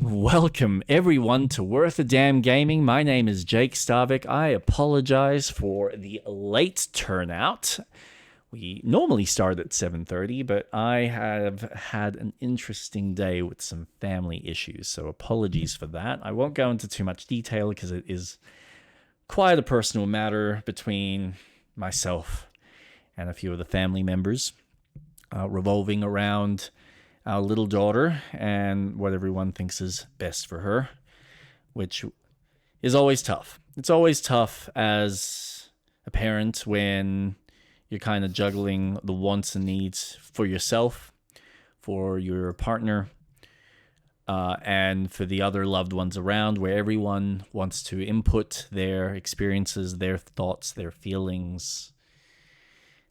Welcome everyone to Worth a Damn Gaming. My name is Jake Starvik. I apologize for the late turnout. We normally start at 7:30, but I have had an interesting day with some family issues, so apologies for that. I won't go into too much detail because it is quite a personal matter between myself and a few of the family members, revolving around our little daughter and what everyone thinks is best for her, which is always tough. It's always tough as a parent when you're kind of juggling the wants and needs for yourself, for your partner, and for the other loved ones around, where everyone wants to input their experiences, their thoughts, their feelings,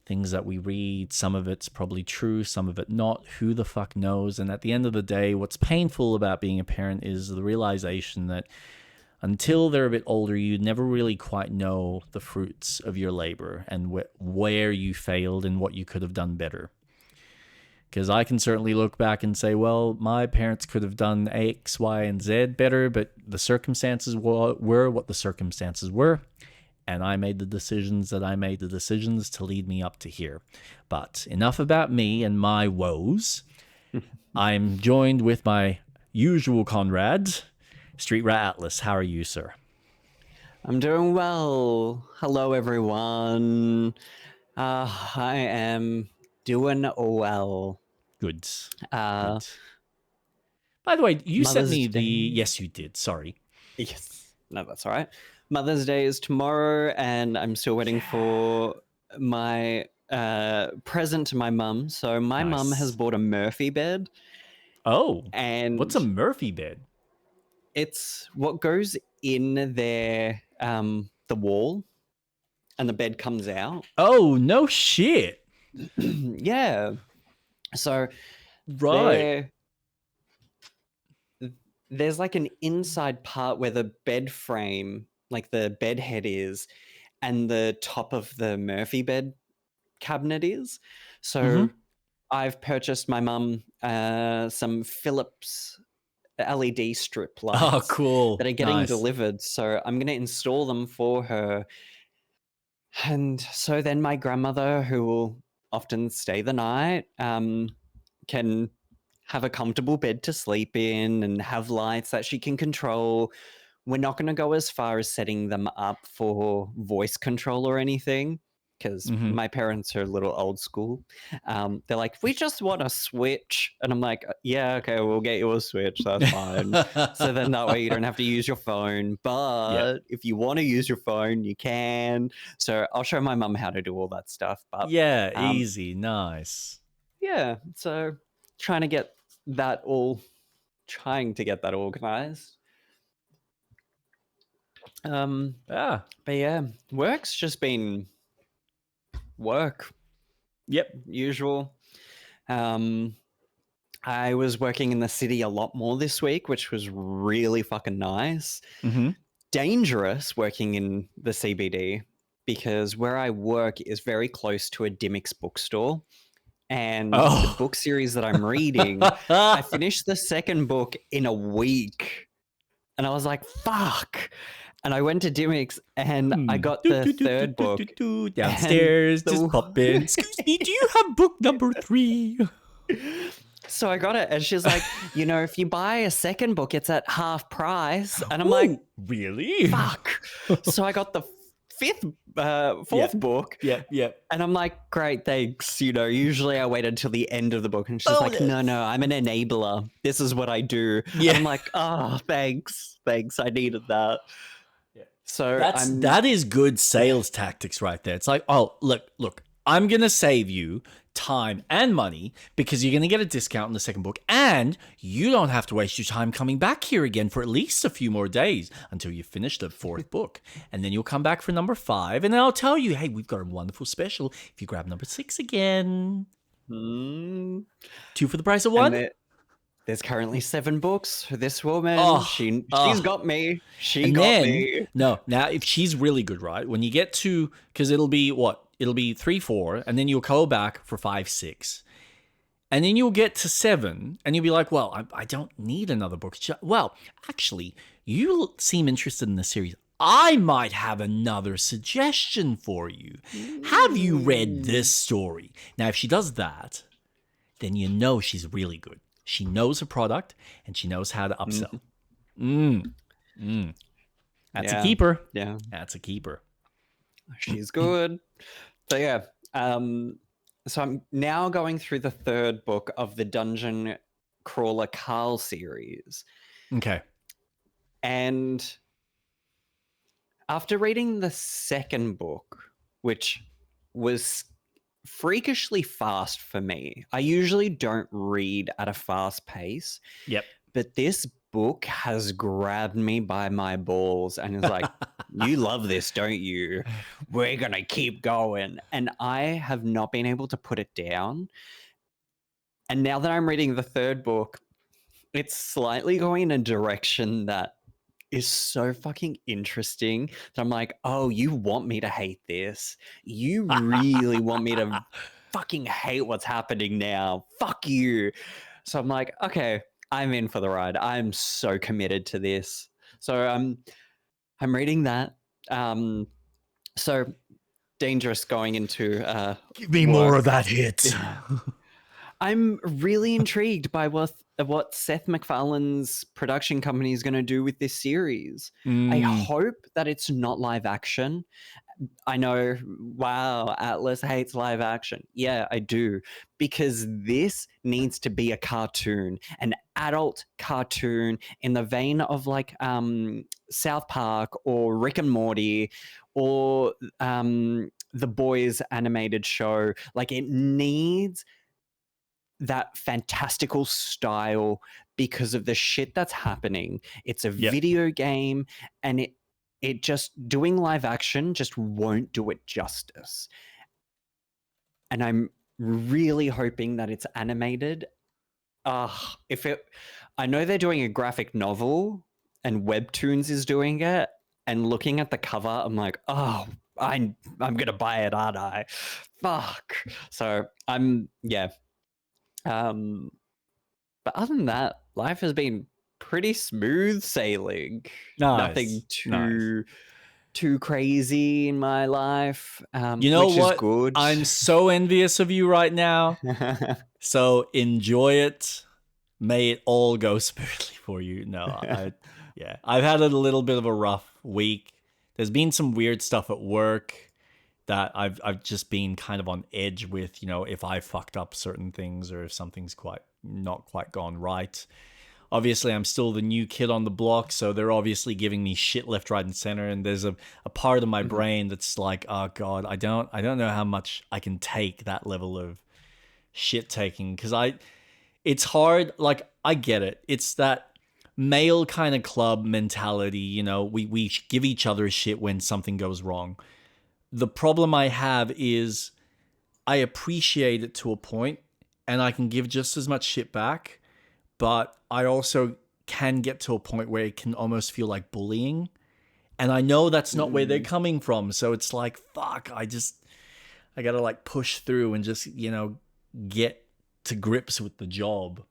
things that we read. Some of it's probably true, some of it not. Who the fuck knows? And at the end of the day, what's painful about being a parent is the realization that until they're a bit older, you never really quite know the fruits of your labor and where you failed and what you could have done better. Because I can certainly look back and say, well, my parents could have done X, Y, and Z better, but the circumstances were what the circumstances were. And I made the decisions to lead me up to here. But enough about me and my woes. I'm joined with my usual comrade, Street Rat Atlas. How are you, sir? I'm doing well. Hello, everyone. I am doing well. Good. Uh, Good. By the way, you sent me Mother's the... Day. Yes, you did. Sorry. Yes. No, that's all right. Mother's Day is tomorrow, and I'm still waiting for my present to my mum. So my mum Nice. has bought a Murphy bed, Oh, and what's a Murphy bed? it's what goes in there, the wall, and the bed comes out. Oh, no shit. Yeah. So Right. there's like an inside part where the bed frame, like the bed head is, and the top of the Murphy bed cabinet is. So I've purchased my mum some Philips LED strip Oh, lights cool. that are getting Nice. delivered. So I'm going to install them for her. And so then my grandmother, who will often stay the night, can have a comfortable bed to sleep in and have lights that she can control. We're not going to go as far as setting them up for voice control or anything, because my parents are a little old school. They're like, we just want a switch. And I'm like, yeah, okay, we'll get you a switch. That's fine. So then that way you don't have to use your phone. But if you want to use your phone, you can. So I'll show my mum how to do all that stuff. But Yeah, easy. Nice. yeah, so trying to get that organized. But yeah, work's just been work. Yep. Usual. I was working in the city a lot more this week, which was really fucking nice. Dangerous working in the CBD because where I work is very close to a Dimmicks bookstore. And the book series that I'm reading, I finished the second book in a week. And I was like, fuck. And I went to Dimmicks and I got the third book. Downstairs, just pop in. Excuse me, do you have book number 3? So I got it. And she's like, if you buy a second book, it's at half price. And I'm like, really? Fuck. So I got the fourth book. Yeah. And I'm like, great, thanks. Usually I wait until the end of the book. And she's like, no, I'm an enabler. This is what I do. Yeah. And I'm like, thanks. I needed that. Yeah. So that is good sales tactics right there. It's like, oh, look, I'm going to save you time and money because you're going to get a discount on the second book and you don't have to waste your time coming back here again for at least a few more days until you finish the fourth book. And then you'll come back for number 5 and then I'll tell you, hey, we've got a wonderful special if you grab number 6 again. 2 for the price of 1. There's currently 7 books. This woman, she's got me. She got me. No, now if she's really good, right? When you get to, because it'll be 3, 4, and then you'll go back for 5, 6. And then you'll get to 7 and you'll be like, well, I don't need another book. Well, actually, you seem interested in the series. I might have another suggestion for you. Have you read this story? Now, if she does that, then you know she's really good. She knows her product and she knows how to upsell. That's a keeper. Yeah. That's a keeper. She's good. So yeah. So I'm now going through the 3rd book of the Dungeon Crawler Carl series. Okay. And after reading the 2nd book, which was freakishly fast for me, I usually don't read at a fast pace. Yep. But this book has grabbed me by my balls and is like, you love this, don't you? We're going to keep going. And I have not been able to put it down. And now that I'm reading the 3rd book, it's slightly going in a direction that is so fucking interesting that I'm like, oh, you want me to hate this? You really want me to fucking hate what's happening now? Fuck you. So I'm like, okay, I'm in for the ride. I'm so committed to this. So I'm reading that. So dangerous going into Give me work. more of that hit. I'm really intrigued by what Seth MacFarlane's production company is going to do with this series. I hope that it's not live action. I know, wow, Atlas hates live action. Yeah, I do. Because this needs to be a cartoon, an adult cartoon in the vein of like South Park or Rick and Morty or the Boys animated show. Like it needs that fantastical style because of the shit that's happening. It's a video game and it just doing live action just won't do it justice. And I'm really hoping that it's animated. I know they're doing a graphic novel and Webtoons is doing it, and looking at the cover, I'm like, oh, I'm gonna buy it, aren't I? Fuck. So but other than that, life has been pretty smooth sailing. Nothing too crazy in my life, you know which what? is good. I'm so envious of you right now. So enjoy it. May it all go smoothly for you. No, I've had a little bit of a rough week. There's been some weird stuff at work that I've just been kind of on edge with, if I fucked up certain things or if something's not quite gone right. Obviously, I'm still the new kid on the block, so they're obviously giving me shit left, right, and center. And there's a part of my brain that's like, oh god, I don't know how much I can take that level of shit taking, because it's hard. Like, I get it. It's that male kind of club mentality. We give each other shit when something goes wrong. The problem I have is I appreciate it to a point, and I can give just as much shit back, but I also can get to a point where it can almost feel like bullying. And I know that's not where they're coming from. So it's like, fuck, I gotta like push through and just, get to grips with the job.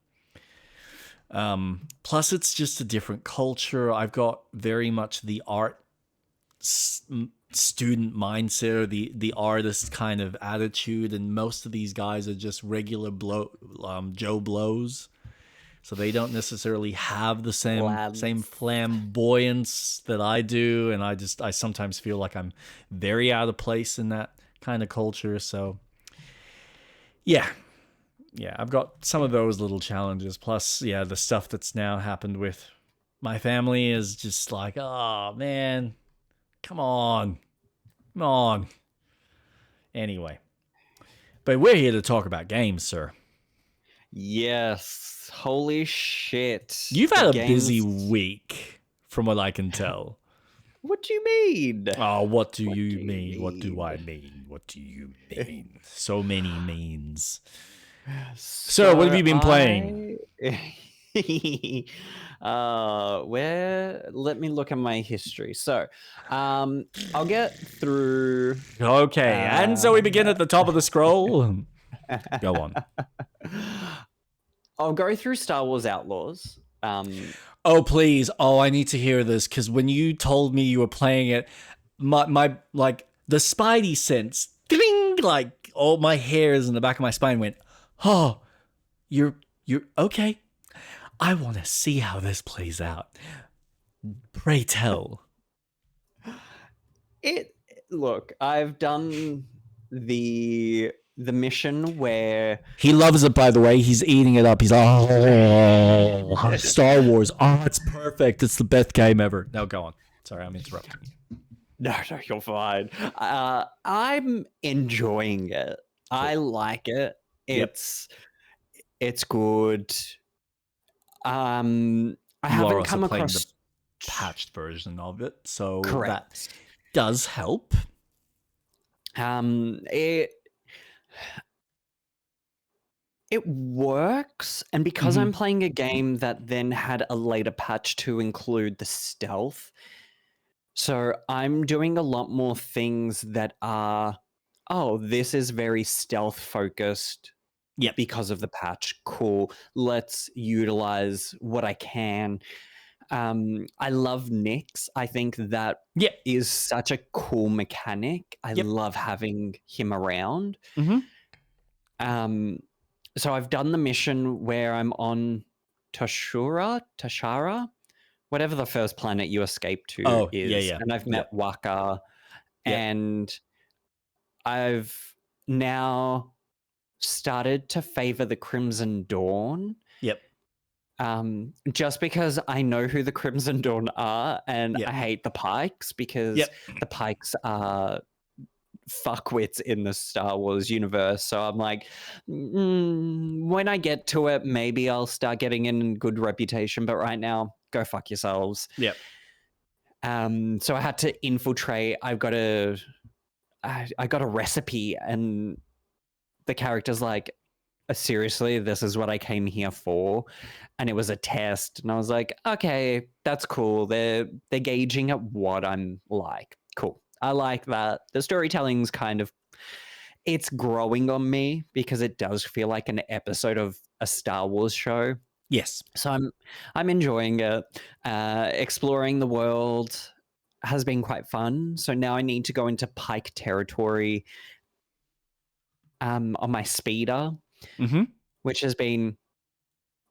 Plus it's just a different culture. I've got very much the art student mindset, or the artist kind of attitude, and most of these guys are just regular Joe Blows. So they don't necessarily have the same flamboyance that I do, and I sometimes feel like I'm very out of place in that kind of culture. So yeah, I've got some of those little challenges. Plus, the stuff that's now happened with my family is just like, oh man, come on. Anyway, but we're here to talk about games, sir. Yes. Holy shit. You've had a busy week, from what I can tell. What do you mean? Oh, what do you mean? What do I mean? What do you mean? So many means. So, what have you been playing? Let me look at my history. So, I'll get through. Okay, and so we begin at the top of the scroll. Go on. I'll go through Star Wars Outlaws. Oh, please. Oh, I need to hear this because when you told me you were playing it, my like the Spidey sense, ding, like all my hairs in the back of my spine went, oh, you're okay. I want to see how this plays out. Pray tell. Look, I've done the mission where He loves it, by the way. He's eating it up. He's oh, Star Wars. Oh, it's perfect. It's the best game ever. Now go on. Sorry, I'm interrupting you. no, you're fine. I'm enjoying it. Cool. I like it. Yep. It's good. I You are haven't also come playing across the patched version of it, so correct. that does help. It works, and because I'm playing a game that then had a later patch to include the stealth, so I'm doing a lot more things that are, oh, this is very stealth focused. Yep. Because of the patch. Cool. Let's utilize what I can. I love Nyx. I think that Yep. is such a cool mechanic. I Yep. love having him around. Mm-hmm. So I've done the mission where I'm on Tashara, whatever the first planet you escape to Oh, is. yeah. And I've met Waka, Yep. and I've now started to favor the Crimson Dawn. Yep. Just because I know who the Crimson Dawn are, and Yep. I hate the Pikes because the Pikes are fuckwits in the Star Wars universe. So I'm like, when I get to it, maybe I'll start getting in good reputation. But right now, go fuck yourselves. Yep. So I had to infiltrate. I got a recipe, and the character's like, seriously, this is what I came here for, and it was a test, and I was like, okay, that's cool. They're gauging at what I'm like. Cool. I like that. The storytelling's kind of, it's growing on me because it does feel like an episode of a Star Wars show. Yes. So I'm enjoying it. Exploring the world has been quite fun. So now I need to go into Pike territory on my speeder, which has been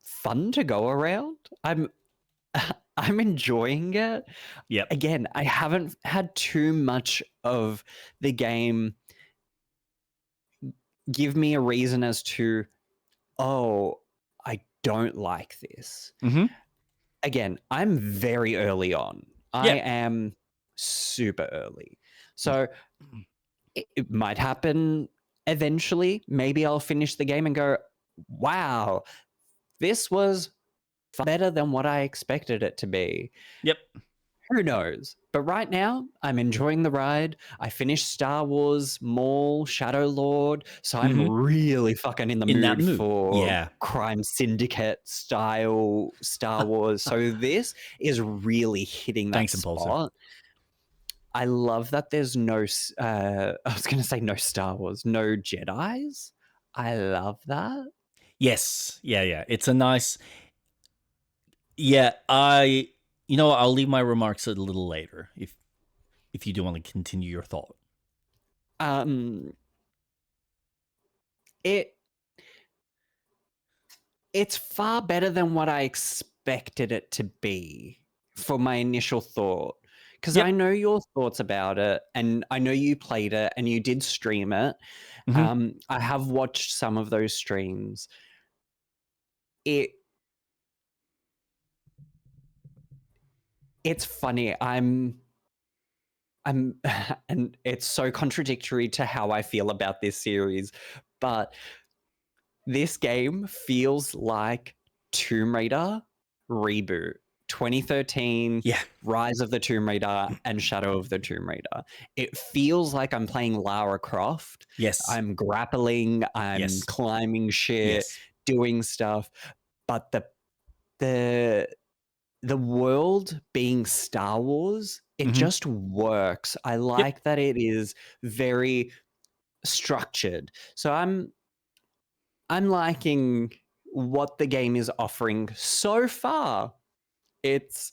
fun to go around. I'm enjoying it. Yep. Again, I haven't had too much of the game give me a reason as to, oh, I don't like this. Again, I'm very early on. I am super early. So it might happen eventually. Maybe I'll finish the game and go, wow, this was better than what I expected it to be. Yep. Who knows? But right now, I'm enjoying the ride. I finished Star Wars Maul, Shadow Lord, so I'm really fucking in the mood for Crime Syndicate style Star Wars. So this is really hitting that spot. I love that there's no, I was going to say no Star Wars, no Jedis. I love that. Yes. Yeah. It's a nice. Yeah, you know, I'll leave my remarks a little later if you do want to continue your thought. It's far better than what I expected it to be for my initial thought. Because I know your thoughts about it, and I know you played it and you did stream it. I have watched some of those streams. It's funny. I'm and it's so contradictory to how I feel about this series, but this game feels like Tomb Raider reboot. 2013, Rise of the Tomb Raider and Shadow of the Tomb Raider. It feels like I'm playing Lara Croft. Yes. I'm grappling, I'm climbing shit, doing stuff, but the world being Star Wars, it just works. I like that it is very structured. So I'm liking what the game is offering so far. It's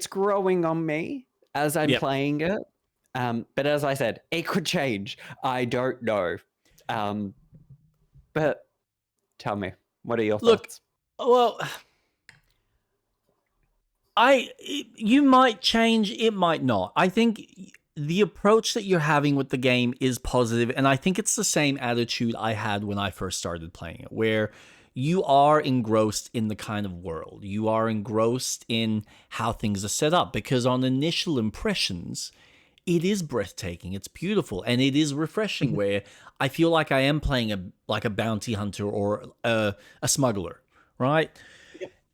growing on me as I'm Yep. playing it. But as I said, it could change. I don't know. But tell me, what are your Look, thoughts? well, you might change, it might not. I think the approach that you're having with the game is positive, and I think it's the same attitude I had when I first started playing it, where you are engrossed in the kind of world. You are engrossed in how things are set up, because on initial impressions, it is breathtaking. It's beautiful, and it is refreshing. Where I feel like I am playing a bounty hunter or a smuggler, right?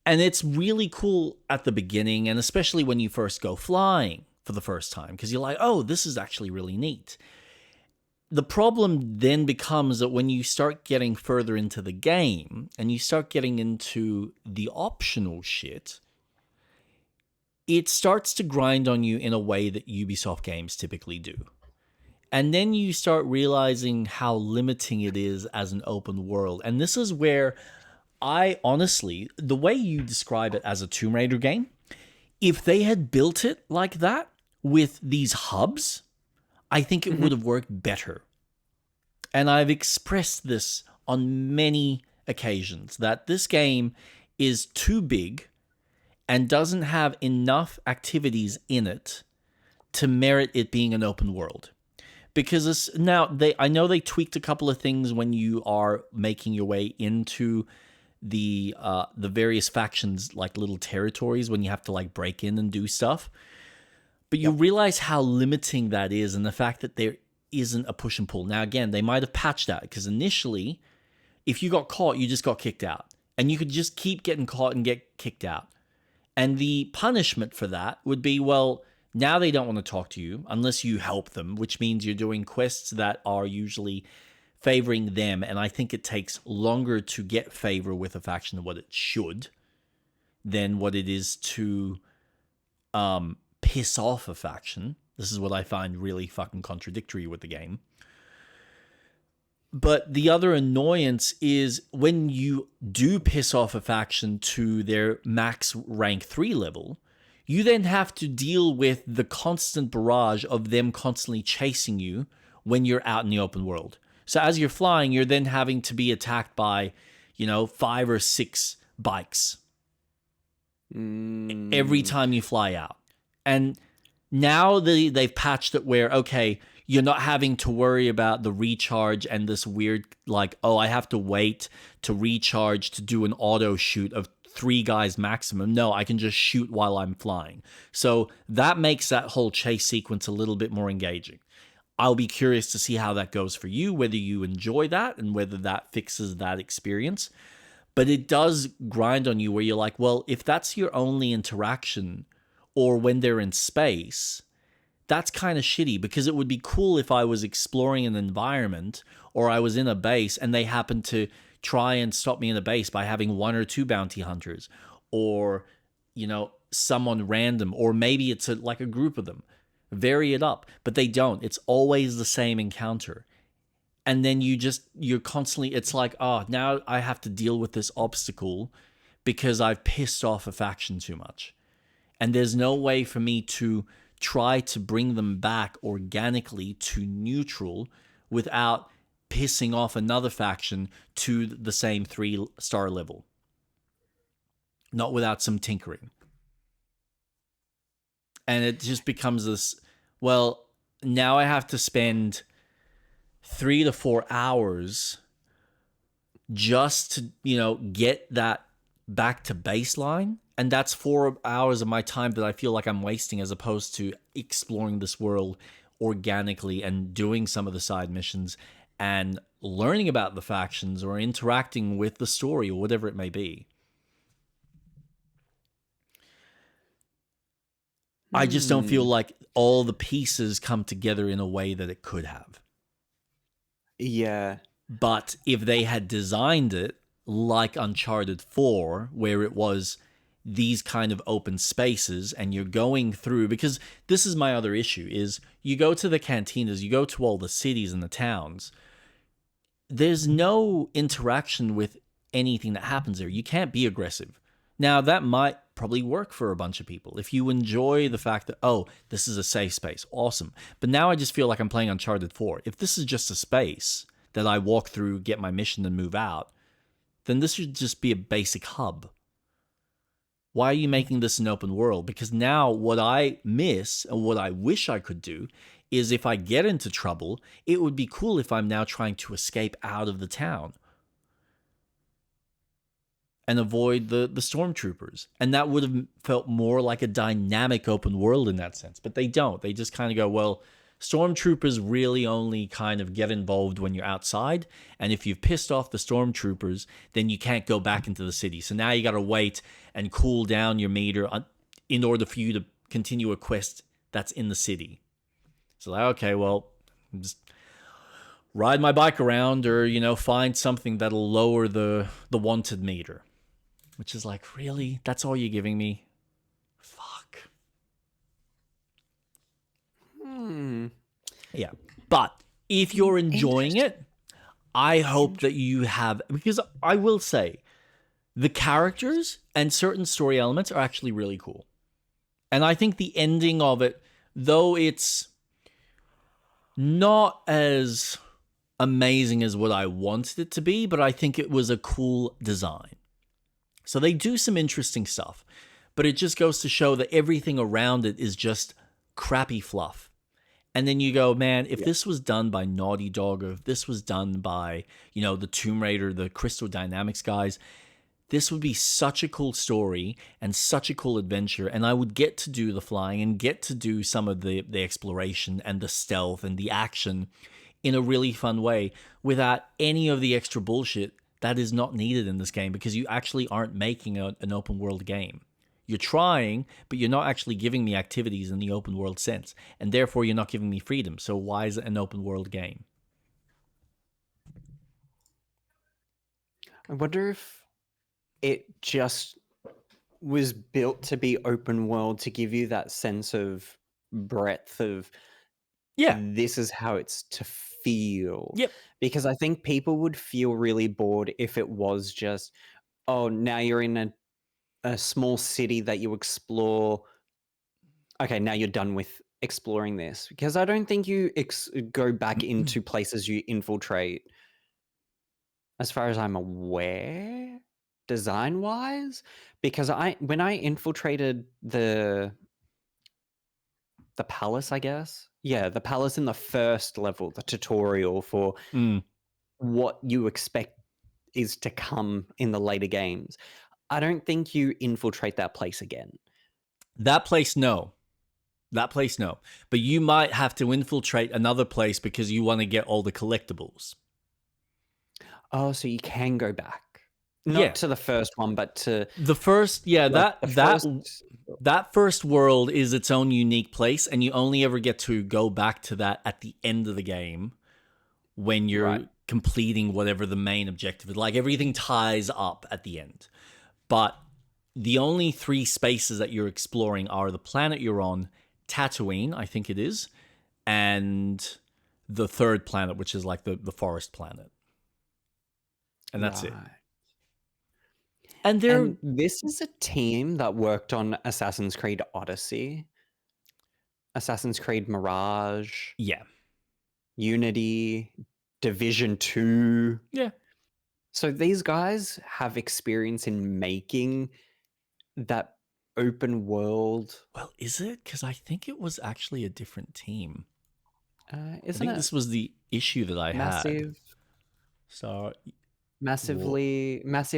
And it's really cool at the beginning, and especially when you first go flying for the first time, because you're like, oh, this is actually really neat. The problem then becomes that when you start getting further into the game and you start getting into the optional shit, it starts to grind on you in a way that Ubisoft games typically do. And then you start realizing how limiting it is as an open world. And this is where I honestly, the way you describe it as a Tomb Raider game, if they had built it like that with these hubs, I think it would Mhm. have worked better. And I've expressed this on many occasions that this game is too big and doesn't have enough activities in it to merit it being an open world. Because I know they tweaked a couple of things when you are making your way into the various factions, like little territories, when you have to like break in and do stuff. But you Yep. realize how limiting that is, and the fact that there isn't a push and pull. Now again, they might have patched that, because initially, if you got caught, you just got kicked out, and you could just keep getting caught and get kicked out. And the punishment for that would be, well, now they don't want to talk to you unless you help them, which means you're doing quests that are usually favoring them. And I think it takes longer to get favor with a faction than what it should, than what it is to piss off a faction. This is what I find really fucking contradictory with the game. But the other annoyance is when you do piss off a faction to their max rank 3 level, you then have to deal with the constant barrage of them constantly chasing you when you're out in the open world. So as you're flying, you're then having to be attacked by, 5 or 6 bikes every Mm. time you fly out. And now they've patched it where, okay, you're not having to worry about the recharge and this weird, like, oh, I have to wait to recharge to do an auto shoot of 3 guys maximum. No, I can just shoot while I'm flying. So that makes that whole chase sequence a little bit more engaging. I'll be curious to see how that goes for you, whether you enjoy that and whether that fixes that experience. But it does grind on you where you're like, well, if that's your only interaction, or when they're in space, that's kind of shitty, because it would be cool if I was exploring an environment or I was in a base and they happened to try and stop me in a base by having 1 or 2 bounty hunters, or, someone random, or maybe it's like a group of them. Vary it up, but they don't. It's always the same encounter. And then you're constantly, it's like, oh, now I have to deal with this obstacle because I've pissed off a faction too much. And there's no way for me to try to bring them back organically to neutral without pissing off another faction to the same 3-star level. Not without some tinkering. And it just becomes this, well, now I have to spend 3 to 4 hours just to, get that back to baseline. And that's 4 hours of my time that I feel like I'm wasting, as opposed to exploring this world organically and doing some of the side missions and learning about the factions or interacting with the story or whatever it may be. I just don't feel Hmm. like all the pieces come together in a way that it could have. Yeah. But if they had designed it like Uncharted 4, where it was these kind of open spaces and you're going through, because this is my other issue, is you go to the cantinas, you go to all the cities and the towns, there's no interaction with anything that happens there. You can't be aggressive. Now, that might probably work for a bunch of people. If you enjoy the fact that, oh, this is a safe space, awesome. But now I just feel like I'm playing Uncharted 4. If this is just a space that I walk through, get my mission, and move out, then this should just be a basic hub. Why are you making this an open world? Because now what I miss and what I wish I could do is if I get into trouble, it would be cool if I'm now trying to escape out of the town and avoid the stormtroopers. And that would have felt more like a dynamic open world in that sense. But they don't. They just kind of go, well, stormtroopers really only kind of get involved when you're outside. And if you've pissed off the stormtroopers, then you can't go back into the city. So now you got to wait and cool down your meter in order for you to continue a quest that's in the city. So like, okay, well, just ride my bike around or, find something that'll lower the wanted meter. Which is like, really? That's all you're giving me? Fuck. Yeah. But if you're enjoying it, I hope that you have, because I will say, the characters and certain story elements are actually really cool. And I think the ending of it, though it's not as amazing as what I wanted it to be, but I think it was a cool design. So they do some interesting stuff, but it just goes to show that everything around it is just crappy fluff. And then you go, man, if this was done by Naughty Dog, or if this was done by, the Tomb Raider, the Crystal Dynamics guys, this would be such a cool story and such a cool adventure. And I would get to do the flying and get to do some of the exploration and the stealth and the action in a really fun way without any of the extra bullshit that is not needed in this game, because you actually aren't making an open world game. You're trying, but you're not actually giving me activities in the open world sense. And therefore, you're not giving me freedom. So why is it an open world game? I wonder if it just was built to be open world to give you that sense of breadth of, this is how it's to feel. Yep. Because I think people would feel really bored if it was just, oh, now you're in a small city that you explore. Okay, now you're done with exploring this. Because I don't think you go back into places you infiltrate, as far as I'm aware, design-wise. Because when I infiltrated the palace, I guess. Yeah, the palace in the first level, the tutorial for what you expect is to come in the later games. I don't think you infiltrate that place again. That place, no. But you might have to infiltrate another place because you want to get all the collectibles. Oh, so you can go back. Not to the first one, but to the first, that first world is its own unique place, and you only ever get to go back to that at the end of the game when you're completing whatever the main objective is. Like, everything ties up at the end. But the only 3 spaces that you're exploring are the planet you're on, Tatooine, I think it is, and the 3rd planet, which is like the forest planet. And that's it. And this is a team that worked on Assassin's Creed Odyssey, Assassin's Creed Mirage, Unity, Division 2. Yeah. So these guys have experience in making that open world. Well, is it? Because I think it was actually a different team. Isn't I think this was the issue that I had. So Massive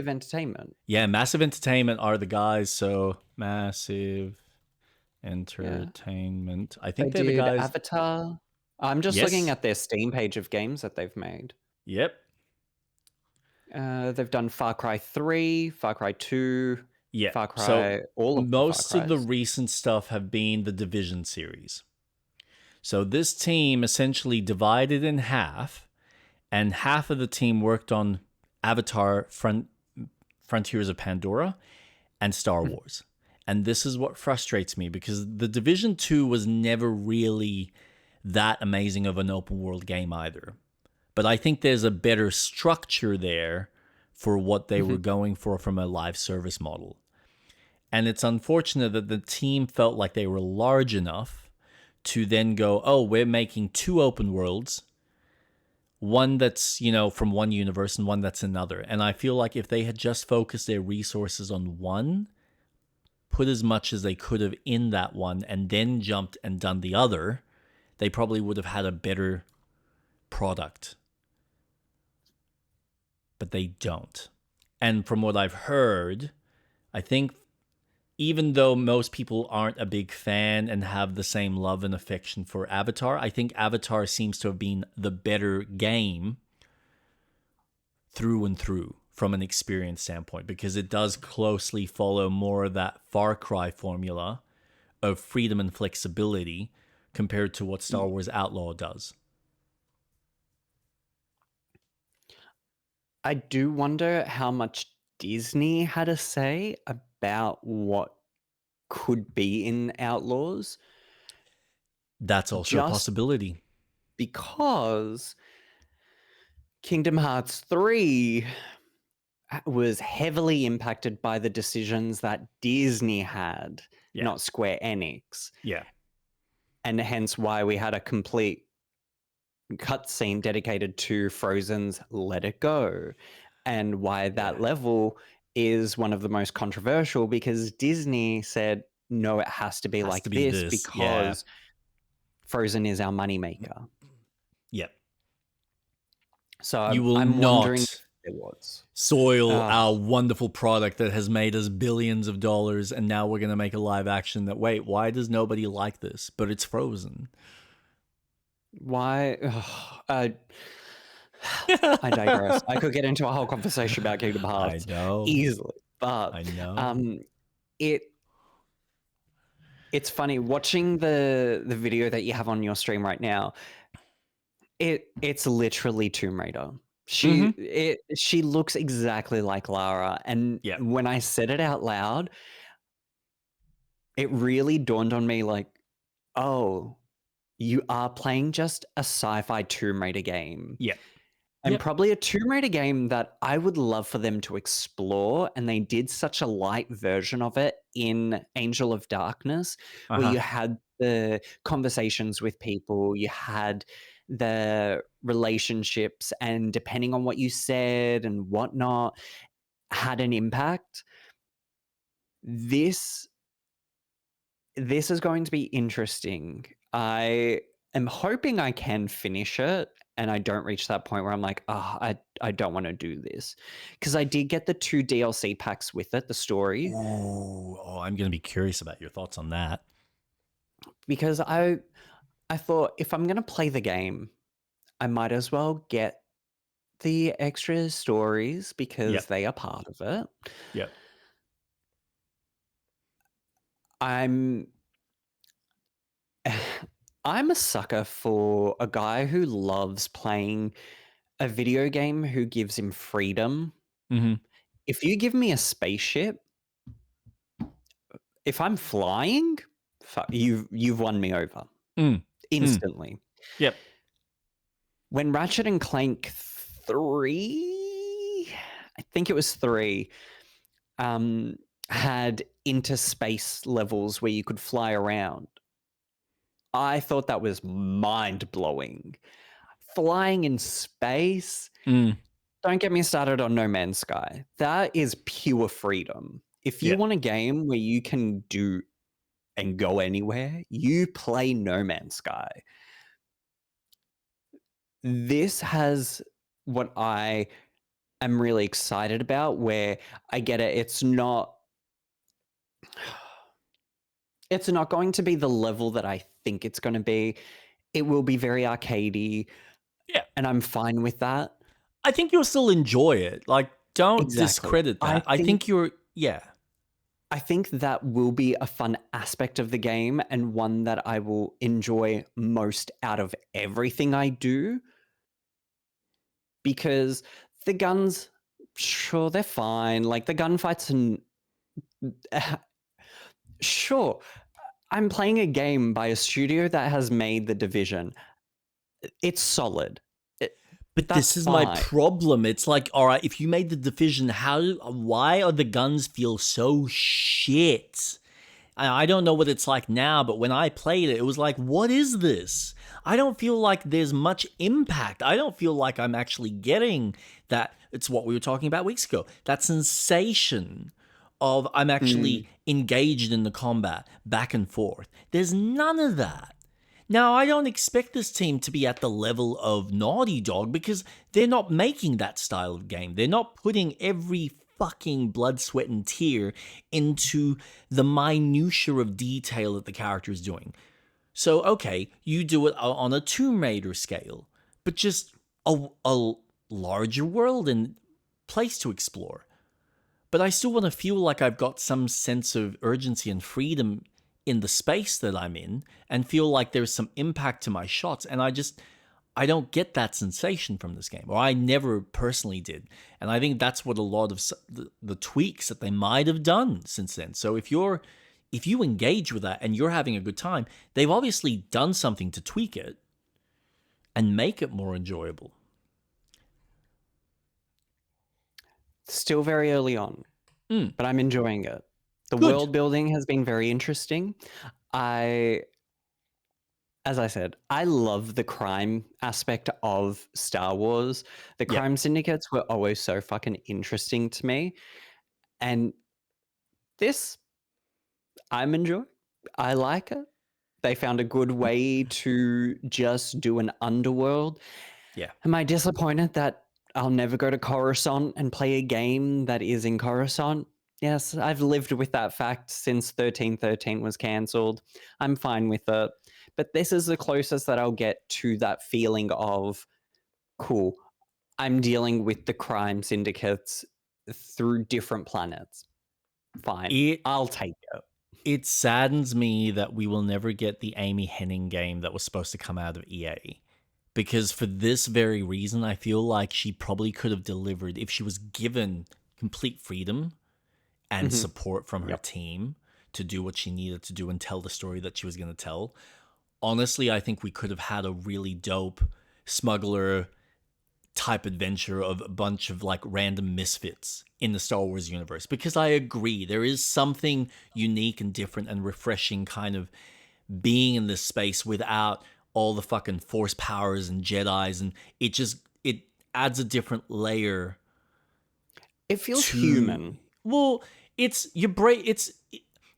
Entertainment. Yeah, Massive Entertainment are the guys. So Massive Entertainment. I think they're the guys. Avatar. I'm just looking at their Steam page of games that they've made. Yep. They've done Far Cry 3, Far Cry 2, Far Cry, so all of most of the recent stuff have been the Division series. So this team essentially divided in half, and half of the team worked on Avatar, Frontiers of Pandora, and Star Wars. And this is what frustrates me, because the Division 2 was never really that amazing of an open world game either. But I think there's a better structure there for what they were Mhm. going for from a live service model. And it's unfortunate that the team felt like they were large enough to then go, oh, we're making two open worlds, one that's, from one universe and one that's another. And I feel like if they had just focused their resources on one, put as much as they could have in that one, and then jumped and done the other, they probably would have had a better product. But they don't. And from what I've heard, I think even though most people aren't a big fan and have the same love and affection for Avatar, I think Avatar seems to have been the better game through and through from an experience standpoint, because it does closely follow more of that Far Cry formula of freedom and flexibility compared to what Star Wars Outlaw does. I do wonder how much Disney had a say about what could be in Outlaws, That's also a just possibility. because Kingdom Hearts 3 was heavily impacted by the decisions that Disney had, Yeah. not Square Enix. Yeah. And hence why we had a complete cutscene dedicated to Frozen's Let It Go, and why that level is one of the most controversial, because Disney said, no, it has to be Has like to be this this. Yeah. because Frozen is our moneymaker. Yeah. So You will I'm wondering not if there was. soil Uh, our wonderful product that has made us billions of dollars, and now we're going to make a live action that, wait, why does nobody like this? But it's Frozen. why? I digress. I could get into a whole conversation about Kingdom I Hearts know. easily, but I know. um, it it's funny watching the video that you have on your stream right now. It's literally Tomb Raider. Mm-hmm. She looks exactly like Lara, and Yeah. when I said it out loud, it really dawned on me like, oh, you are playing just a sci-fi Tomb Raider game. Yeah. And Yep. probably a Tomb Raider game that I would love for them to explore, and they did such a light version of it in Angel of Darkness, where Uh-huh. you had the conversations with people, you had the relationships, and depending on what you said and whatnot, had an impact. This this is going to be interesting. I am hoping I can finish it and I don't reach that point where I'm like, oh, I don't want to do this. Because I did get the 2 DLC packs with it, the story, Ooh. Oh, I'm going to be curious about your thoughts on that. because I thought if I'm gonna play the game, I might as well get the extra stories because Yep. they are part of it. Yep. I'm I'm a sucker for a guy who loves playing a video game who gives him freedom. Mm-hmm. If you give me a spaceship, if I'm flying, you've won me over Mm. Mm. instantly. Yep. When Ratchet and Clank 3, I think it was 3, um, had interspace levels where you could fly around, I thought that was mind blowing. Flying in space, Mm. don't get me started on No Man's Sky. That is pure freedom. If you Yeah. want a game where you can do and go anywhere, you play No Man's Sky. This has what I am really excited about, where I get it. It's not going to be the level that I think it's going to be. It will be very arcadey, Yeah. and I'm fine with that. I think you'll still enjoy it. Like, don't Exactly. discredit that. I think yeah. I think that will be a fun aspect of the game, and one that I will enjoy most out of everything I do, because the guns, sure, they're fine. Like the gunfights and sure, I'm playing a game by a studio that has made The Division. It's solid. But That's this is my fine. problem. It's like, all right, if you made the division, why are the guns feel so shit? I don't know what it's like now, but when I played it, it was like, what is this? I don't feel like there's much impact. I don't feel like I'm actually getting that. It's what we were talking about weeks ago. That sensation of I'm actually Mm. engaged in the combat back and forth. There's none of that. Now, I don't expect this team to be at the level of Naughty Dog because they're not making that style of game. They're not putting every fucking blood, sweat, and tear into the minutiae of detail that the character is doing. So, okay, you do it on a Tomb Raider scale, but just a larger world and place to explore. But I still want to feel like I've got some sense of urgency and freedom in the space that I'm in and feel like there's some impact to my shots. And I don't get that sensation from this game, or I never personally did. And I think that's what a lot of the tweaks that they might have done since then. So if you engage with that and you're having a good time, they've obviously done something to tweak it and make it more enjoyable. Still very early on, but I'm enjoying it. The Good. world building has been very interesting. I As I said, I love the crime aspect of Star Wars. The Yep. crime syndicates were always so fucking interesting to me. And this, I'm enjoying. I like it. They found a good way to just do an underworld. Yeah. Am I disappointed that I'll never go to Coruscant and play a game that is in Coruscant? Yes, I've lived with that fact since 1313 was cancelled. I'm fine with it. But this is the closest that I'll get to that feeling of, cool, I'm dealing with the crime syndicates through different planets. Fine. It I'll take it. it saddens me that we will never get the Amy Henning game that was supposed to come out of EA. Because for this very reason, I feel like she probably could have delivered if she was given complete freedom and Mhm. support from her Yep. team to do what she needed to do and tell the story that she was going to tell. Honestly, I think we could have had a really dope smuggler type adventure of a bunch of like random misfits in the Star Wars universe. Because I agree, there is something unique and different and refreshing kind of being in this space without all the fucking force powers and Jedis, and it adds a different layer It feels to, human. well, it's your brain.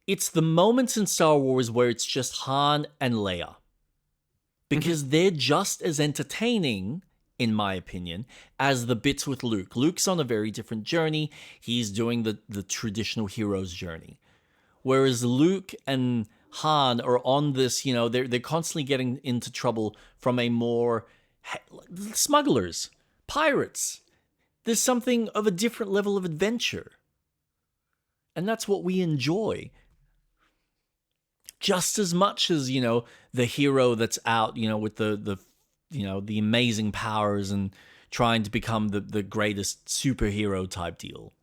It's the moments in Star Wars where it's just Han and Leia Mhm. because they're just as entertaining, in my opinion, as the bits with Luke. Luke's on a very different journey. He's doing the traditional hero's journey. Whereas Luke and Han are on this, they're constantly getting into trouble from a more smugglers, pirates. There's something of a different level of adventure. And that's what we enjoy. Just as much as, the hero that's out, with the amazing powers and trying to become the greatest superhero type deal.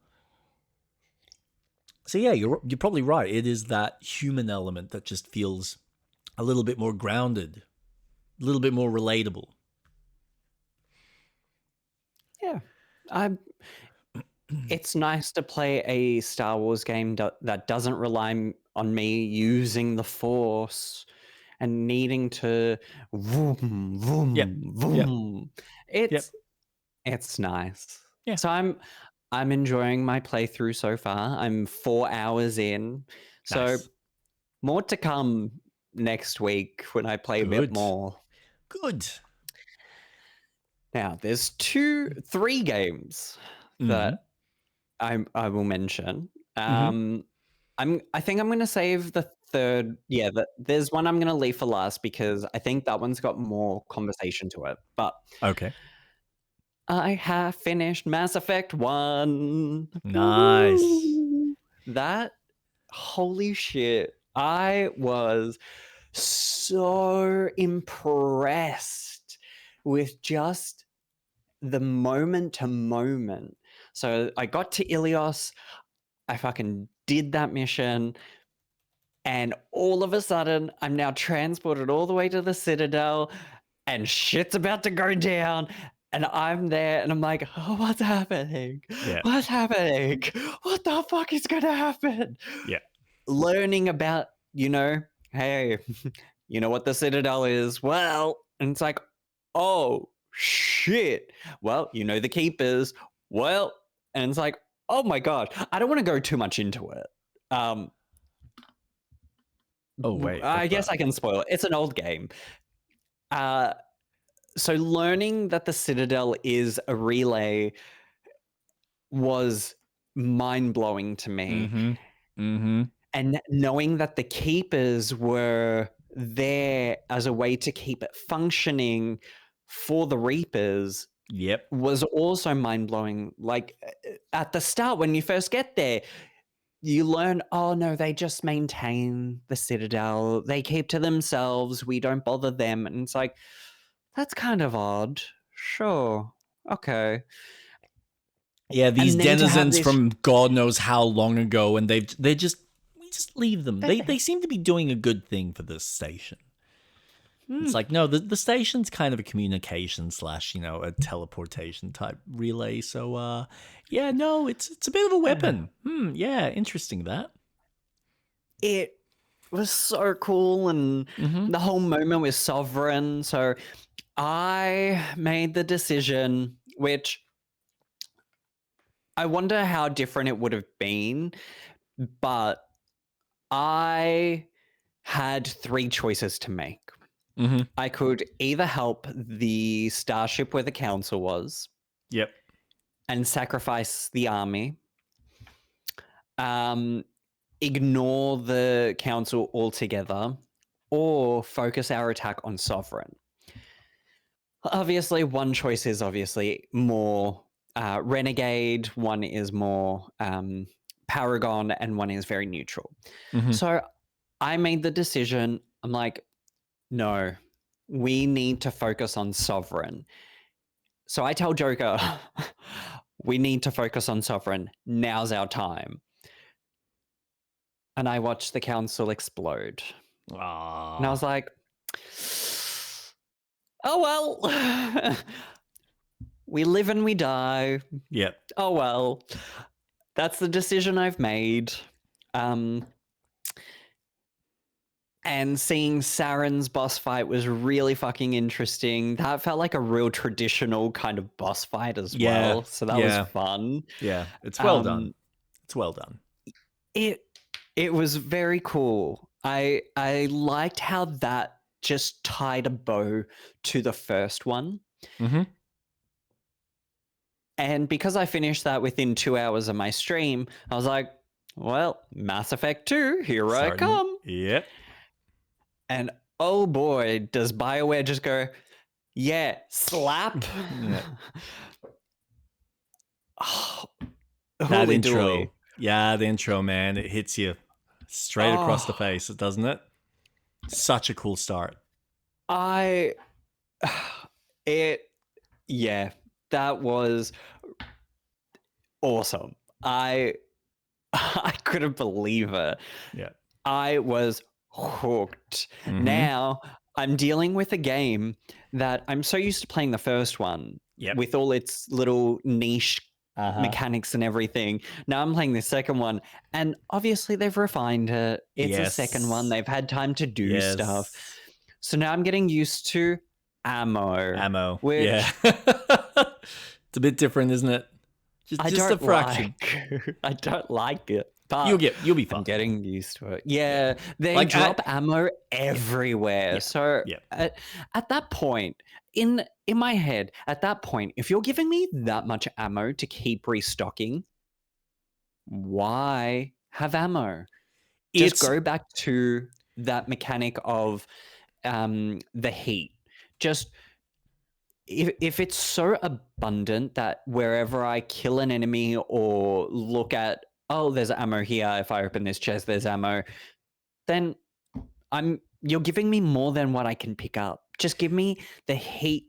So yeah, you're probably right. It is that human element that just feels a little bit more grounded, a little bit more relatable. Yeah. I'm It's nice to play a Star Wars game that doesn't rely on me using the Force and needing to vroom, Yep. vroom, Yep. vroom. Yep. It's nice. Yeah. So I'm enjoying my playthrough so far. I'm 4 hours in. So Nice. more to come next week when I play a bit Good. more. Good. Now, there's 3 games Mm-hmm. that I will mention. Mm-hmm. I think I'm gonna save the third. Yeah, there's one I'm gonna leave for last because I think that one's got more conversation to it. But Okay. I have finished Mass Effect 1. Nice. Woo! That Holy shit. I was so impressed with just the moment to moment. So I got to Ilios, I fucking did that mission, and all of a sudden, I'm now transported all the way to the Citadel, and shit's about to go down. And I'm there and I'm like, oh, what's happening? Yeah. What's happening? What the fuck is going to happen? Yeah. Learning about, hey, you know what the Citadel is? Well, and it's like, oh, shit. Well, the Keepers. Well, and it's like, oh my God. I don't want to go too much into it. Oh, wait. I What's guess that? I can spoil it. It's an old game. So learning that the Citadel is a relay was mind-blowing to me. Mm-hmm. Mm-hmm. And knowing that the Keepers were there as a way to keep it functioning for the Reapers Yep. was also mind-blowing. Like, at the start, when you first get there, you learn, oh no, they just maintain the Citadel. They keep to themselves. We don't bother them. And it's like, that's kind of odd. Sure. Okay. Yeah, these And then to have denizens this, from God knows how long ago, and we just leave them. They seem to be doing a good thing for this station. It's like, no, the station's kind of a communication slash, a teleportation type relay. So yeah, no, it's a bit of a weapon. Yeah, interesting that. it was so cool, and Mm-hmm. the whole moment with Sovereign. So I made the decision, which I wonder how different it would have been, but I had three choices to make. Mm-hmm. I could either help the starship where the council was Yep. and sacrifice the army, ignore the council altogether, or focus our attack on Sovereign. Obviously, one choice is obviously more renegade, one is more paragon, and one is very neutral. Mm-hmm. So I made the decision. I'm like, no, we need to focus on Sovereign. So I tell Joker, we need to focus on Sovereign. Now's our time. And I watched the council explode. And I was Ah. like, oh, well, we live and we die. Yep. Oh, well, that's the decision I've made. And seeing Saren's boss fight was really fucking interesting. That felt like a real traditional kind of boss fight as Yeah. well. So that was Yeah. fun. Yeah. It's well done. Um, It's well done. it was very cool. I liked how that just tied a bow to the first one. Mm-hmm. And because I finished that within 2 hours of my stream, I was like, well, Mass Effect 2, here I come. Yep. And oh boy, does BioWare just go, yeah, slap. Yeah. Oh, That holy intro. dooly. Yeah, the intro, man. It hits you straight across the face, doesn't it? Such a cool start. Yeah, that was awesome. I couldn't believe it. Yeah. I was hooked. Mm-hmm. Now I'm dealing with a game that I'm so used to playing the first one with all its little niche mechanics and everything. Now I'm playing the second one, and obviously they've refined it. It's a second one. They've had time to do stuff. So now I'm getting used to ammo. Which yeah. It's a bit different, isn't it? Just a fraction. I don't like it. But You'll be fine. I'm getting used to it. Yeah, they drop ammo everywhere. So at that point, in my head, at that point, if you're giving me that much ammo to keep restocking, why have ammo? Just go back to that mechanic of the heat. Just if it's so abundant that wherever I kill an enemy or look at, oh, there's ammo here, if I open this chest, there's ammo, then you're giving me more than what I can pick up. Just give me the heat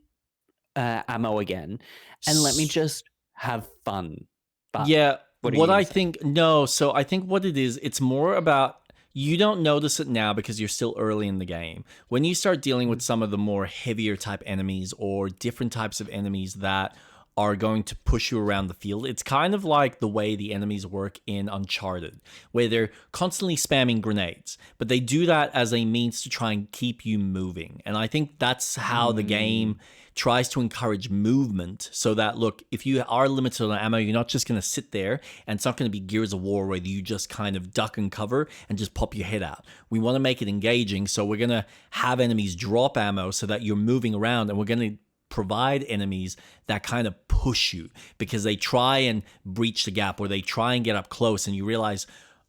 ammo again, and let me just have fun. But yeah, what I think, no, so I think what it is, it's more about You don't notice it now because you're still early in the game. When you start dealing with some of the more heavier type enemies or different types of enemies that are going to push you around the field, it's kind of like the way the enemies work in Uncharted, where they're constantly spamming grenades, but they do that as a means to try and keep you moving. And I think that's how the game tries to encourage movement, so that, look, if you are limited on ammo, you're not just going to sit there, and it's not going to be Gears of War where you just kind of duck and cover and just pop your head out. We want to make it engaging, so we're going to have enemies drop ammo so that you're moving around, and we're going to provide enemies that kind of push you because they try and breach the gap, or they try and get up close, and you realize,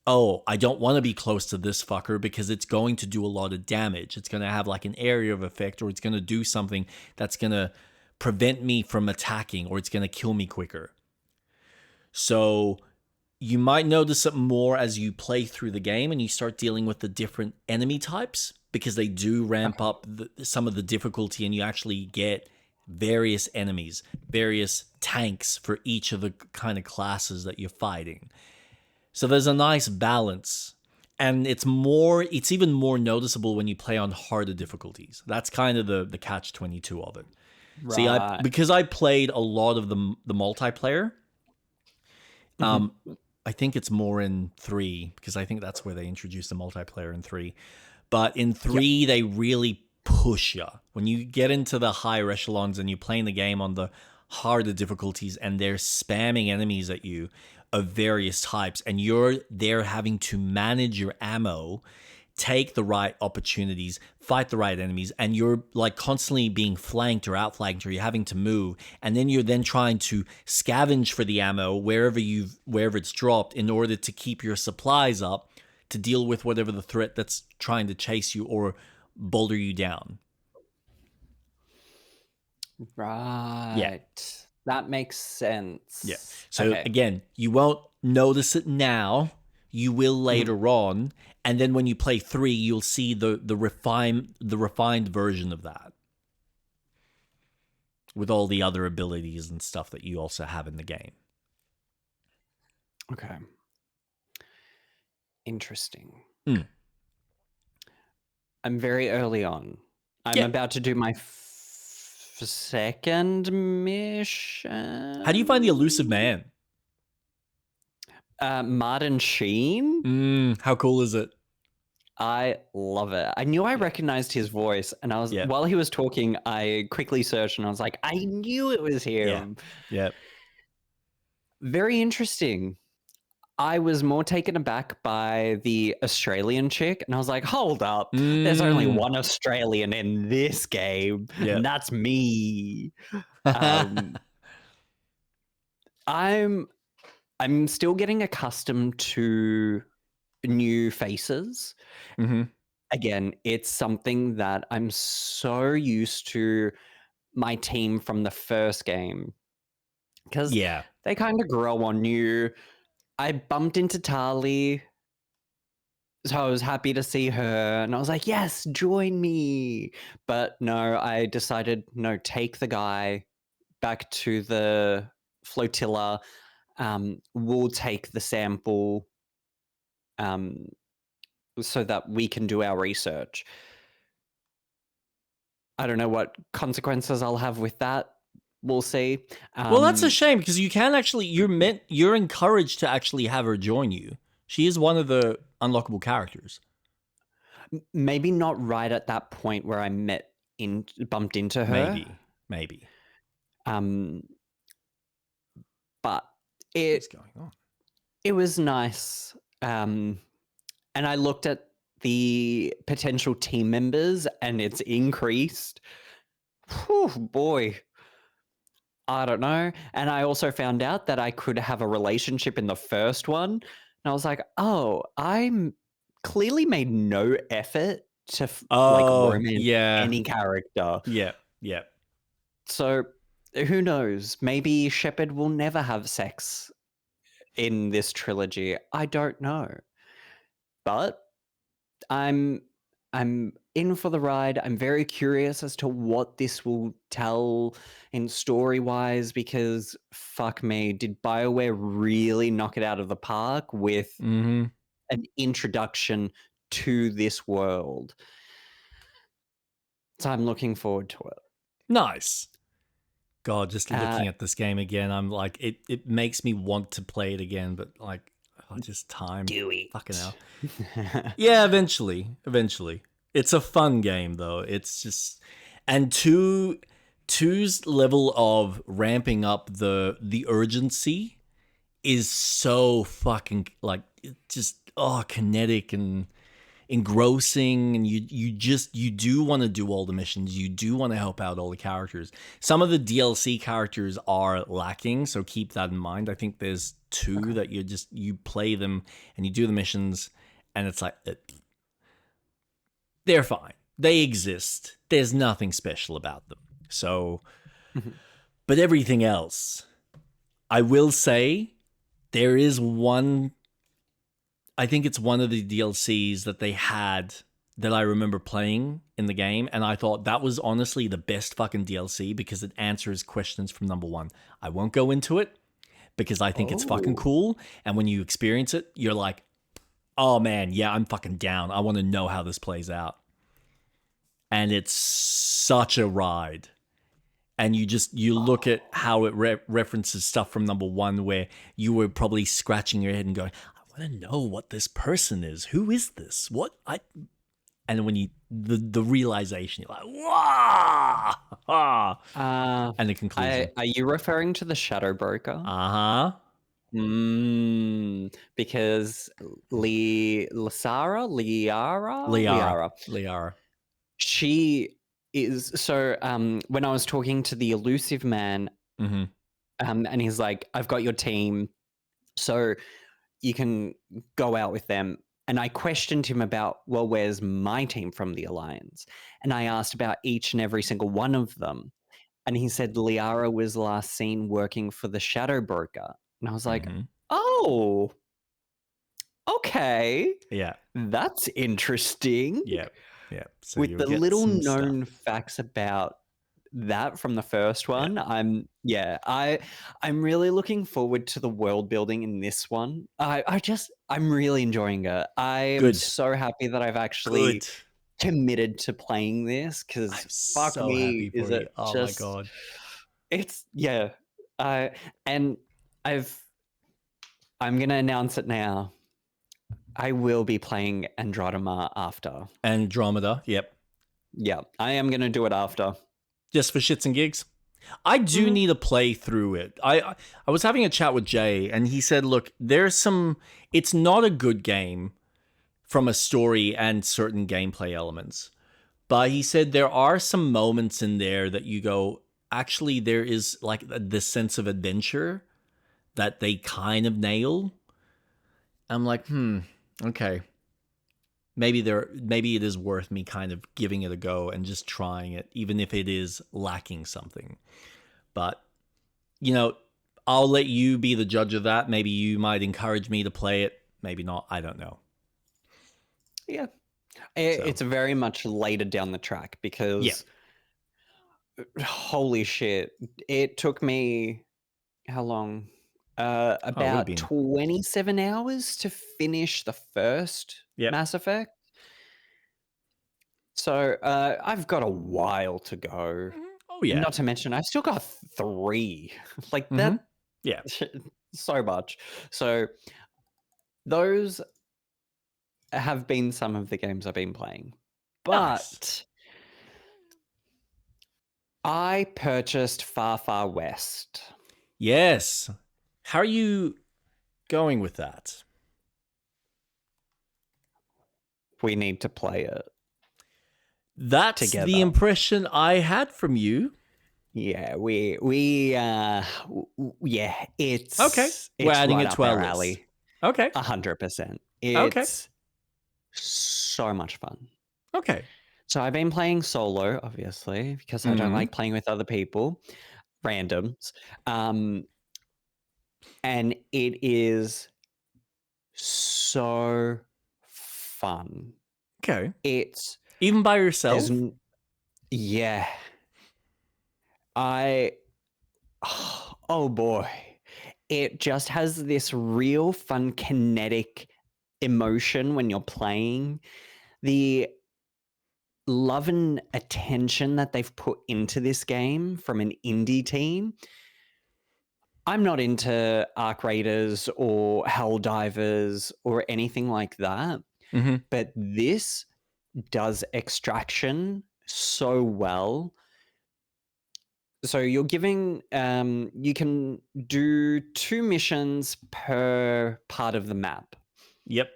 oh, I don't want to be close to this fucker because it's going to do a lot of damage. It's going to have like an area of effect, or it's going to do something that's going to prevent me from attacking, or it's going to kill me quicker. So you might notice it more as you play through the game and you start dealing with the different enemy types, because they do ramp up some of the difficulty, and you actually get various enemies, various tanks for each of the kind of classes that you're fighting. So there's a nice balance, and it's even more noticeable when you play on harder difficulties. That's kind of the catch-22 of it. See, Right. because I played a lot of the multiplayer, I think it's more in 3, because I think that's where they introduced the multiplayer in 3. But in 3, they really push you. When you get into the higher echelons and you're playing the game on the harder difficulties, and they're spamming enemies at you of various types, and you're there having to manage your ammo, take the right opportunities, fight the right enemies, and you're like constantly being flanked or outflanked, or you're having to move, and then you're then trying to scavenge for the ammo wherever it's dropped in order to keep your supplies up to deal with whatever the threat that's trying to chase you or boulder you down. Right. That makes sense. Yeah. So again, you won't notice it now. You will later on, and then when you play 3, you'll see the refined version of that, with all the other abilities and stuff that you also have in the game. Okay. Interesting. I'm very early on. I'm about to do my second mission. How do you find the elusive man? Martin Sheen. How cool is it? I love it. I knew I recognized his voice, and I was while he was talking, I quickly searched, and I was like, I knew it was him. Yeah. Very interesting. I was more taken aback by the Australian chick, and I was like, hold up, there's only one Australian in this game, and that's me. I'm still getting accustomed to new faces. Again, it's something that I'm so used to my team from the first game, because they kind of grow on you. I bumped into Tali, so I was happy to see her, and I was like, yes, join me. But no, I decided, no, take the guy back to the flotilla. We'll take the sample so that we can do our research. I don't know what consequences I'll have with that. We'll see. Well, that's a shame, because you can actually, you're encouraged to actually have her join you. She is one of the unlockable characters. Maybe not right at that point where I bumped into her. Maybe. But what's going on? It was nice. And I looked at the potential team members, and it's increased. Whew, boy. I don't know. And I also found out that I could have a relationship in the first one. And I was like, oh, I'm clearly made no effort to romance any character. Yeah. So who knows? Maybe Shepard will never have sex in this trilogy. I don't know. But I'm in for the ride. I'm very curious as to what this will tell in story-wise, because fuck me, did BioWare really knock it out of the park with an introduction to this world. So I'm looking forward to it. Nice. God, just looking at this game again, I'm like, it makes me want to play it again, but like, oh, just time. Do it. Fucking hell. Yeah, eventually. It's a fun game though. It's just, and two's level of ramping up the urgency is so fucking like just kinetic and engrossing, and you do want to do all the missions, you do want to help out all the characters. Some of the DLC characters are lacking, so keep that in mind. I think there's two that you play them and you do the missions and it's like they're fine, they exist, there's nothing special about them. So but everything else, I will say, there is one, I think it's one of the DLCs that they had that I remember playing in the game, and I thought that was honestly the best fucking DLC because it answers questions from number one. I won't go into it because I think it's fucking cool, and when you experience it, you're like, oh man, yeah, I'm fucking down. I want to know how this plays out. And it's such a ride. And you look at how it references stuff from number one where you were probably scratching your head and going, I want to know what this person is. Who is this? And when you the realization, you're like, wow. And the conclusion. Are you referring to the Shadow Broker? Uh-huh. Because Liara, she is, so when I was talking to the elusive man, and he's like, I've got your team, so you can go out with them. And I questioned him about, well, where's my team from the Alliance? And I asked about each and every single one of them. And he said Liara was last seen working for the Shadow Broker. And I was like, oh, okay. Yeah. That's interesting. Yeah. So with the little known facts about that from the first one, I'm really looking forward to the world building in this one. I'm really enjoying it. I'm so happy that I've actually committed to playing this, because fuck so me, happy for is you. it Oh just, my god. it's and I'm gonna announce it now. I will be playing Andromeda after. Andromeda, yep. Yeah, I am going to do it after. Just for shits and gigs? I do need to play through it. I was having a chat with Jay, and he said, look, it's not a good game from a story and certain gameplay elements. But he said there are some moments in there that you go, actually, there is like this sense of adventure that they kind of nail. I'm like, okay. Maybe it is worth me kind of giving it a go and just trying it, even if it is lacking something. But, I'll let you be the judge of that. Maybe you might encourage me to play it. Maybe not. I don't know. Yeah. It's very much later down the track because holy shit. It took me how long? About 27 hours to finish the first Mass Effect. So I've got a while to go. Oh yeah. Not to mention I've still got 3. Like that. Yeah. So much. So those have been some of the games I've been playing. But I purchased Far Far West. Yes. How are you going with that? We need to play it. That's together. The impression I had from you. Yeah, it's okay. We're adding it to our list. Alley. Okay, 100%. It's so much fun. Okay. So I've been playing solo, obviously, because I don't like playing with other people, randoms, and it is so fun. Okay. It's even by yourself. Yeah. Oh boy. It just has this real fun kinetic emotion when you're playing, the love and attention that they've put into this game from an indie team. I'm not into Arc Raiders or Helldivers or anything like that, Mm-hmm. but this does extraction so well. So you're giving, you can do 2 missions per part of the map, Yep.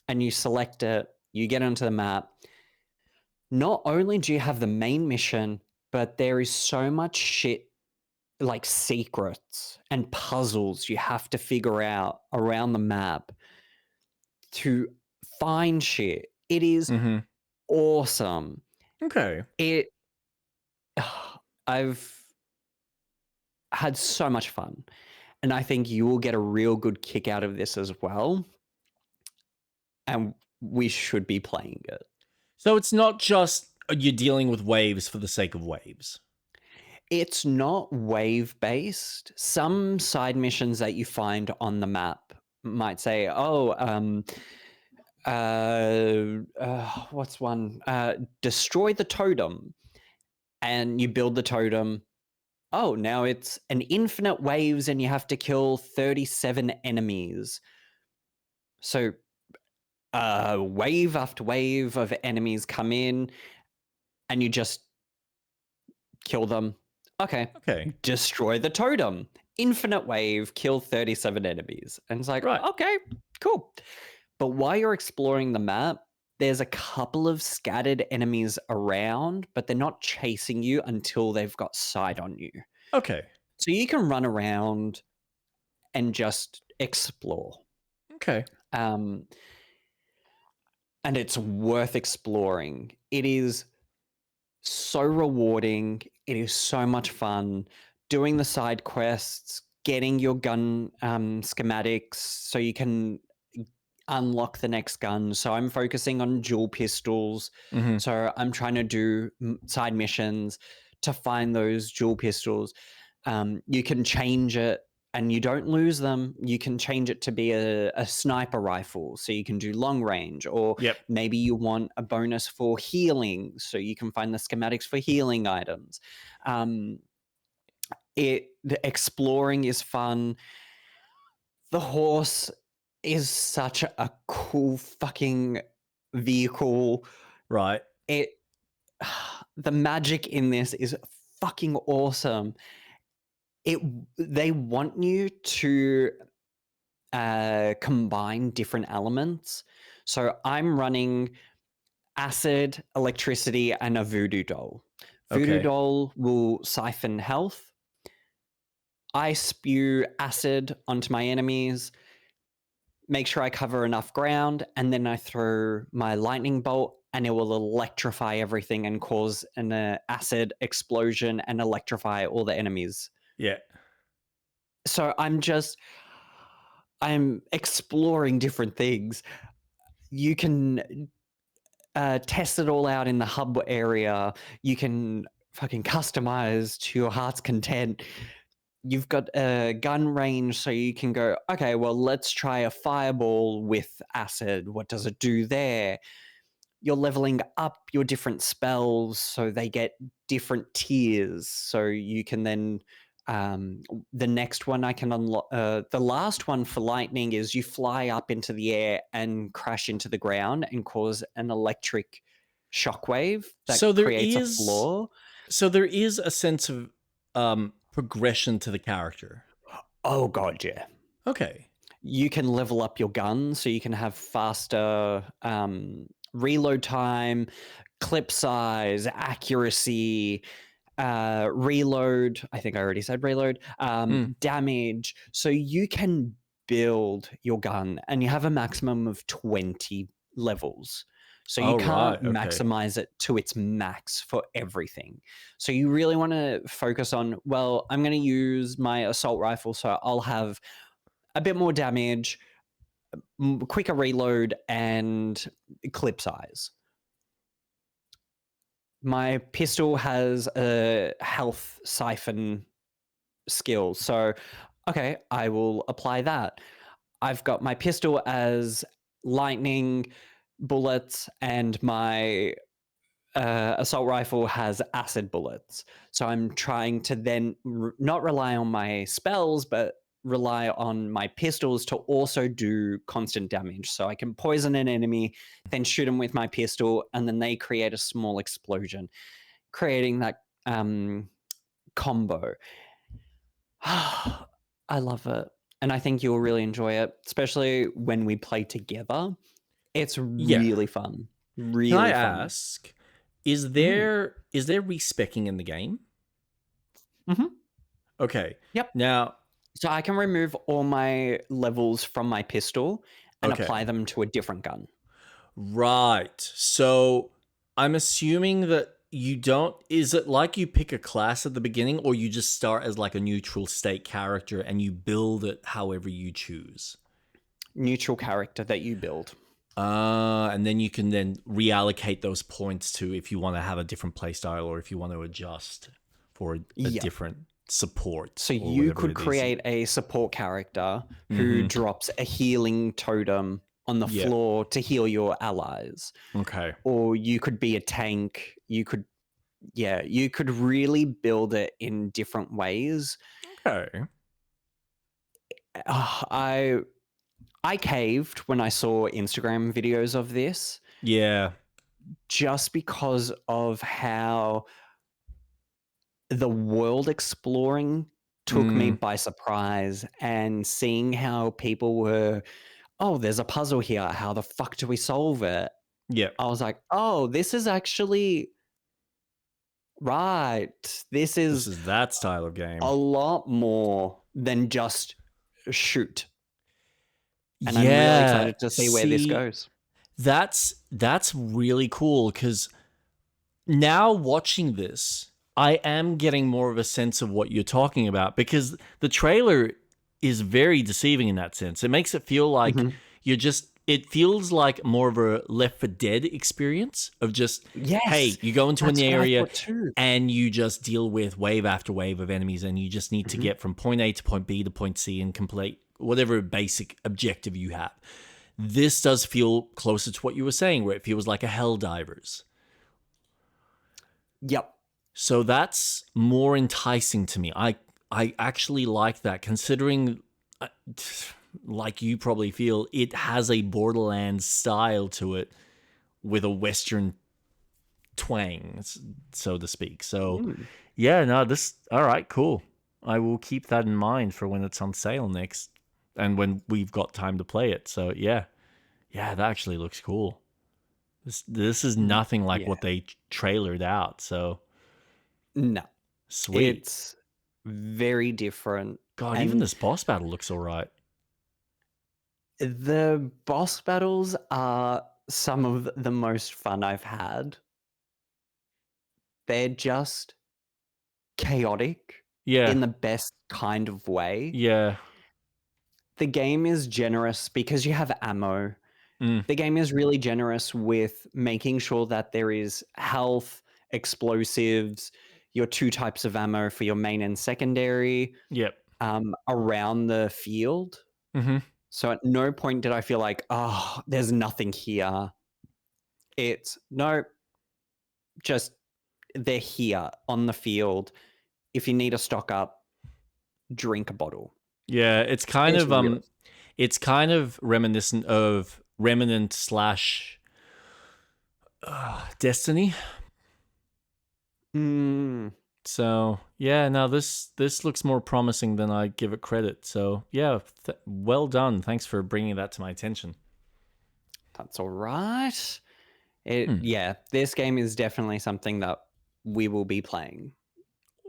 and you select it, you get onto the map. Not only do you have the main mission, but there is so much shit like secrets and puzzles you have to figure out around the map to find shit. It is Mm-hmm. awesome. Okay. It I've had so much fun, and I think you will get a real good kick out of this as well. And we should be playing it. So it's not just you're dealing with waves for the sake of waves. It's not wave based. Some side missions that you find on the map might say, "Oh, what's one? Destroy the totem," and you build the totem. Oh, now it's an infinite waves, and you have to kill 37 enemies. So, wave after wave of enemies come in, and you just kill them. Okay. Okay. Destroy the totem. Infinite wave, kill 37 enemies. And it's like, Right. okay, cool. But while you're exploring the map, there's a couple of scattered enemies around, but they're not chasing you until they've got sight on you. Okay. So you can run around and just explore. Okay. And it's worth exploring. It is so rewarding. It is so much fun doing the side quests, getting your gun schematics so you can unlock the next gun. So I'm focusing on dual pistols. Mm-hmm. So I'm trying to do side missions to find those dual pistols. You can change it and you don't lose them. You can change it to be a sniper rifle, so you can do long range, or Yep. maybe you want a bonus for healing, so you can find the schematics for healing items. The exploring is fun. The horse is such a cool fucking vehicle. Right. It the magic in this is fucking awesome. They want you to combine different elements. So I'm running acid, electricity, and a voodoo doll. Voodoo Okay. doll will siphon health. I spew acid onto my enemies, make sure I cover enough ground, and then I throw my lightning bolt, and it will electrify everything and cause an acid explosion and electrify all the enemies. Yeah. So I'm exploring different things. You can test it all out in the hub area. You can fucking customize to your heart's content. You've got a gun range, so you can go, okay, well, let's try a fireball with acid. What does it do there? You're leveling up your different spells so they get different tiers. So you can then, the next one I can unlock, the last one for lightning is you fly up into the air and crash into the ground and cause an electric shockwave that So there creates a is floor. so there is a sense of progression to the character. Oh, God, yeah. Okay. You can level up your gun so you can have faster reload time, clip size, accuracy, reload. I think I already said reload. Mm. Damage. So you can build your gun, and you have a maximum of 20 levels. So you Oh, right. can't Okay. maximize it to its max for everything. So you really want to focus on, well, I'm going to use my assault rifle, so I'll have a bit more damage, quicker reload, and clip size. My pistol has a health siphon skill, so okay, I will apply that. I've got my pistol as lightning bullets, and my assault rifle has acid bullets. So I'm trying to then not rely on my spells, but rely on my pistols to also do constant damage. So I can poison an enemy, then shoot them with my pistol, and then they create a small explosion, creating that combo. I love it. And I think you'll really enjoy it, especially when we play together. It's Yeah. really fun. Can I Really fun. ask, is Mm. there respecing in the game? Hmm. Okay. Yep. Now, So I can remove all my levels from my pistol and apply okay. them to a different gun. Right. So I'm assuming that you don't. Is it like you pick a class at the beginning, or you just start as like a neutral state character and you build it however you choose? Neutral character that you build. And then you can then reallocate those points to if you want to have a different playstyle or if you want to adjust for a Yep. different support So or you whatever could it is. create a support character who Mm-hmm. drops a healing totem on the Yeah. floor to heal your allies. Okay. Or you could be a tank. You could really build it in different ways. Okay. I caved when I saw Instagram videos of this, Yeah. just because of how the world exploring took me Mm. by surprise, and seeing how people were, oh, there's a puzzle here. How the fuck do we solve it? Yeah. I was like, oh, this is actually right. This This is is that style of game. a lot more than just shoot. And I'm really Yeah. excited to see where this See, goes. that's really cool because now watching this, I am getting more of a sense of what you're talking about because the trailer is very deceiving in that sense. It makes it feel like Mhm. it feels like more of a Left 4 Dead experience of just, Yes, hey, you go into an that's what I area thought too. and you just deal with wave after wave of enemies and you just need to Mhm. get from point A to point B to point C and complete whatever basic objective you have. This does feel closer to what you were saying, where it feels like a Helldivers. Yep. So that's more enticing to me. I actually like that, considering, uh, like you probably feel, it has a Borderlands style to it with a Western twang, so to speak. So Mm. yeah, no, this all right, cool. I will keep that in mind for when it's on sale next, and when we've got time to play it. So yeah, that actually looks cool. This is nothing like Yeah. what they trailered out. So No, sweet. it's very different. God, even And this boss battle looks all right. the boss battles are some of the most fun I've had. They're just chaotic Yeah, in the best kind of way. yeah, The game is generous because you have ammo. mm, The game is really generous with making sure that there is health, explosives, your two types of ammo for your main and secondary yep, around the field. mm-hmm, So at no point did I feel like, oh, there's nothing here. It's no, just they're here on the field. If you need to stock up, drink a bottle. yeah. It's really It's kind of reminiscent of Remnant slash Destiny. mm, So yeah, no, this looks more promising than I give it credit. So yeah, well done. Thanks for bringing that to my attention. that's all right. Hmm. Yeah, this game is definitely something that we will be playing.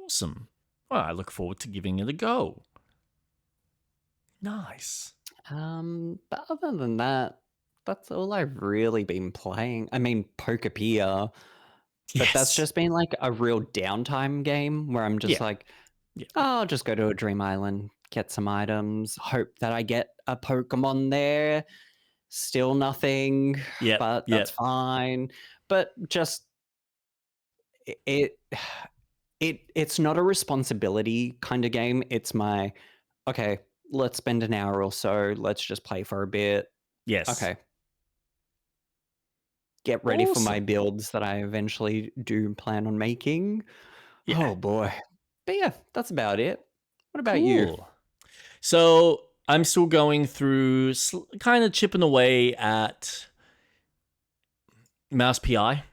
Awesome. Well, I look forward to giving it a go. Nice. But other than that, that's all I've really been playing. I mean, Pokepia, but that's Yes. just been like a real downtime game where I'm just Yeah. like, Yeah. oh, I'll just go to a dream island, get some items, hope that I get a Pokemon there. Still nothing, Yep. but that's Yep. fine. But just it it's not a responsibility kind of game. It's my okay, let's spend an hour or so. Let's just play for a bit. Yes. Okay. get ready for my Awesome. builds that I eventually do plan on making. Yeah. Oh boy. But yeah, that's about it. What about you? Cool. So I'm still going through, kind of chipping away at Mouse PI.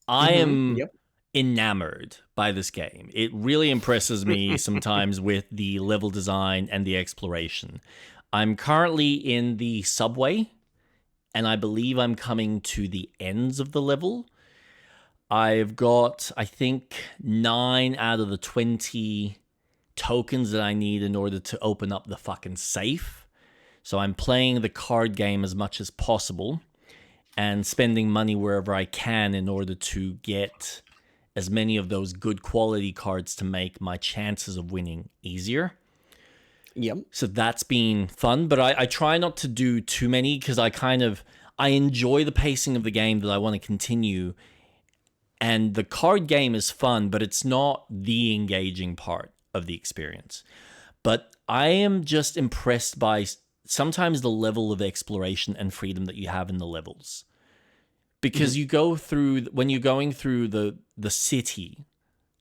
I am Yep. enamored by this game. It really impresses me sometimes with the level design and the exploration. I'm currently in the subway, and I believe I'm coming to the ends of the level. I've got, I think, 9 out of the 20 tokens that I need in order to open up the fucking safe. So I'm playing the card game as much as possible and spending money wherever I can in order to get as many of those good quality cards to make my chances of winning easier. Yep. So that's been fun, but I try not to do too many because I enjoy the pacing of the game that I want to continue. And the card game is fun, but it's not the engaging part of the experience. But I am just impressed by sometimes the level of exploration and freedom that you have in the levels. Because you go through, when you're going through the city,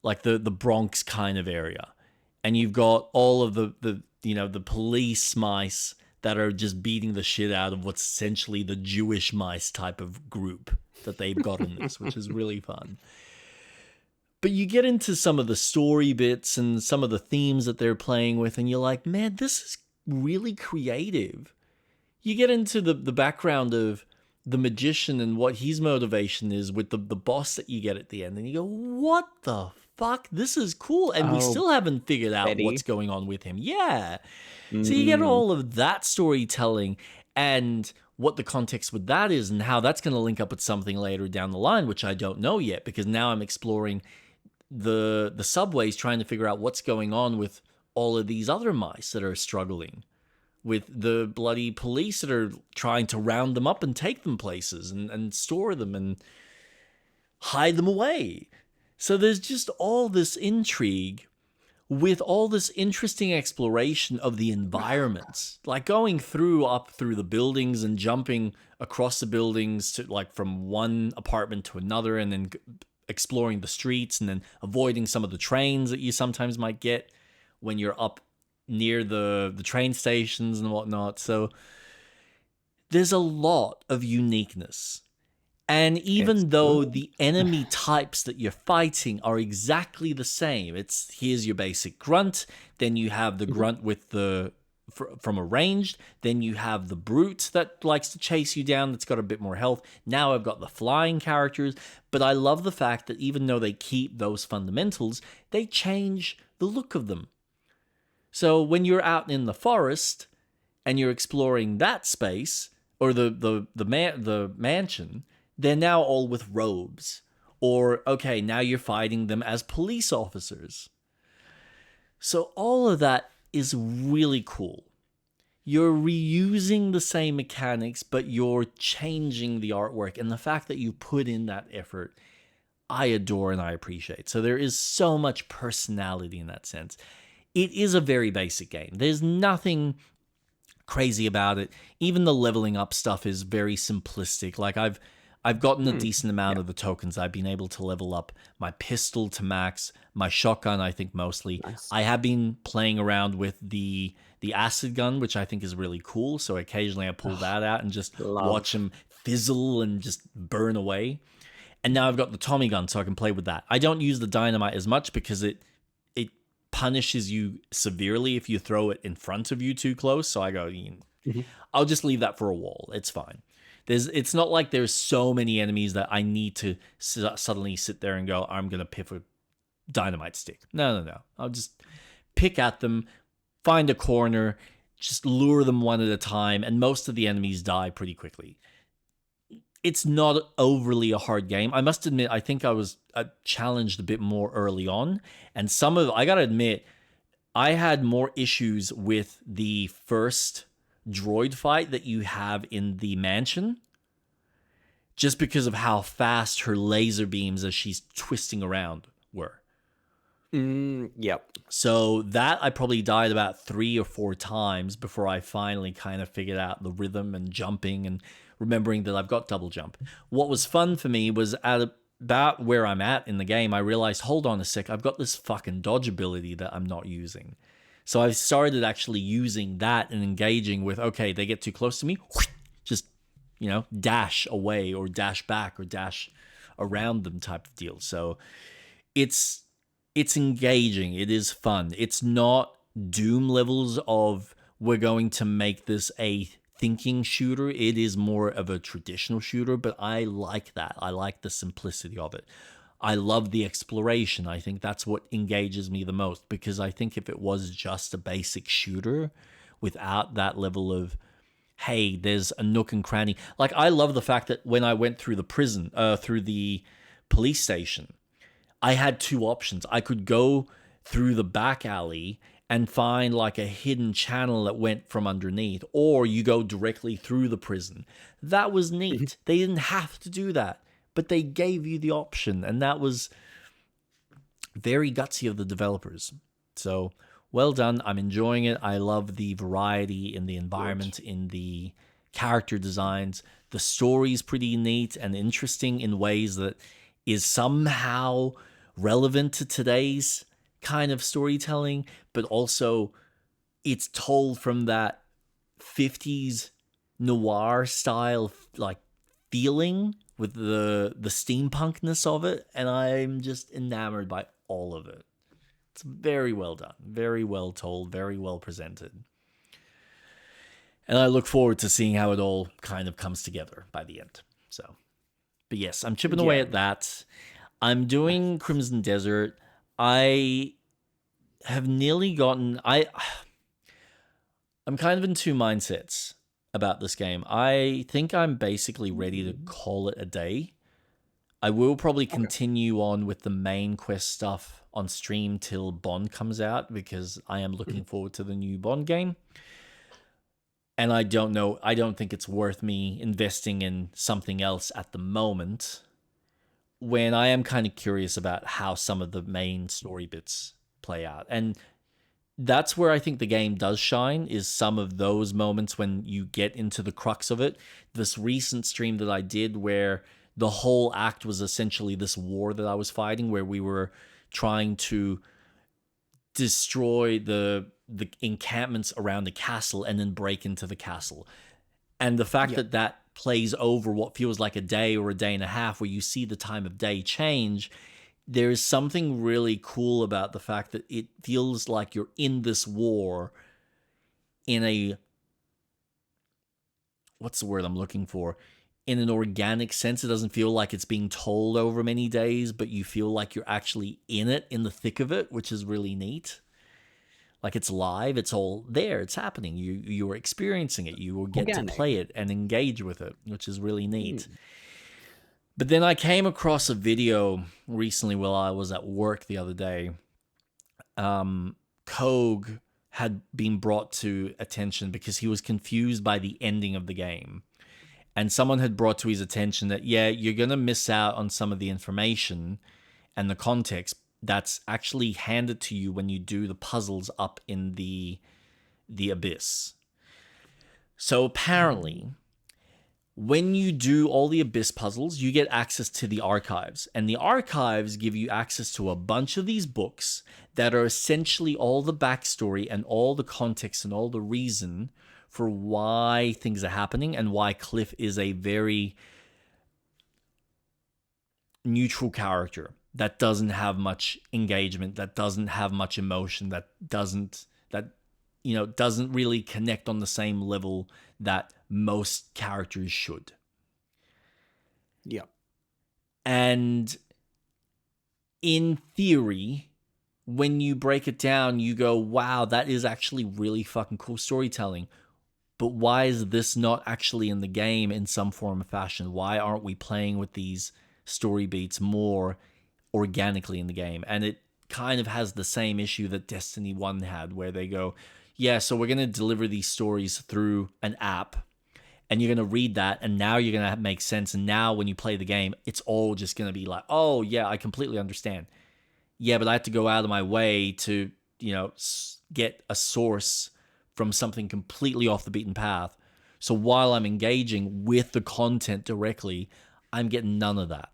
like the Bronx kind of area, and you've got all of the police mice that are just beating the shit out of what's essentially the Jewish mice type of group that they've got in this, which is really fun. But you get into some of the story bits and some of the themes that they're playing with, and you're like, man, this is really creative. You get into the background of the magician and what his motivation is with the boss that you get at the end, and you go, what the fuck? This is cool. And we Oh, still haven't figured out what's Betty. going on with him. Yeah. So you get Mm. all of that storytelling and what the context with that is and how that's going to link up with something later down the line, which I don't know yet because now I'm exploring the subways trying to figure out what's going on with all of these other mice that are struggling with the bloody police that are trying to round them up and take them places and store them and hide them away. So there's just all this intrigue with all this interesting exploration of the environments, like going up through the buildings and jumping across the buildings to like from one apartment to another and then exploring the streets and then avoiding some of the trains that you sometimes might get when you're up near the train stations and whatnot. So there's a lot of uniqueness. And It's even though good. the enemy types that you're fighting are exactly the same, it's here's your basic grunt, then you have the grunt with the from a ranged, then you have the brute that likes to chase you down that's got a bit more health. Now I've got the flying characters, but I love the fact that even though they keep those fundamentals, they change the look of them. So when you're out in the forest and you're exploring that space or the mansion, they're now all with robes. Or okay, now you're fighting them as police officers. So all of that is really cool. You're reusing the same mechanics, but you're changing the artwork. And the fact that you put in that effort, I adore and I appreciate. So there is so much personality in that sense. It is a very basic game. There's nothing crazy about it. Even the leveling up stuff is very simplistic. Like I've gotten a decent amount Yeah. of the tokens. I've been able to level up my pistol to max, my shotgun I think mostly. Nice. I have been playing around with the acid gun, which I think is really cool. So occasionally I pull that out and just watch Love. them fizzle and just burn away. And now I've got the Tommy gun, so I can play with that. I don't use the dynamite as much because it punishes you severely if you throw it in front of you too close. So I go, I'll just leave that for a wall. It's fine. It's not like there's so many enemies that I need to suddenly sit there and go, I'm gonna piff a dynamite stick. No. I'll just pick at them, find a corner, just lure them one at a time, and most of the enemies die pretty quickly. It's not overly a hard game. I must admit, I think I was challenged a bit more early on, and I gotta admit, I had more issues with the first droid fight that you have in the mansion, just because of how fast her laser beams as she's twisting around were. Yep. So that I probably died about 3 or 4 times before I finally kind of figured out the rhythm and jumping and remembering that I've got double jump. What was fun for me was at about where I'm at in the game, I realized, hold on a sec, I've got this fucking dodge ability that I'm not using. So I started actually using that and engaging with, okay, they get too close to me, just, dash away or dash back or dash around them type of deal. So it's it's engaging. It is fun. It's not Doom levels of we're going to make this a thinking shooter. It is more of a traditional shooter, but I like that. I like the simplicity of it. I love the exploration. I think that's what engages me the most, because I think if it was just a basic shooter without that level of, hey, there's a nook and cranny. Like, I love the fact that when I went through the prison, through the police station, I had two options. I could go through the back alley and find like a hidden channel that went from underneath, or you go directly through the prison. That was neat. They didn't have to do that, but they gave you the option, and that was very gutsy of the developers. So well done. I'm enjoying it. I love the variety in the environment, in the character designs. The story's pretty neat and interesting in ways that is somehow relevant to today's kind of storytelling, but also it's told from that 50s noir style like feeling with the steampunkness of it, and I'm just enamored by all of it. It's very well done, very well told, very well presented. And I look forward to seeing how it all kind of comes together by the end. So, but yes, I'm chipping away Yeah. at that. I'm doing Crimson Desert. I have nearly gotten I'm kind of in two mindsets about this game. I think I'm basically ready to call it a day. I will probably continue on with the main quest stuff on stream till Bond comes out, because I am looking forward to the new Bond game. And I don't think it's worth me investing in something else at the moment, when I am kind of curious about how some of the main story bits play out. And that's where I think the game does shine, is some of those moments when you get into the crux of it. This recent stream that I did, where the whole act was essentially this war that I was fighting, where we were trying to destroy the encampments around the castle and then break into the castle. And the fact Yep. that that plays over what feels like a day or a day and a half, where you see the time of day change, there is something really cool about the fact that it feels like you're in this war in a, what's the word I'm looking for? In an organic sense. It doesn't feel like it's being told over many days, but you feel like you're actually in it, in the thick of it, which is really neat. Like, it's live, it's all there, it's happening. You're experiencing it. You will get to Organic. play it and engage with it, which is really neat. Mm. But then I came across a video recently while I was at work the other day. Kogue had been brought to attention because he was confused by the ending of the game. And someone had brought to his attention that, yeah, you're going to miss out on some of the information and the context that's actually handed to you when you do the puzzles up in the abyss. So apparently, when you do all the Abyss puzzles, you get access to the archives. And the archives give you access to a bunch of these books that are essentially all the backstory and all the context and all the reason for why things are happening, and why Cliff is a very neutral character that doesn't have much engagement, that doesn't have much emotion, that doesn't really connect on the same level that most characters should. Yep. And in theory, when you break it down, you go, wow, that is actually really fucking cool storytelling. But why is this not actually in the game in some form or fashion? Why aren't we playing with these story beats more organically in the game? And it kind of has the same issue that Destiny 1 had, where they go, yeah, so we're going to deliver these stories through an app, and you're going to read that, and now you're going to make sense. And now when you play the game, it's all just going to be like, oh, yeah, I completely understand. Yeah, but I had to go out of my way to, get a source from something completely off the beaten path. So while I'm engaging with the content directly, I'm getting none of that.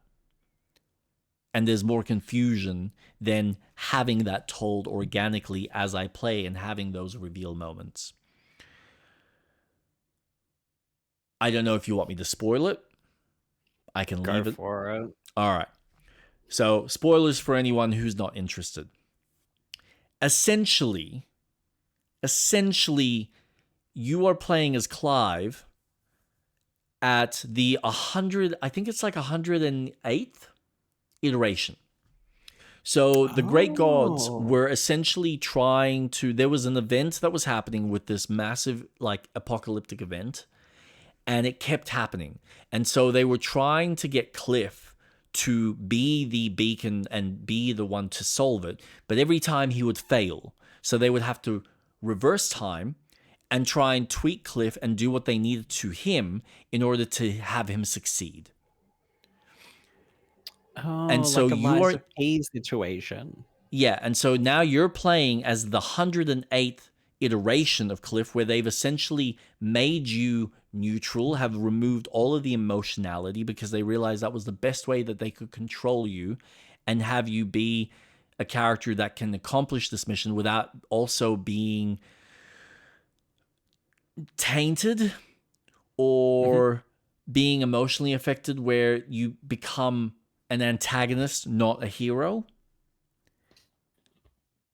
And there's more confusion than having that told organically as I play and having those reveal moments. I don't know if you want me to spoil it. I can Go leave it. for it. All right. So, spoilers for anyone who's not interested. Essentially, you are playing as Clive at the 100, I think it's like 108th iteration. So the great gods Oh. were essentially trying to, there was an event that was happening with this massive like apocalyptic event, and it kept happening. And so they were trying to get Cliff to be the beacon and be the one to solve it, but every time he would fail. So they would have to reverse time and try and tweak Cliff and do what they needed to him in order to have him succeed. Oh, And so like a you Lies are, of P situation. yeah, and so now you're playing as the 108th iteration of Cliff, where they've essentially made you neutral, have removed all of the emotionality because they realized that was the best way that they could control you and have you be a character that can accomplish this mission without also being tainted Mhm. or being emotionally affected, where you become an antagonist, not a hero,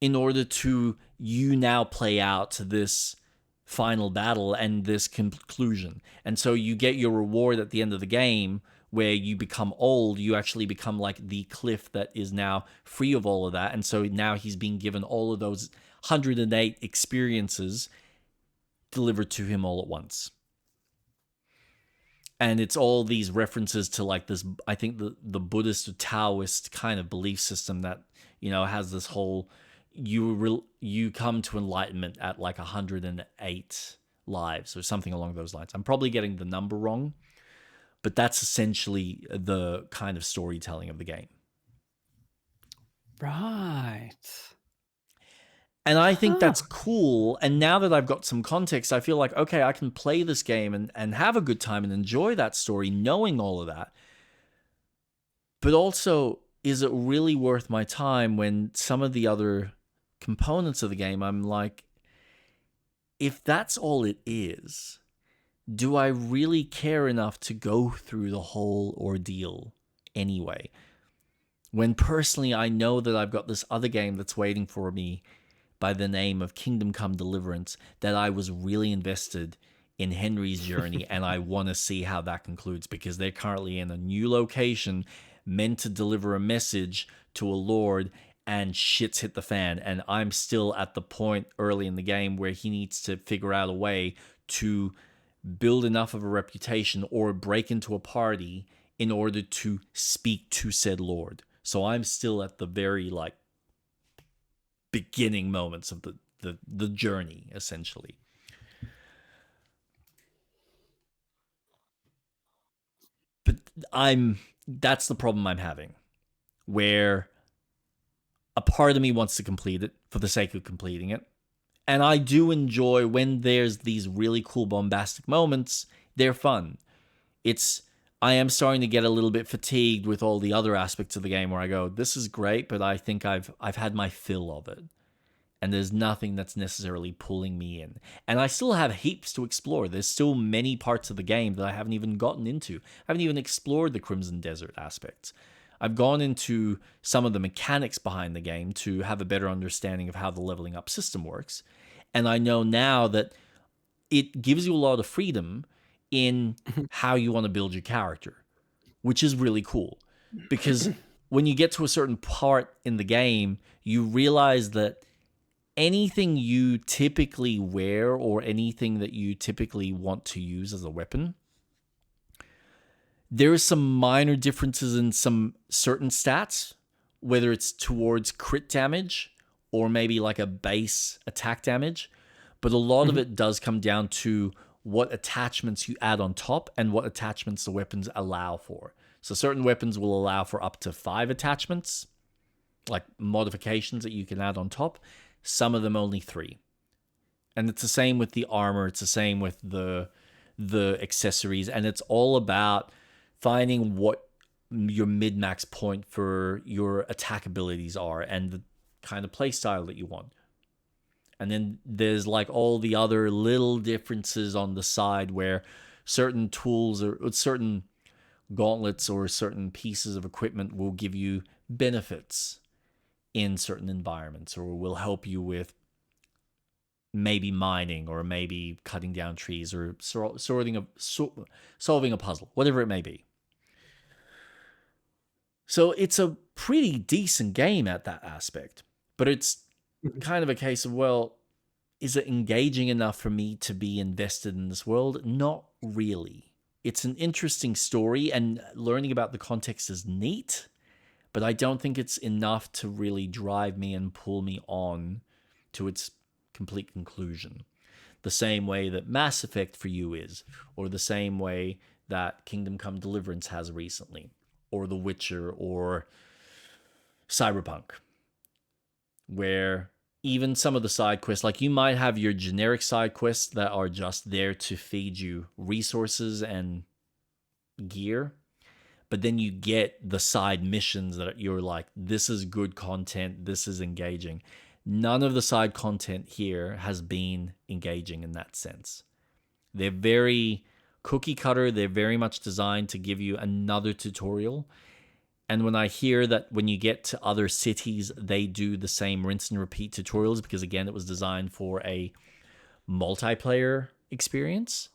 in order to you now play out this final battle and this conclusion. And so you get your reward at the end of the game where you become old, you actually become like the Cliff that is now free of all of that. And so now he's being given all of those 108 experiences delivered to him all at once. And it's all these references to like this, I think the Buddhist or Taoist kind of belief system that has this whole you come to enlightenment at like 108 lives or something along those lines. I'm probably getting the number wrong, but that's essentially the kind of storytelling of the game. Right. And I think Huh. that's cool. And now that I've got some context, I feel like, okay, I can play this game and have a good time and enjoy that story, knowing all of that. But also, is it really worth my time when some of the other components of the game, I'm like, if that's all it is, do I really care enough to go through the whole ordeal anyway? When personally, I know that I've got this other game that's waiting for me by the name of Kingdom Come Deliverance that I was really invested in Henry's journey, and I want to see how that concludes because they're currently in a new location meant to deliver a message to a lord, and shit's hit the fan. And I'm still at the point early in the game where he needs to figure out a way to build enough of a reputation or break into a party in order to speak to said lord. So I'm still at the very like beginning moments of the journey, essentially. But that's the problem I'm having, where a part of me wants to complete it for the sake of completing it. And I do enjoy when there's these really cool bombastic moments, they're fun. It's I am starting to get a little bit fatigued with all the other aspects of the game where I go, this is great, but I think I've had my fill of it. And there's nothing that's necessarily pulling me in. And I still have heaps to explore. There's still many parts of the game that I haven't even gotten into. I haven't even explored the Crimson Desert aspects. I've gone into some of the mechanics behind the game to have a better understanding of how the leveling up system works. And I know now that it gives you a lot of freedom in how you want to build your character, which is really cool. Because when you get to a certain part in the game, you realize that anything you typically wear or anything that you typically want to use as a weapon, there are some minor differences in some certain stats, whether it's towards crit damage or maybe like a base attack damage. But a lot of Mhm. it does come down to what attachments you add on top and what attachments the weapons allow for. So certain weapons will allow for up to 5 attachments, like modifications that you can add on top. Some of them only 3. And it's the same with the armor, it's the same with the accessories, and it's all about finding what your mid-max point for your attack abilities are and the kind of playstyle that you want. And then there's like all the other little differences on the side where certain tools or certain gauntlets or certain pieces of equipment will give you benefits in certain environments or will help you with maybe mining or maybe cutting down trees or solving a puzzle, whatever it may be. So it's a pretty decent game at that aspect, but it's kind of a case of, well, is it engaging enough for me to be invested in this world? Not really. It's an interesting story and learning about the context is neat, but I don't think it's enough to really drive me and pull me on to its complete conclusion. The same way that Mass Effect for you is, or the same way that Kingdom Come Deliverance has recently, or The Witcher, or Cyberpunk, where even some of the side quests, like you might have your generic side quests that are just there to feed you resources and gear, but then you get the side missions that you're like, this is good content, this is engaging. None of the side content here has been engaging in that sense. They're very cookie cutter, they're very much designed to give you another tutorial. And when I hear that when you get to other cities, they do the same rinse and repeat tutorials, because again, it was designed for a multiplayer experience,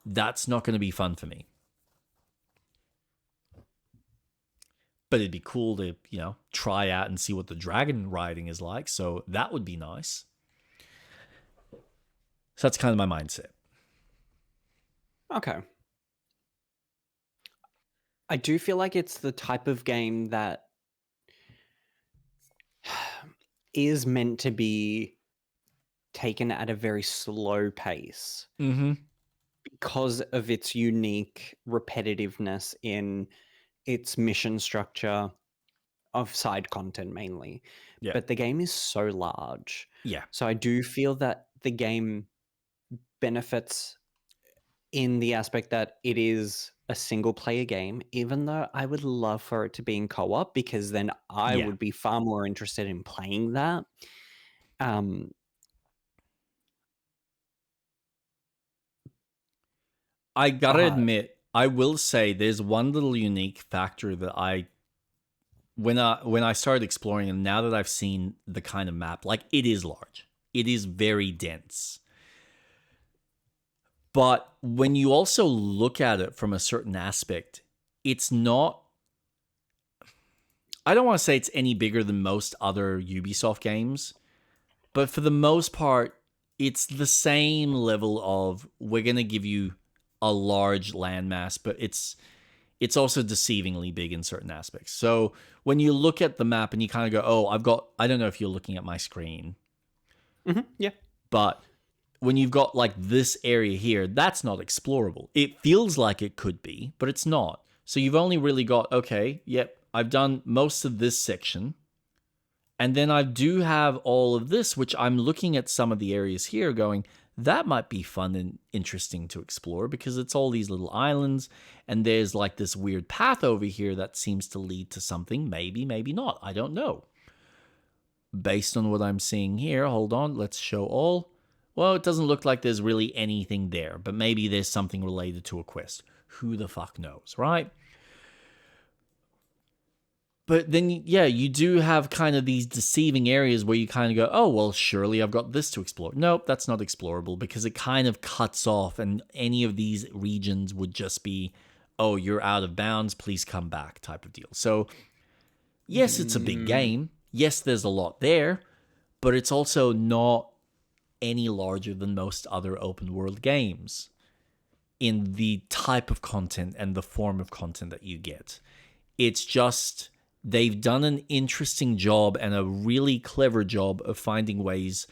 that's not going to be fun for me. But it'd be cool to, try out and see what the dragon riding is like. So that would be nice. So that's kind of my mindset. Okay. I do feel like it's the type of game that is meant to be taken at a very slow pace because of its unique repetitiveness in its mission structure of side content mainly. Yeah. But the game is so large. Yeah. So I do feel that the game benefits in the aspect that it is a single player game, even though I would love for it to be in co-op, because then I would be far more interested in playing that. I gotta admit, I will say there's one little unique factor that when I started exploring, and now that I've seen the kind of map, like, it is large. It is very dense. But when you also look at it from a certain aspect, it's not... I don't want to say it's any bigger than most other Ubisoft games, but for the most part, it's the same level of, we're going to give you a large landmass, but it's also deceivingly big in certain aspects. So when you look at the map and you kind of go, oh, I don't know if you're looking at my screen. Yeah. But when you've got like this area here, that's not explorable. It feels like it could be, but it's not. So you've only really got, okay, yep, I've done most of this section. And then I do have all of this, which I'm looking at some of the areas here going, that might be fun and interesting to explore, because it's all these little islands and there's like this weird path over here that seems to lead to something. Maybe, maybe not. I don't know. Based on what I'm seeing here, hold on, let's show all. Well, it doesn't look like there's really anything there, but maybe there's something related to a quest. Who the fuck knows, right? But then, yeah, you do have kind of these deceiving areas where you kind of go, oh, well, surely I've got this to explore. Nope, that's not explorable, because it kind of cuts off, and any of these regions would just be, oh, you're out of bounds, please come back type of deal. So, yes, it's a big game. Yes, there's a lot there, but it's also not any larger than most other open world games in the type of content and the form of content that you get. It's just... they've done an interesting job and a really clever job of finding ways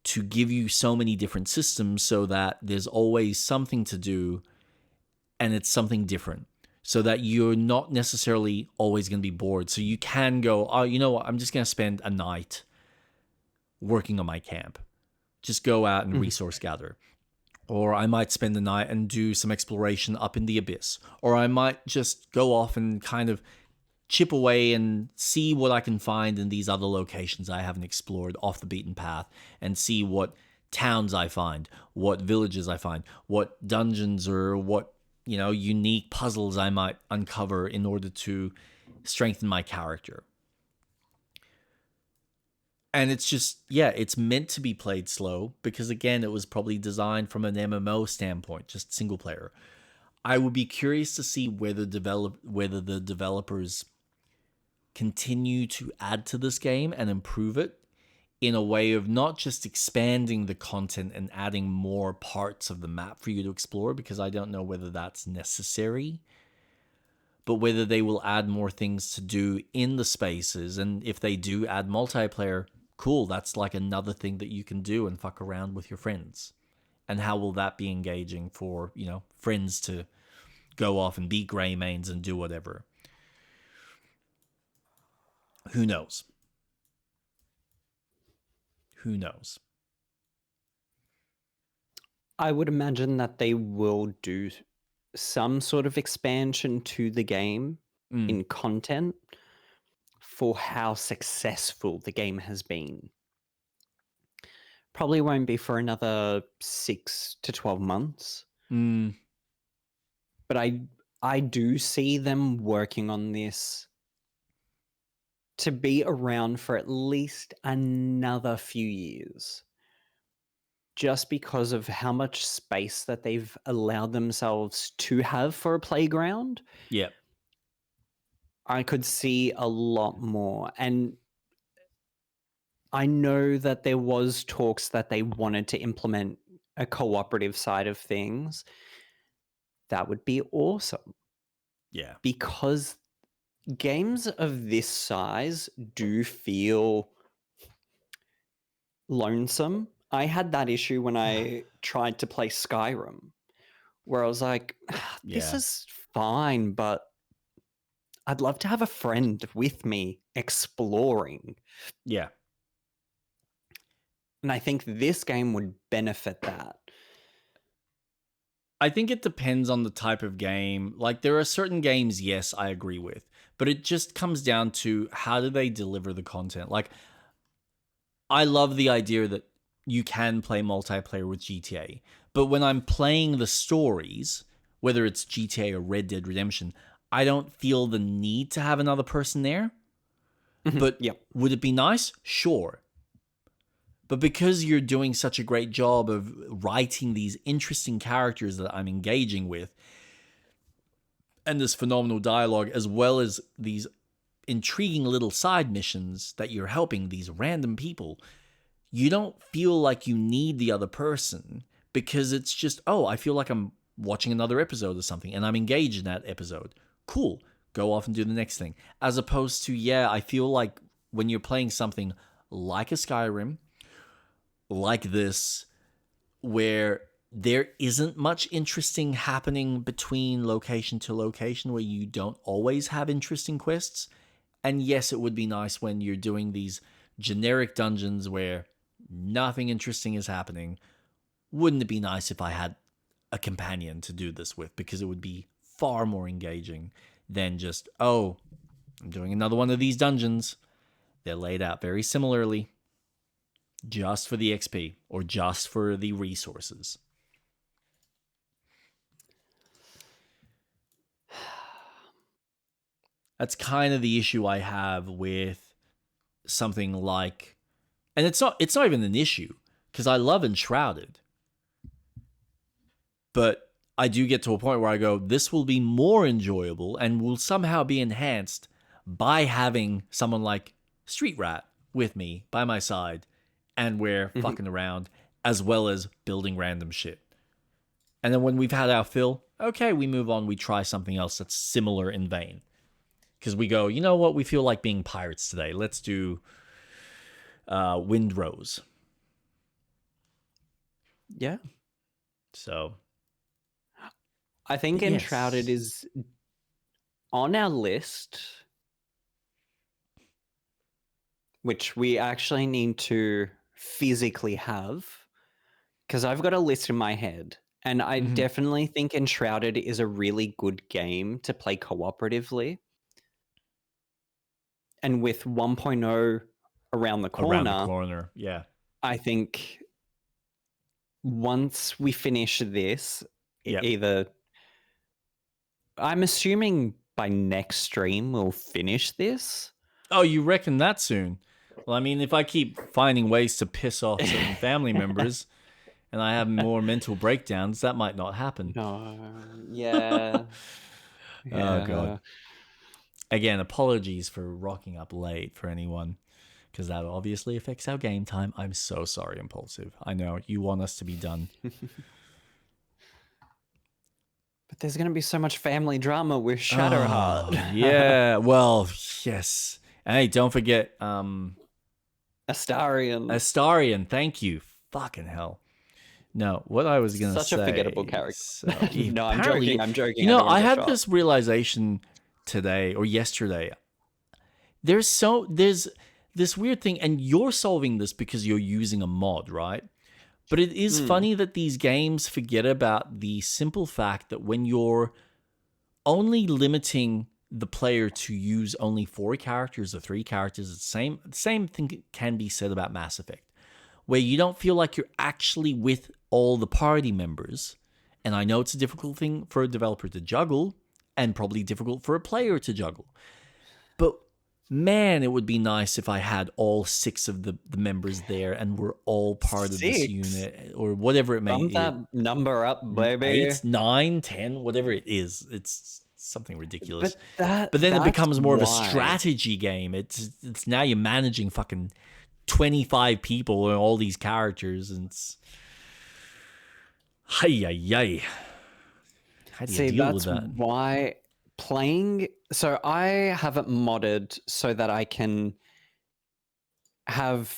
to give you so many different systems so that there's always something to do and it's something different. so that you're not necessarily always going to be bored. So you can go, oh, you know what? I'm just going to spend a night working on my camp. Just go out and Mhm. resource gather. Or I might spend the night and do some exploration up in the abyss. Or I might just go off and kind of chip away and see what I can find in these other locations I haven't explored off the beaten path, and see what towns I find, what villages I find, what dungeons or what, unique puzzles I might uncover in order to strengthen my character. And it's just, yeah, it's meant to be played slow because, again, it was probably designed from an MMO standpoint, just single player. I would be curious to see whether the developers continue to add to this game and improve it in a way of not just expanding the content and adding more parts of the map for you to explore, because I don't know whether that's necessary, but whether they will add more things to do in the spaces. And if they do add multiplayer, cool, that's like another thing that you can do and fuck around with your friends. And how will that be engaging for, friends to go off and be grey mains and do whatever? Who knows? Who knows? I would imagine that they will do some sort of expansion to the game Mm, in content for how successful the game has been. Probably won't be for another 6 to 12 months, mm, but I do see them working on this to be around for at least another few years. Just because of how much space that they've allowed themselves to have for a playground, yeah, I could see a lot more. And I know that there was talks that they wanted to implement a cooperative side of things. That would be awesome, yeah, because games of this size do feel lonesome. I had that issue when I tried to play Skyrim, where I was like, this yeah, is fine, but I'd love to have a friend with me exploring. yeah. And I think this game would benefit that. I think it depends on the type of game. Like, there are certain games, yes, I agree with, but it just comes down to how do they deliver the content. Like, I love the idea that you can play multiplayer with GTA, but when I'm playing the stories, whether it's GTA or Red Dead Redemption, I don't feel the need to have another person there. But Yep. would it be nice? Sure. But because you're doing such a great job of writing these interesting characters that I'm engaging with, and this phenomenal dialogue, as well as these intriguing little side missions that you're helping these random people, you don't feel like you need the other person, because it's just, oh, I feel like I'm watching another episode or something and I'm engaged in that episode. Cool. Go off and do the next thing. As opposed to, yeah, I feel like when you're playing something like a Skyrim, like this, where there isn't much interesting happening between location to location, where you don't always have interesting quests. And yes, it would be nice when you're doing these generic dungeons where nothing interesting is happening. Wouldn't it be nice if I had a companion to do this with? Because it would be far more engaging than just, oh, I'm doing another one of these dungeons. They're laid out very similarly, just for the XP or just for the resources. That's kind of the issue I have with something like, and it's not even an issue because I love Enshrouded, but I do get to a point where I go, this will be more enjoyable and will somehow be enhanced by having someone like Street Rat with me by my side, and we're Mhm. fucking around as well as building random shit. And then when we've had our fill, okay, we move on, we try something else that's similar in vein. Because we go, you know what, we feel like being pirates today. Let's do Windrose. Yeah. So, I think but Enshrouded yes. is on our list, which we actually need to physically have, because I've got a list in my head, and I definitely think Enshrouded is a really good game to play cooperatively. And with 1.0 around the corner, yeah. I think once we finish this, Yep. either I'm assuming by next stream we'll finish this. Oh, you reckon that soon? Well, I mean, if I keep finding ways to piss off certain family members and I have more mental breakdowns, that might not happen. No, yeah. Oh, Yeah. God. Again, apologies for rocking up late for anyone, because that obviously affects our game time. I'm so sorry, Impulsive. I know you want us to be done. But there's going to be so much family drama with Shadowheart. Oh, yeah. Well, yes. And hey, don't forget Astarion. Astarion. Thank you. Fucking hell. No, what I was gonna Such say. a forgettable character. So, No, I'm apparently, joking. I'm joking. You know, don't wanna I get had shot. this realization today or yesterday. There's this weird thing, and you're solving this because you're using a mod, right? But it is funny that these games forget about the simple fact that when you're only limiting the player to use only 4 characters or 3 characters, the same thing can be said about Mass Effect, where you don't feel like you're actually with all the party members. And I know it's a difficult thing for a developer to juggle, and probably difficult for a player to juggle. But man, it would be nice if I had all 6 of the members there and we're all part of this 6? unit, or whatever it may Bump be. that number up, baby. 8, 9, 10, whatever it is. It's something ridiculous. But then it that's becomes more of a why. strategy game. It's now you're managing fucking 25 people and all these characters, and it's How do you See, deal that's with that? why playing. So I have it modded so that I can have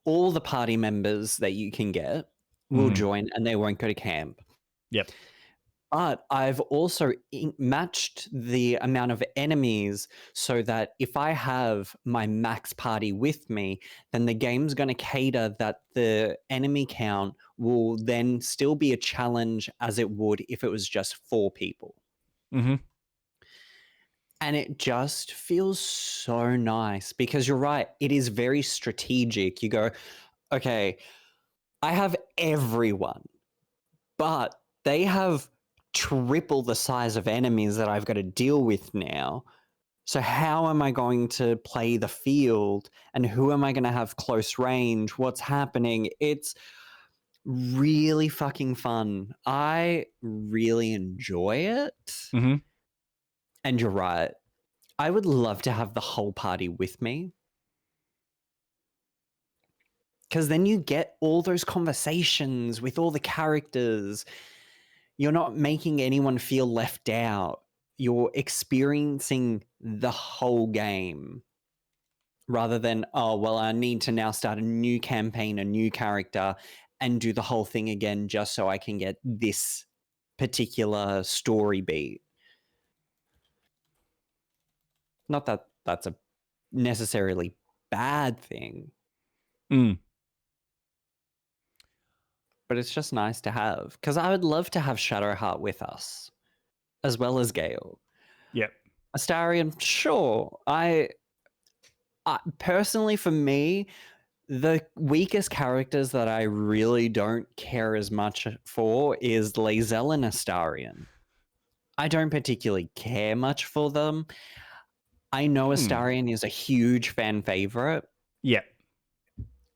all the party members that you can get will join and they won't go to camp. Yep. But I've also matched the amount of enemies so that if I have my max party with me, then the game's going to cater that the enemy count will then still be a challenge as it would if it was just 4 people. Mm-hmm. And it just feels so nice because you're right. It is very strategic. You go, okay, I have everyone, but they have triple the size of enemies that I've got to deal with now. So how am I going to play the field and who am I going to have close range? What's happening? It's really fucking fun. I really enjoy it. Mm-hmm. And you're right. I would love to have the whole party with me. Because then you get all those conversations with all the characters. You're not making anyone feel left out. You're experiencing the whole game rather than, oh, well, I need to now start a new campaign, a new character, and do the whole thing again just so I can get this particular story beat. Not that that's a necessarily bad thing. But it's just nice to have, because I would love to have Shadowheart with us, as well as Gale. Yep. Astarion, sure. I personally, for me, the weakest characters that I really don't care as much for is Lae'zel and Astarion. I don't particularly care much for them. I know Astarion is a huge fan favorite. Yep.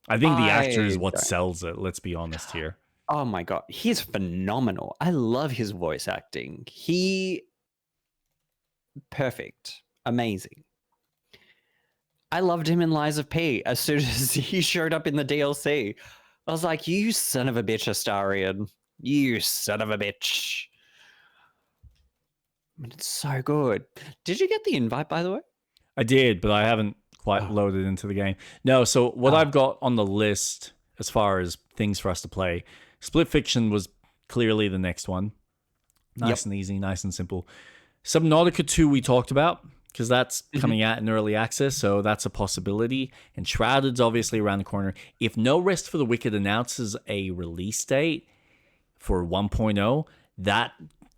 I think the actor is I what don't. sells it, let's be honest here. Oh my god, he's phenomenal. I love his voice acting. Perfect. Amazing. I loved him in Lies of P as soon as he showed up in the DLC. I was like, you son of a bitch, Astarion. You son of a bitch. But it's so good. Did you get the invite, by the way? I did, but I haven't quite loaded into the game. No, so what I've got on the list as far as things for us to play, Split Fiction was clearly the next one. Nice and easy, nice and simple. Subnautica 2 we talked about because that's Mhm. coming out in early access, so that's a possibility. And Shrouded's obviously around the corner. If No Rest for the Wicked announces a release date for 1.0, that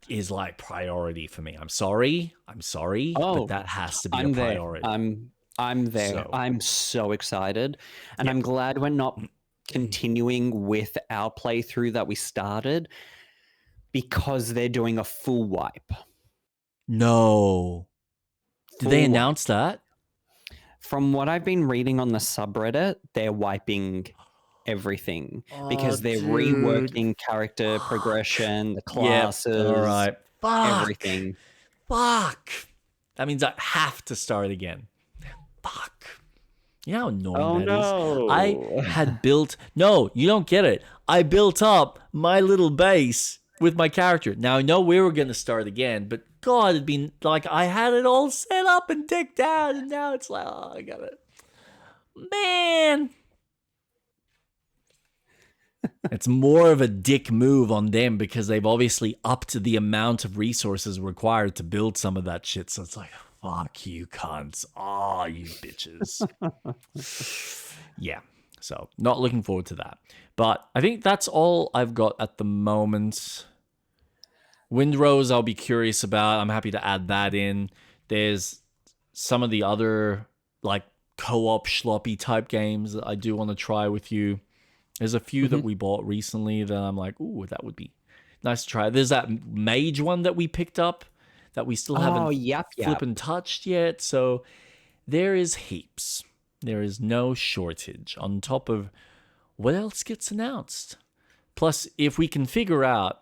is like priority for me. I'm sorry, but Oh, that has to be a I'm there. priority. I'm there. So, I'm so excited. And yep. I'm glad we're not continuing with our playthrough that we started because they're doing a full wipe. No. Did they Full announce wipe. that? From what I've been reading on the subreddit, they're wiping everything Oh, because they're dude. reworking character Fuck. progression, the Yep. All classes, right. Fuck. everything. Fuck. That means I have to start again. Fuck. You know how annoying Oh that is? I no. had built. No, you don't get it. I built up my little base with my character. Now, I know we were going to start again, but God, it'd been like I had it all set up and decked out, and now it's like, oh, I got it. Man. It's more of a dick move on them because they've obviously upped the amount of resources required to build some of that shit. So it's like, fuck you, cunts. Oh, you bitches. Yeah. So not looking forward to that. But I think that's all I've got at the moment. Windrose, I'll be curious about. I'm happy to add that in. There's some of the other like co-op schloppy type games that I do want to try with you. There's a few that Mhm. we bought recently that I'm like, ooh, that would be nice to try. There's that mage one that we picked up that we still Oh, haven't yep. flippin' touched yet. So there is heaps. There is no shortage on top of what else gets announced. Plus, if we can figure out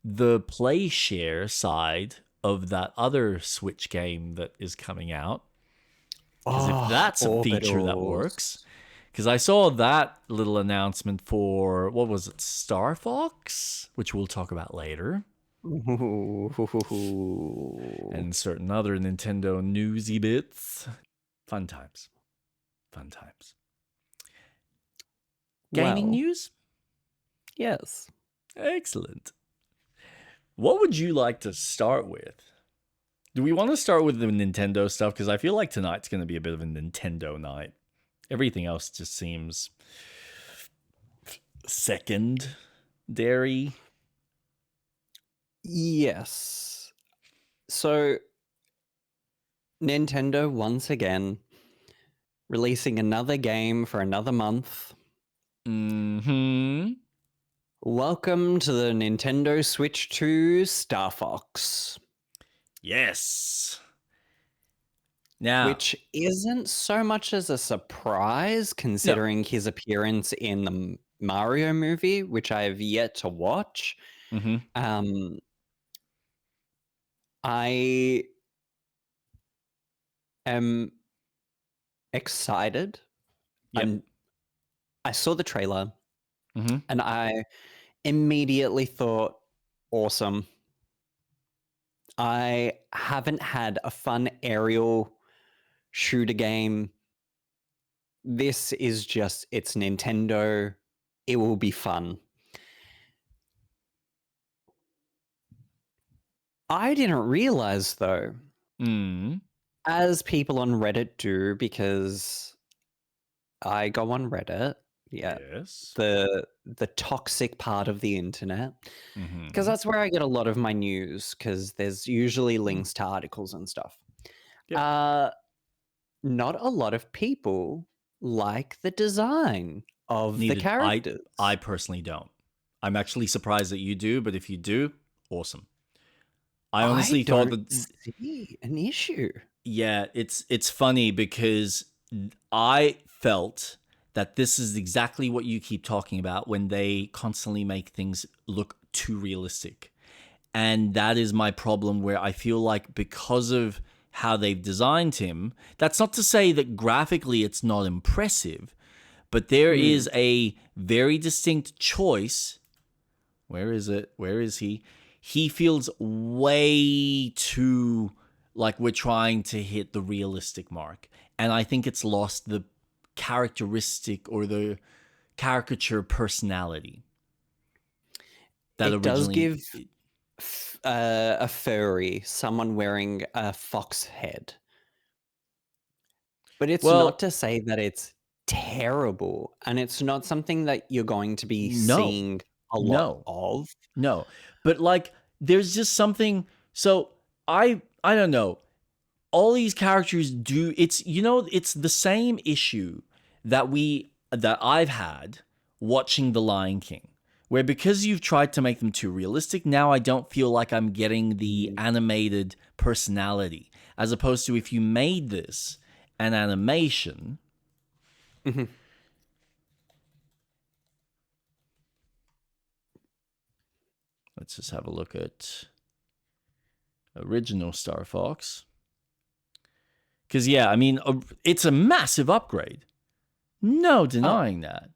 the play share side of that other Switch game that is coming out, because if Oh, that's a feature that works, orbitals. because I saw that little announcement for, what was it, Star Fox, which we'll talk about later, Ooh. and certain other Nintendo newsy bits. Fun times. Fun times. Gaming Well, news? yes. Excellent. What would you like to start with? Do we want to start with the Nintendo stuff? Because I feel like tonight's going to be a bit of a Nintendo night. Everything else just seems secondary. Yes. So, Nintendo once again releasing another game for another month. Mm-hmm. Welcome to the Nintendo Switch 2 Star Fox, Yes. Now, which isn't so much as a surprise no. considering his appearance in the Mario movie, which I have yet to watch. Mm-hmm. Um, I am excited. Yep. I saw the trailer Mm-hmm. and I immediately thought, awesome. I haven't had a fun aerial shooter game. This is just, it's Nintendo. It will be fun. I didn't realize, though, Mm. as people on Reddit do, because I go on Reddit, yeah, Yes. the toxic part of the internet, because Mm-hmm. that's where I get a lot of my news, because there's usually Mm. links to articles and stuff. Yep. Uh, not a lot of people like the design of the Needed. I characters. personally don't. I'm actually surprised that you do, but if you do, awesome. I I honestly thought don't that, see an issue. yeah, it's funny because I felt that this is exactly what you keep talking about when they constantly make things look too realistic. And that is my problem where I feel like because of how they've designed him, that's not to say that graphically it's not impressive, but there Mm. is a very distinct choice. Where is it? Where is he? He feels way too like we're trying to hit the realistic mark. And I think it's lost the characteristic or the caricature personality that It does originally. give a furry, someone wearing a fox head. But it's not Well, to say that it's terrible, and it's not something that you're going to be no, seeing a lot no, of. no. But like, there's just something. So I don't know. All these characters do. It's the same issue that I've had watching The Lion King, where because you've tried to make them too realistic, now I don't feel like I'm getting the Mm. animated personality, as opposed to if you made this an animation. Mhm. Let's just have a look at original Star Fox. Because, yeah, I mean, it's a massive upgrade. No Oh, denying that.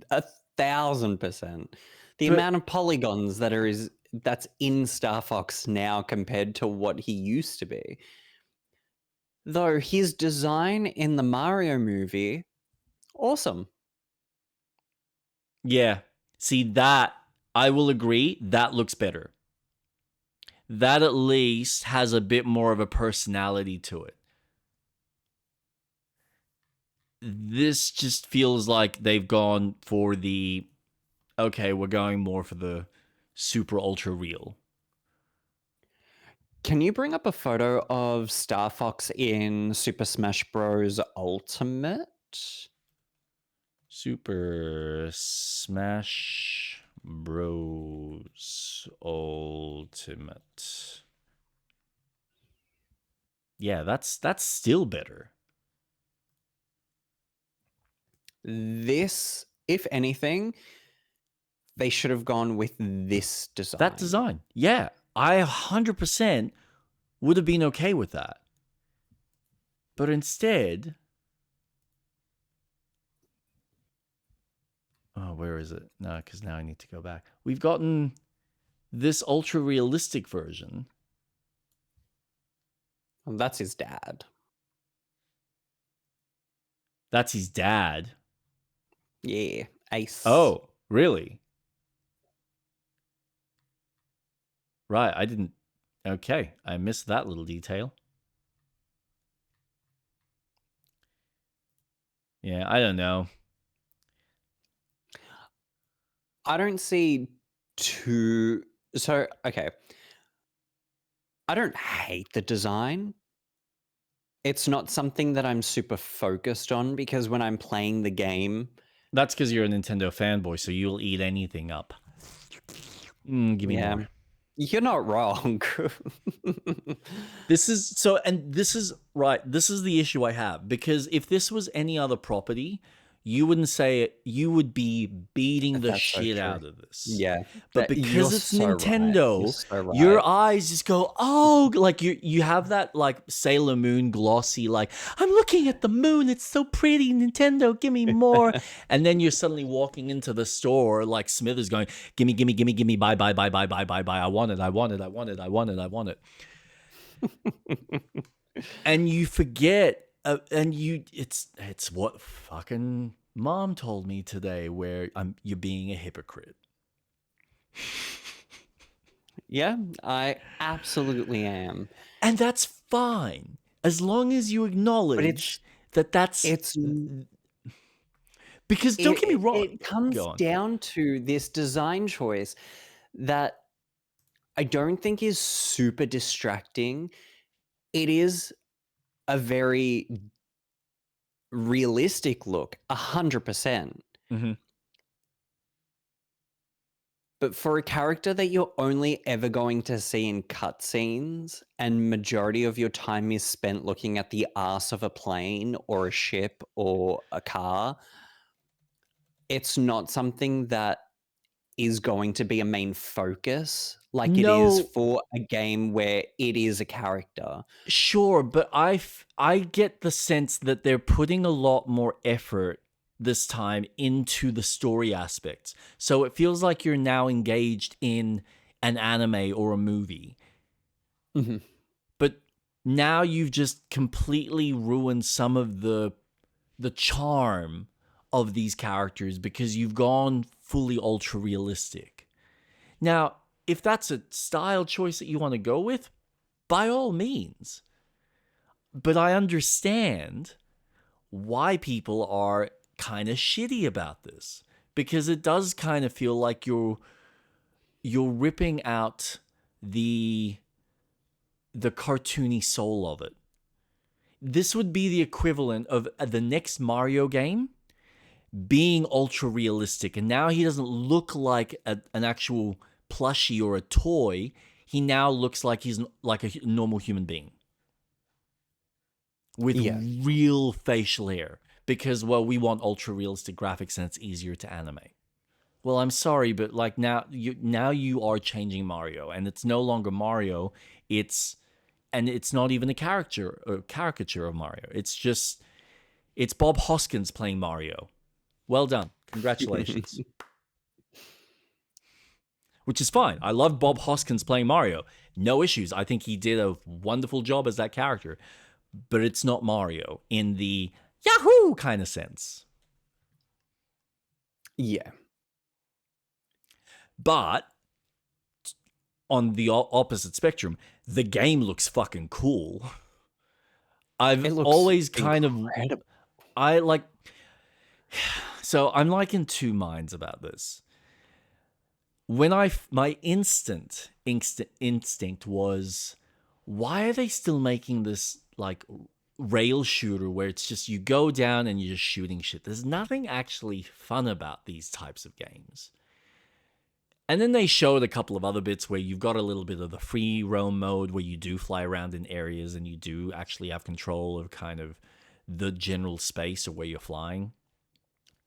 1,000%. The But amount of polygons that's in Star Fox now compared to what he used to be. Though his design in the Mario movie, awesome. yeah, see, that, I will agree, that looks better. That at least has a bit more of a personality to it. This just feels like they've gone for the, okay, we're going more for the super ultra real. Can you bring up a photo of Star Fox in Super Smash Bros. Ultimate? Super Smash Bros. Ultimate. Yeah, that's still better. This, if anything, they should have gone with this That design. design. Yeah, I 100% would have been okay with that. But instead, oh, where is it? No, because now I need to go back. We've gotten this ultra realistic version. And that's his dad. That's his dad. Yeah, Ace. Oh, really? Right, I didn't. Okay, I missed that little detail. Yeah, I don't know. I don't see two. So, okay. I don't hate the design. It's not something that I'm super focused on because when I'm playing the game, That's because you're a Nintendo fanboy, so you'll eat anything up. Give me yeah, more. you're not wrong. This is so, and this is right. This is the issue I have, because if this was any other property, you wouldn't say it. You would be beating the That's so shit true. out of this. Yeah, But you're because it's so right. You're Nintendo, so right. your eyes just go, oh, like you have that like Sailor Moon glossy, like, I'm looking at the moon, it's so pretty, Nintendo, give me more. And then you're suddenly walking into the store like Smithers going, gimme, gimme, gimme, gimme, buy, buy, buy, buy, buy, buy, buy. I want it, I want it, I want it, I want it, I want it. And you forget, and it's what fucking mom told me today, where you're being a hypocrite. Yeah, I absolutely am. And that's fine, as long as you But acknowledge that that's, it's because don't it get me wrong. it comes Go on. down to this design choice that I don't think is super distracting. It is a very realistic look, 100%. Mm-hmm. But for a character that you're only ever going to see in cutscenes, and majority of your time is spent looking at the arse of a plane or a ship or a car, it's not something that is going to be a main focus like it is No, for a game where it is a character. sure, but I get the sense that they're putting a lot more effort this time into the story aspects. So it feels like you're now engaged in an anime or a movie. Mhm. But now you've just completely ruined some of the charm of these characters because you've gone fully ultra realistic. Now, if that's a style choice that you want to go with, by all means. But I understand why people are kind of shitty about this, because it does kind of feel like you're ripping out the cartoony soul of it. This would be the equivalent of the next Mario game being ultra realistic, and now he doesn't look like an actual plushie or a toy. He now looks like he's like a normal human being with Yeah. real facial hair, because, well, we want ultra realistic graphics and it's easier to animate. Well, I'm sorry, but like now you are changing Mario, and it's no longer Mario. It's not even a caricature of Mario. It's Bob Hoskins playing Mario. Well done. Congratulations. Which is fine. I love Bob Hoskins playing Mario. No issues. I think he did a wonderful job as that character. But it's not Mario in the Yahoo kind of sense. Yeah. But on the opposite spectrum, the game looks fucking cool. I've It looks always kind incredible. of I like so I'm like in two minds about this. When my instinct was, why are they still making this like rail shooter where it's just you go down and you're just shooting shit? There's nothing actually fun about these types of games. And then they showed a couple of other bits where you've got a little bit of the free roam mode where you do fly around in areas and you do actually have control of kind of the general space of where you're flying.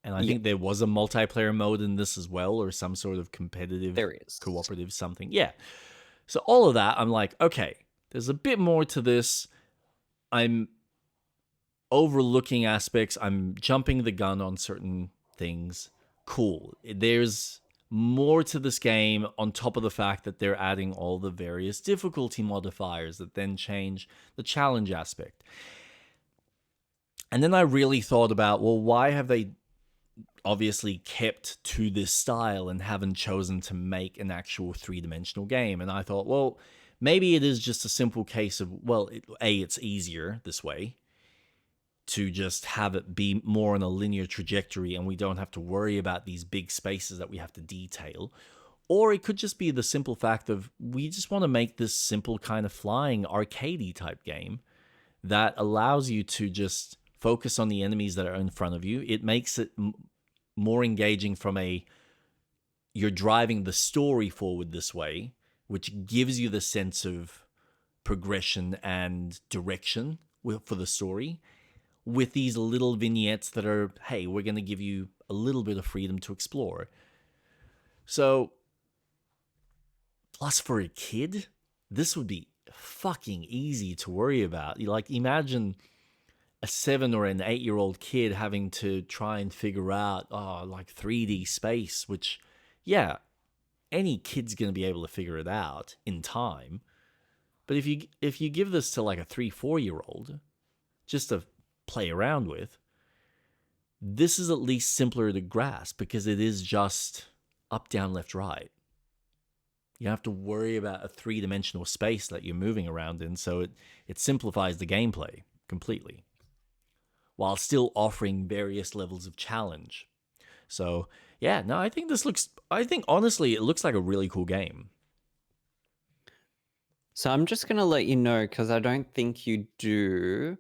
And I think there was a multiplayer mode in this as well, or some sort of competitive, There is. cooperative something. Yeah. So all of that, I'm like, okay, there's a bit more to this. I'm overlooking aspects. I'm jumping the gun on certain things. Cool. There's more to this game on top of the fact that they're adding all the various difficulty modifiers that then change the challenge aspect. And then I really thought about, well, why have they obviously kept to this style and haven't chosen to make an actual three-dimensional game? And I thought, well, maybe it is just a simple case of, well, it's easier this way to just have it be more on a linear trajectory and we don't have to worry about these big spaces that we have to detail. Or it could just be the simple fact of, we just want to make this simple kind of flying arcadey type game that allows you to just focus on the enemies that are in front of you. It makes it more engaging from you're driving the story forward this way, which gives you the sense of progression and direction for the story, with these little vignettes that are, hey, we're going to give you a little bit of freedom to explore. So, plus for a kid, this would be fucking easy to worry about. Like, imagine a 7 or an 8-year-old kid having to try and figure out, like 3D space, which, yeah, any kid's going to be able to figure it out in time. But if you give this to like a 3-4-year-old just to play around with, this is at least simpler to grasp because it is just up, down, left, right. You don't have to worry about a 3-dimensional space that you're moving around in, so it simplifies the gameplay completely, while still offering various levels of challenge. So, yeah, no, I think honestly, it looks like a really cool game. So I'm just going to let you know, because I don't think you do.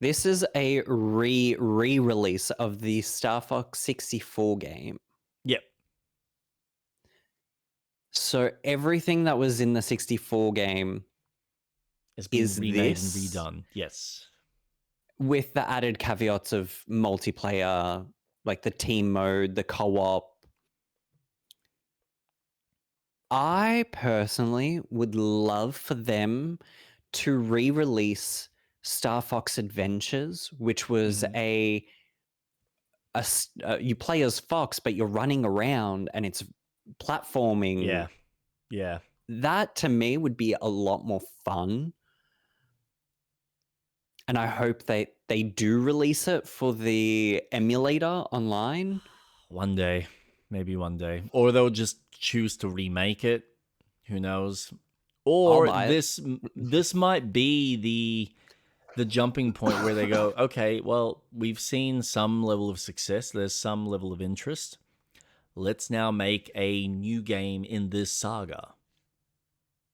This is a re-release of the Star Fox 64 game. Yep. So everything that was in the 64 game It's been is remade this, and redone. Yes. with the added caveats of multiplayer, like the team mode, the co-op. I personally would love for them to re-release Star Fox Adventures, which was you play as Fox, but you're running around and it's platforming. Yeah. Yeah. That to me would be a lot more fun. And I hope they do release it for the emulator online. One day. Maybe one day. Or they'll just choose to remake it Who knows? I'll Or buy it. this might be the jumping point where they go, okay, well, we've seen some level of success. There's some level of interest. Let's now make a new game in this saga.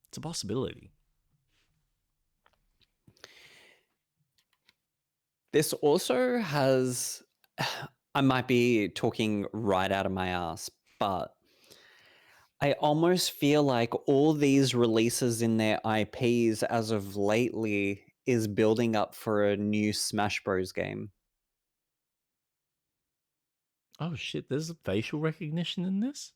It's a possibility. This also has, I might be talking right out of my ass, but I almost feel like all these releases in their IPs as of lately is building up for a new Smash Bros. Game. Oh shit, there's facial recognition in this?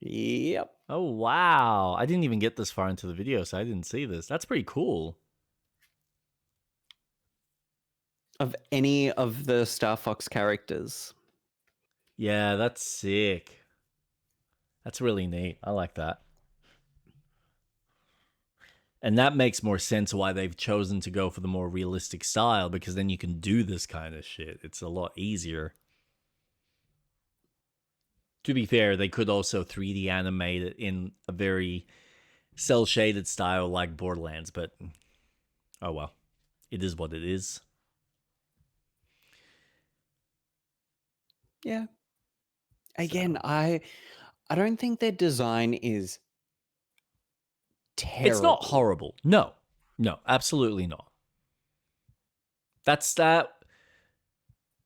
Yep. Oh wow. I didn't even get this far into the video, so I didn't see this. That's pretty cool. Of any of the Star Fox characters. Yeah, that's sick. That's really neat. I like that. And that makes more sense why they've chosen to go for the more realistic style, because then you can do this kind of shit. It's a lot easier. To be fair, they could also 3D animate it in a very cel shaded style like Borderlands, but oh well. It is what it is. Yeah. So Again, I don't think their design is it's not terrible. horrible. No. No, absolutely not. That's that.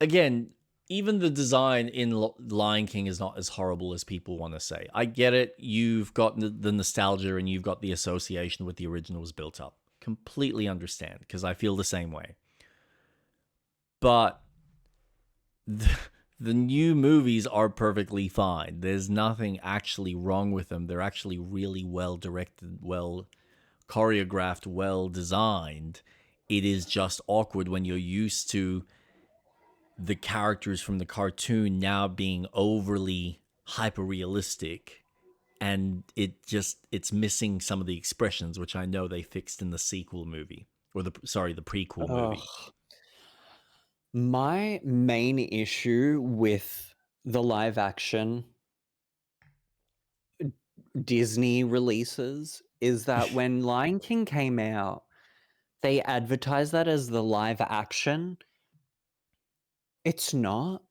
Again, even the design in Lion King is not as horrible as people want to say. I get it. You've got the nostalgia and you've got the association with the originals built up. Completely understand, because I feel the same way. But the new movies are perfectly fine. There's nothing actually wrong with them. They're actually really well directed, well choreographed, well designed. It is just awkward when you're used to the characters from the cartoon now being overly hyper realistic, and it's missing some of the expressions, which I know they fixed in the sequel movie, or the prequel Ugh. movie. My main issue with the live action Disney releases is that when Lion King came out, they advertised that as the live action. It's not.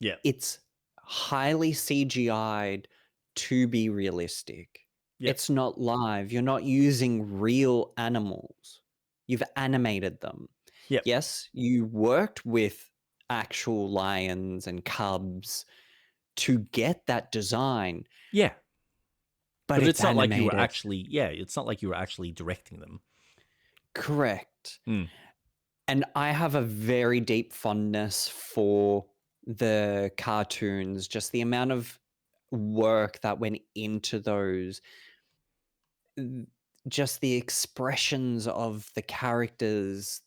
Yeah. It's highly CGI'd to be realistic. Yep. It's not live. You're not using real animals. You've animated them. Yep. Yes, you worked with actual lions and cubs to get that design, Yeah. but But it's it's not like you were animated. actually, yeah, it's not like you were actually directing them. Correct. Mm. And I have a very deep fondness for the cartoons, just the amount of work that went into those, just the expressions of the characters.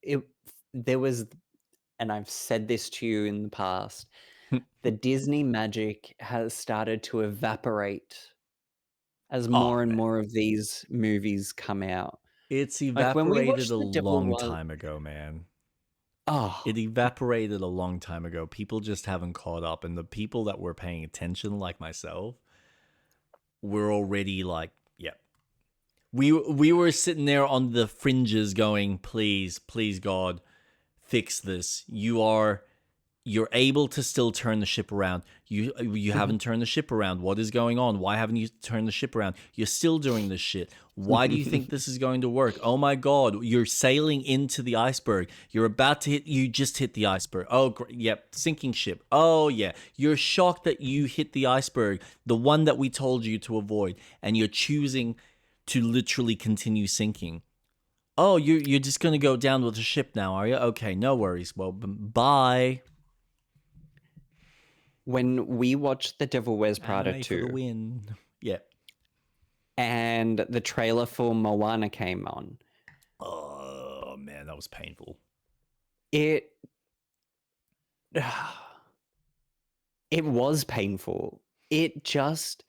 It there was, and I've said this to you in the past, the Disney magic has started to evaporate as Oh more and man, more of these movies come out. it's Like when we evaporated watched a The Devil long Was, time ago, man. oh, It evaporated a long time ago. People just haven't caught up, and the people that were paying attention, like myself, were already like, yeah. We were sitting there on the fringes, going, please, please, God, fix this. You're able to still turn the ship around. You haven't turned the ship around. What is going on? Why haven't you turned the ship around? You're still doing this shit. Why do you think this is going to work? Oh my god, you're sailing into the iceberg. You're about to hit, you just hit the iceberg. Oh great. Yep, sinking ship. Oh yeah. You're shocked that you hit the iceberg, the one that we told you to avoid, and you're choosing to literally continue sinking. Oh, you're just going to go down with the ship now, are you? Okay, no worries. Well, bye. when we watched The Devil Wears Prada Anime for the 2 win. Yeah. and the trailer for Moana came on, Oh man, that was painful. it it was painful. It just,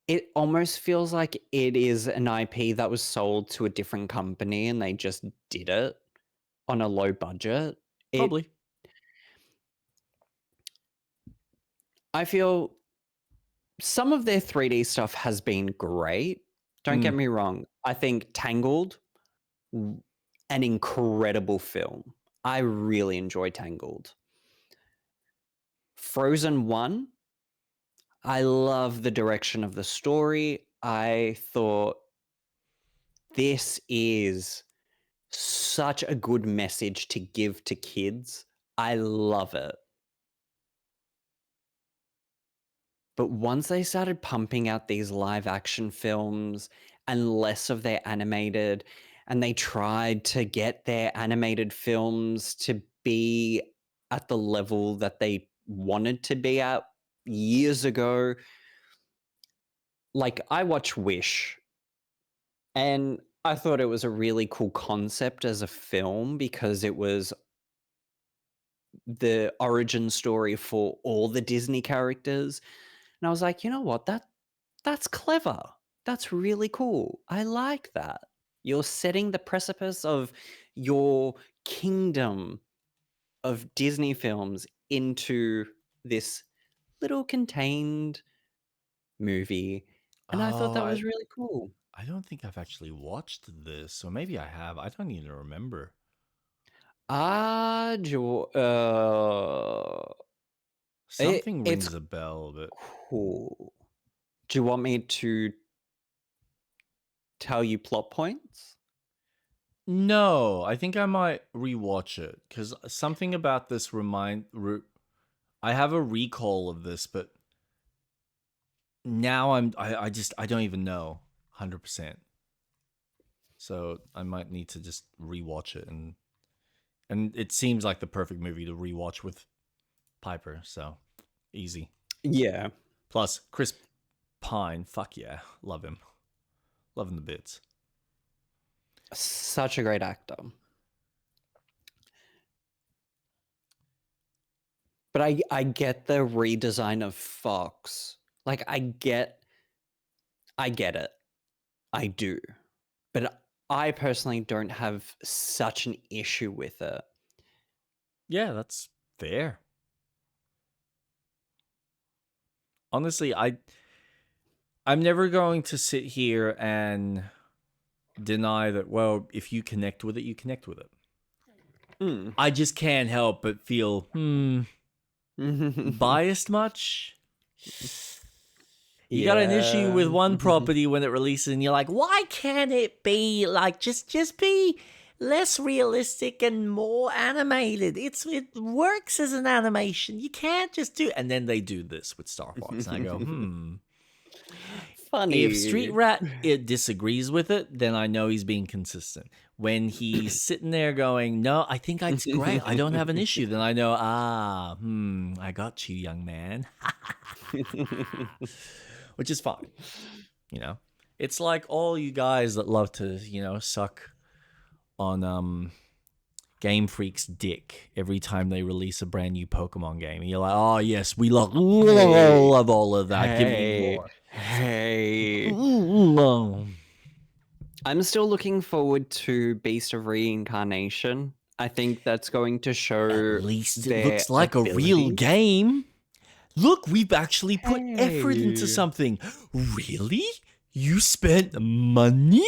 it almost feels like it is an IP that was sold to a different company and they just did it on a low budget. It Probably. I feel some of their 3D stuff has been great. Don't get me wrong. I think Tangled, an incredible film. I really enjoy Tangled. Frozen 1, I love the direction of the story. I thought this is such a good message to give to kids. I love it. But once they started pumping out these live action films and less of their animated, and they tried to get their animated films to be at the level that they wanted to be at years ago. Like, I watch Wish, and I thought it was a really cool concept as a film because it was the origin story for all the Disney characters. And I was like, you know what? That's clever. That's really cool. I like that. You're setting the precipice of your kingdom of Disney films into this little contained movie. And I thought Oh, that was really cool. I don't think I've actually watched this, or maybe I have. I don't even remember. Ah, Something it's rings a bell, but cool. Do you want me to tell you plot points? no, I think I might rewatch it because something about this I have a recall of this, but now I don't even know 100%. So I might need to just rewatch it, and it seems like the perfect movie to rewatch with Piper. So easy. Yeah, Plus Chris Pine, fuck yeah, love him, loving the bits. such a great actor. But I get the redesign of Fox. Like I get it. I do. But I personally don't have such an issue with it. Yeah, that's fair. Honestly, I'm never going to sit here and deny that, well, if you connect with it, you connect with it. Mm. I just can't help but feel, biased much? You got an issue Yeah. with one property when it releases, and you're like, why can't it be like just be less realistic and more animated? It works as an animation. You can't just do. And then they do this with Star Fox, and I go, If Street Funny. Rat it disagrees with it, then I know he's being consistent. When he's sitting there going, "No, I think it's great. I don't have an issue," then I know, I got you, young man. Which is fine, you know. It's like all you guys that love to, suck on Game Freak's dick every time they release a brand new Pokemon game. And you're like, oh yes, we love Hey. love all of that. Give me Hey. more. Hey. I'm still looking forward to Beast of Reincarnation. I think that's going to At show least it their looks like a real ability. game. Look, we've actually put effort into Hey. something. Really? You spent money?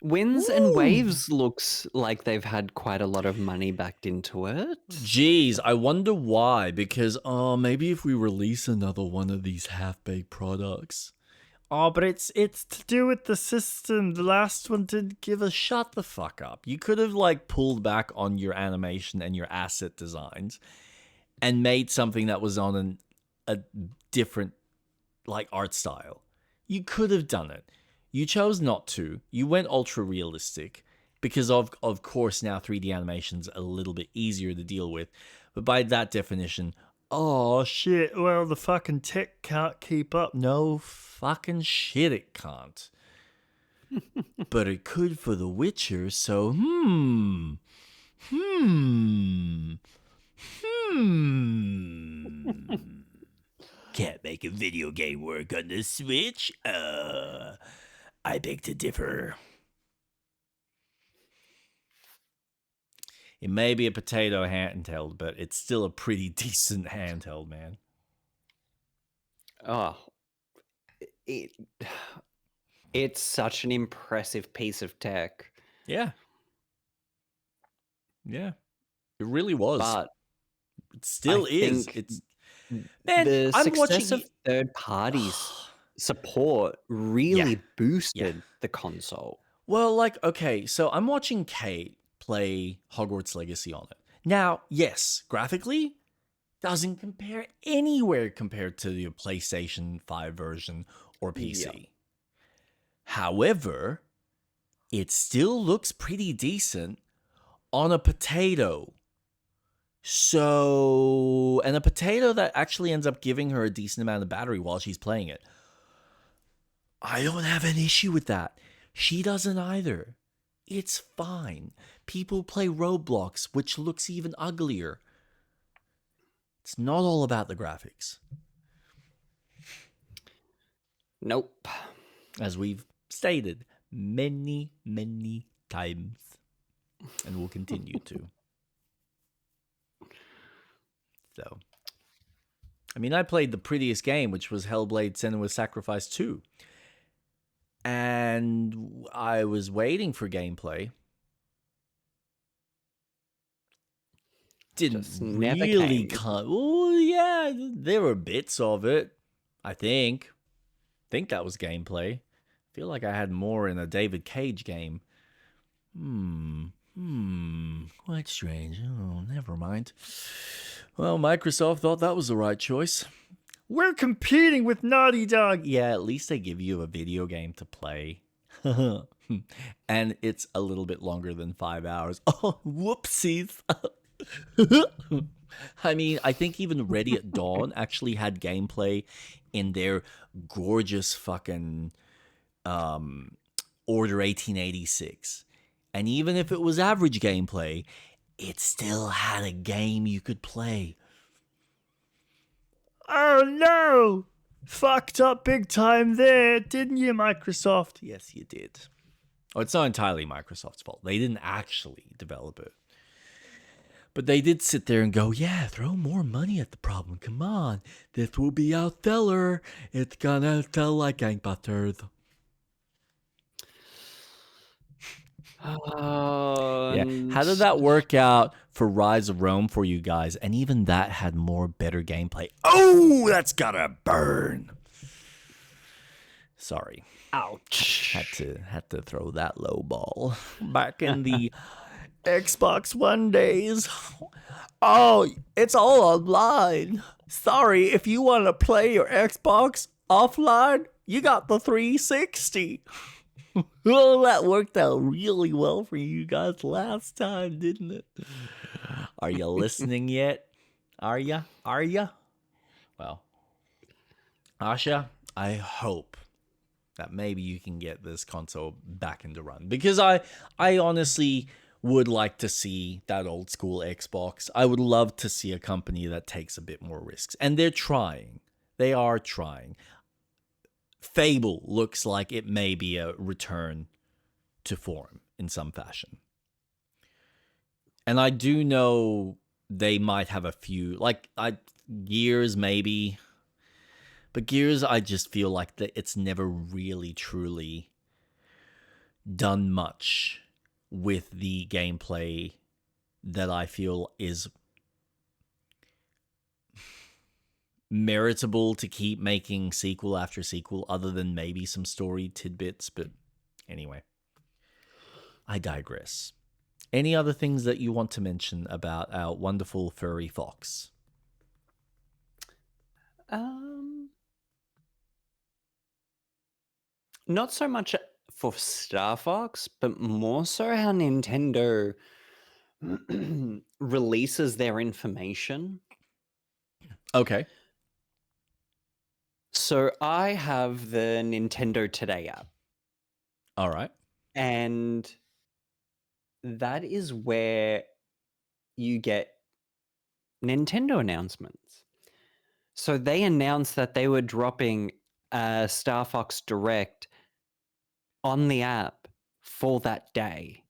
Winds and Ooh. Waves looks like they've had quite a lot of money backed into it. Jeez, I wonder why. Because, maybe if we release another one of these half-baked products. Oh, but it's to do with the system. The last one didn't give a shut the fuck up. You could have like pulled back on your animation and your asset designs and made something that was on a different like art style. You could have done it. You chose not to. You went ultra realistic because of course now 3D animation's a little bit easier to deal with. But by that definition, oh shit, well the fucking tech can't keep up. No fucking shit it can't. But it could for The Witcher, so Can't make a video game work on the Switch? I beg to differ. It may be a potato handheld, but it's still a pretty decent handheld, man. Oh, it it's such an impressive piece of tech. Yeah. Yeah. It really was. But It I still is. think It's man, the I'm success watching of third parties support really Yeah. Yeah. boosted the console. Well, like, okay, so I'm watching Kate play Hogwarts Legacy on it. Now, yes, graphically, doesn't compare anywhere compared to the PlayStation 5 version or Yeah. PC. However, it still looks pretty decent on a potato. So, and a potato that actually ends up giving her a decent amount of battery while she's playing it. I don't have an issue with that. She doesn't either. It's fine. People play Roblox, which looks even uglier. It's not all about the graphics, Nope. as we've stated many, many times, and will continue to. So, I mean, I played the prettiest game, which was Hellblade Senua's Sacrifice 2. And I was waiting for gameplay. Didn't Just never really came. come. Oh, yeah, there were bits of it. I think that was gameplay. I feel like I had more in a David Cage game. Quite strange. Oh, never mind. Well, Microsoft thought that was the right choice. We're competing with Naughty Dog. Yeah, at least they give you a video game to play. And it's a little bit longer than 5 hours. Oh, whoopsies. I mean, I think even Ready at Dawn actually had gameplay in their gorgeous fucking Order 1886. And even if it was average gameplay, it still had a game you could play. Oh no! Fucked up big time there, didn't you, Microsoft? Yes, you did. Oh, it's not entirely Microsoft's fault. They didn't actually develop it. But they did sit there and go, yeah, throw more money at the problem. Come on. This will be our seller. It's gonna sell like gangbusters. Yeah. How did that work out for Rise of Rome for you guys? And even that had more better gameplay. Oh, that's gotta burn. Sorry. Ouch. Had to throw that low ball. Back in the Xbox One days. Oh, it's all online. Sorry, if you want to play your Xbox offline, you got the 360. Well, that worked out really well for you guys last time, didn't it? Are you listening yet? Are ya? Are ya? Well, Asha, I hope that maybe you can get this console back into run, because I honestly would like to see that old school Xbox. I would love to see a company that takes a bit more risks, and they're trying. They are trying. Fable looks like it may be a return to form in some fashion. And I do know they might have a few, like Gears maybe, but Gears I just feel like that it's never really truly done much with the gameplay that I feel is meritable to keep making sequel after sequel, other than maybe some story tidbits. But anyway, I digress. Any other things that you want to mention about our wonderful furry fox? Not so much for Star Fox, but more so how Nintendo releases their information. Okay. So I have the Nintendo Today app, All right. and that is where you get Nintendo announcements. So they announced that they were dropping a Star Fox Direct on the app for that day.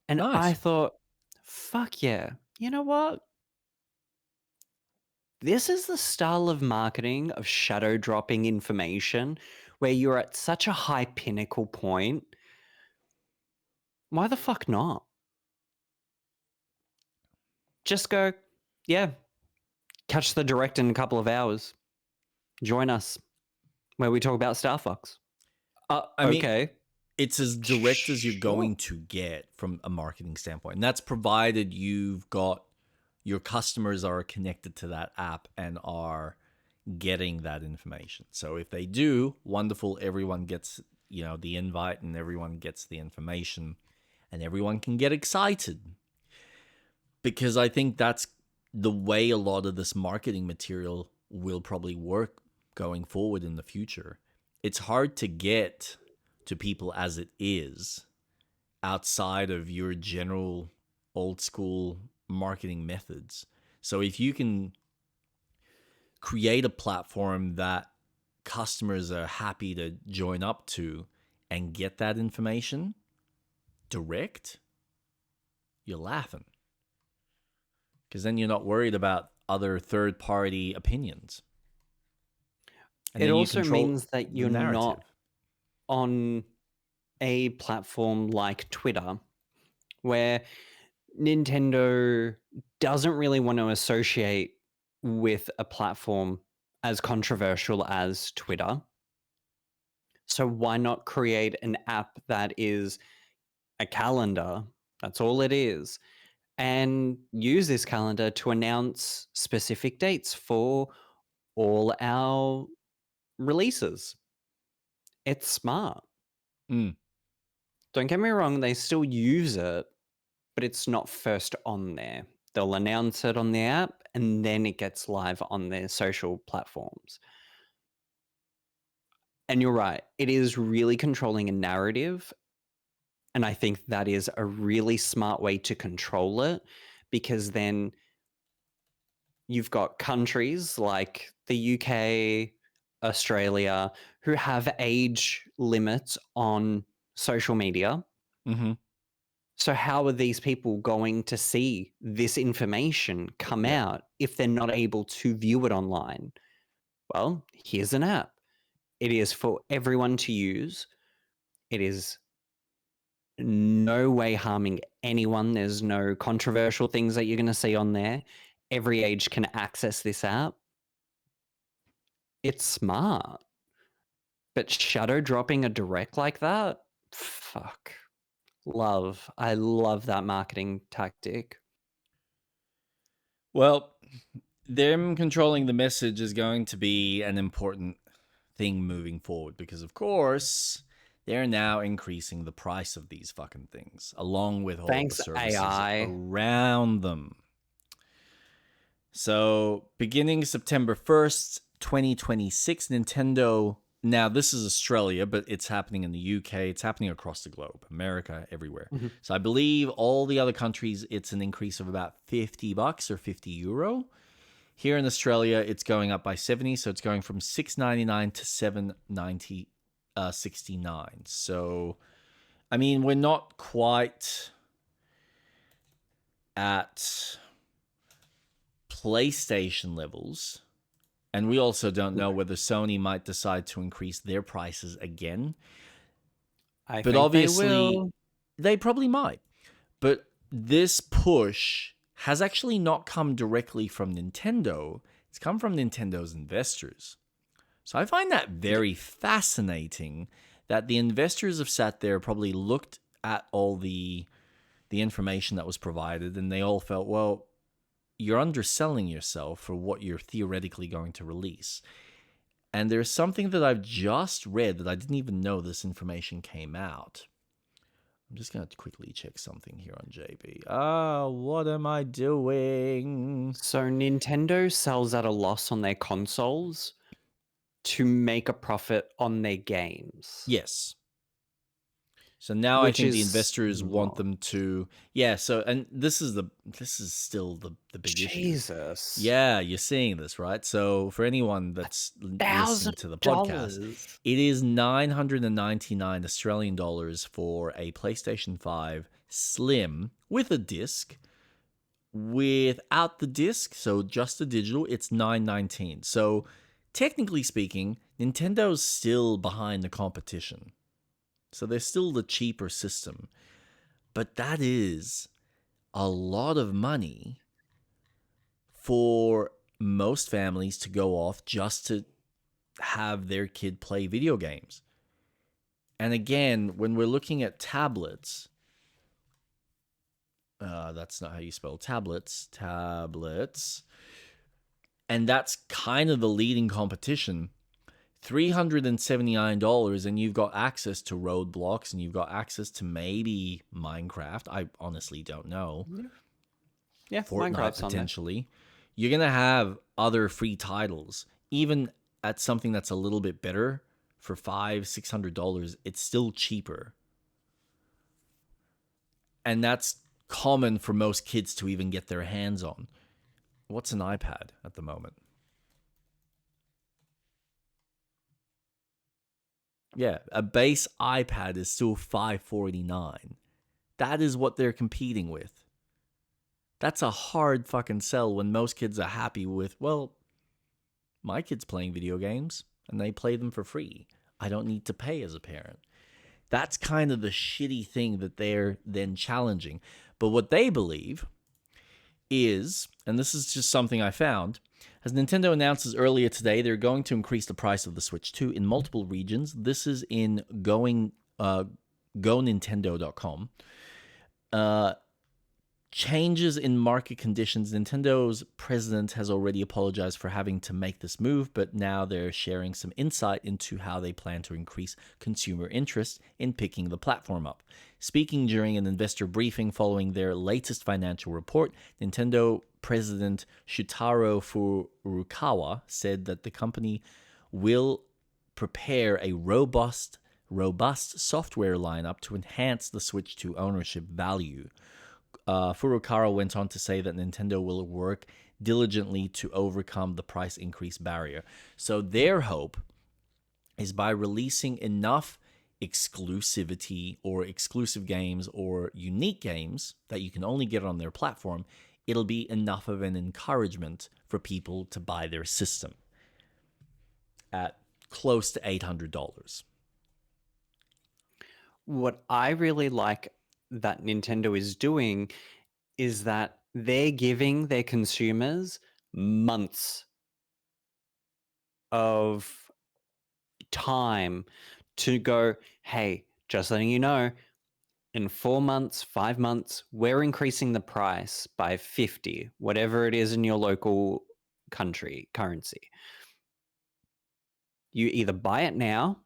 And I Nice. thought, fuck yeah. You know what? This is the style of marketing of shadow dropping information where you're at such a high pinnacle point, why the fuck not? Just go, yeah, catch the direct in a couple of hours. Join us where we talk about Star Fox. I mean, Okay. it's as direct as you're Sure. going to get from a marketing standpoint. And that's provided you've got your customers are connected to that app and are getting that information. So if they do, wonderful, everyone gets, the invite and everyone gets the information and everyone can get excited. Because I think that's the way a lot of this marketing material will probably work going forward in the future. It's hard to get to people as it is outside of your general old school marketing methods. So if you can create a platform that customers are happy to join up to and get that information direct, you're laughing. Because then you're not worried about other third party opinions. And It then you also control means that the you're narrative. not on a platform like Twitter where Nintendo doesn't really want to associate with a platform as controversial as Twitter. So why not create an app that is a calendar? That's all it is. And use this calendar to announce specific dates for all our releases. It's smart. Mm. Don't get me wrong, they still use it, but it's not first on there. They'll announce it on the app and then it gets live on their social platforms. And you're right, it is really controlling a narrative. And I think that is a really smart way to control it, because then you've got countries like the UK, Australia, who have age limits on social media. Mm-hmm. So how are these people going to see this information come Yeah. out if they're not able to view it online? Well, here's an app. It is for everyone to use. It is no way harming anyone. There's no controversial things that you're going to see on there. Every age can access this app. It's smart. But shadow dropping a direct like that? Fuck. Love. I love that marketing tactic. Well, them controlling the message is going to be an important thing moving forward because, of course, they're now increasing the price of these fucking things along with all of the Thanks, services AI. around them. So, beginning September 1st, 2026, Nintendo. Now, this is Australia, but it's happening in the UK. It's happening across the globe, America, everywhere. Mm-hmm. So, I believe all the other countries, it's an increase of about $50 or €50. Here in Australia, it's going up by 70, so it's going from $6.99 to $7.69. So, I mean, we're not quite at PlayStation levels, and we also don't know whether Sony might decide to increase their prices again. I But think they obviously, will. they probably might. But this push has actually not come directly from Nintendo. It's come from Nintendo's investors. So I find that very fascinating that the investors have sat there, probably looked at all the information that was provided, and they all felt, well, you're underselling yourself for what you're theoretically going to release. And there's something that I've just read that I didn't even know this information came out. I'm just going to quickly check something here on JB. What am I doing? So Nintendo sells at a loss on their consoles to make a profit on their games, Yes. So now I which think the is investors want smart. them to, yeah. So, and this is still the big issue. Jesus. Yeah, you're seeing this, right? So for anyone that's listening to the podcast, $1,000. it is 999 Australian dollars for a PlayStation 5 Slim with a disc. Without the disc, so just the digital, it's 919. So technically speaking, Nintendo's still behind the competition. So they're still the cheaper system. But that is a lot of money for most families to go off just to have their kid play video games. And again, when we're looking at tablets, that's not how you spell tablets. Tablets. And that's kind of the leading competition. $379, and you've got access to Roadblocks, and you've got access to maybe Minecraft. I honestly don't know. Yeah, Fortnite Minecraft's on there. potentially. You're going to have other free titles. Even at something that's a little bit better for $500-$600, it's still cheaper. And that's common for most kids to even get their hands on. What's an iPad at the moment? Yeah, a base iPad is still $549. That is what they're competing with. That's a hard fucking sell when most kids are happy with, well, my kid's playing video games and they play them for free. I don't need to pay as a parent. That's kind of the shitty thing that they're then challenging. But what they believe is, and this is just something I found, as Nintendo announces earlier today, they're going to increase the price of the Switch 2 in multiple regions. This is in GoNintendo.com. Changes in market conditions. Nintendo's president has already apologized for having to make this move, but now they're sharing some insight into how they plan to increase consumer interest in picking the platform up. Speaking during an investor briefing following their latest financial report, Nintendo President Shutaro Furukawa said that the company will prepare a robust software lineup to enhance the Switch 2 ownership value. Furukawa went on to say that Nintendo will work diligently to overcome the price increase barrier. So their hope is by releasing enough exclusivity or exclusive games or unique games that you can only get on their platform, it'll be enough of an encouragement for people to buy their system at close to $800. What I really like that Nintendo is doing is that they're giving their consumers months of time to go, hey, just letting you know, in 4 months, 5 months, we're increasing the price by 50, whatever it is in your local currency. You either buy it now,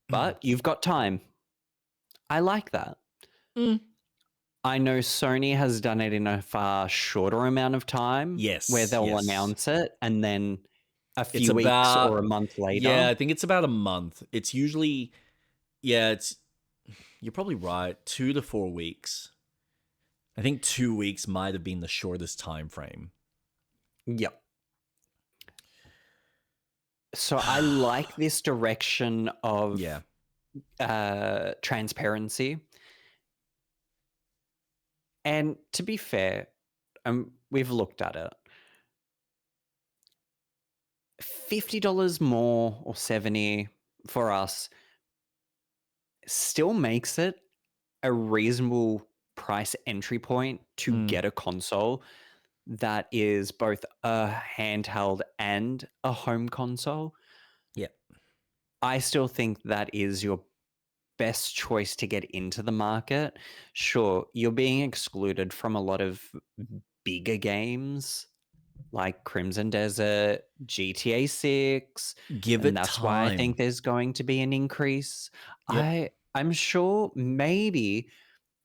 but you've got time. I like that. I know Sony has done it in a far shorter amount of time. Yes, Where they'll yes. announce it and then a It's few weeks or about, a month later. yeah, I think it's about a month. It's usually, yeah, you're probably right, 2 to 4 weeks. I think 2 weeks might have been the shortest time frame. Yep. So I like this direction of transparency. And to be fair, we've looked at it. $50 more or $70 for us still makes it a reasonable price entry point to get a console that is both a handheld and a home console. Yeah. I still think that is your best choice to get into the market. Sure, you're being excluded from a lot of bigger games like Crimson Desert, GTA 6. Give and it that's why I think time. there's going to be an increase. Yep. I'm sure maybe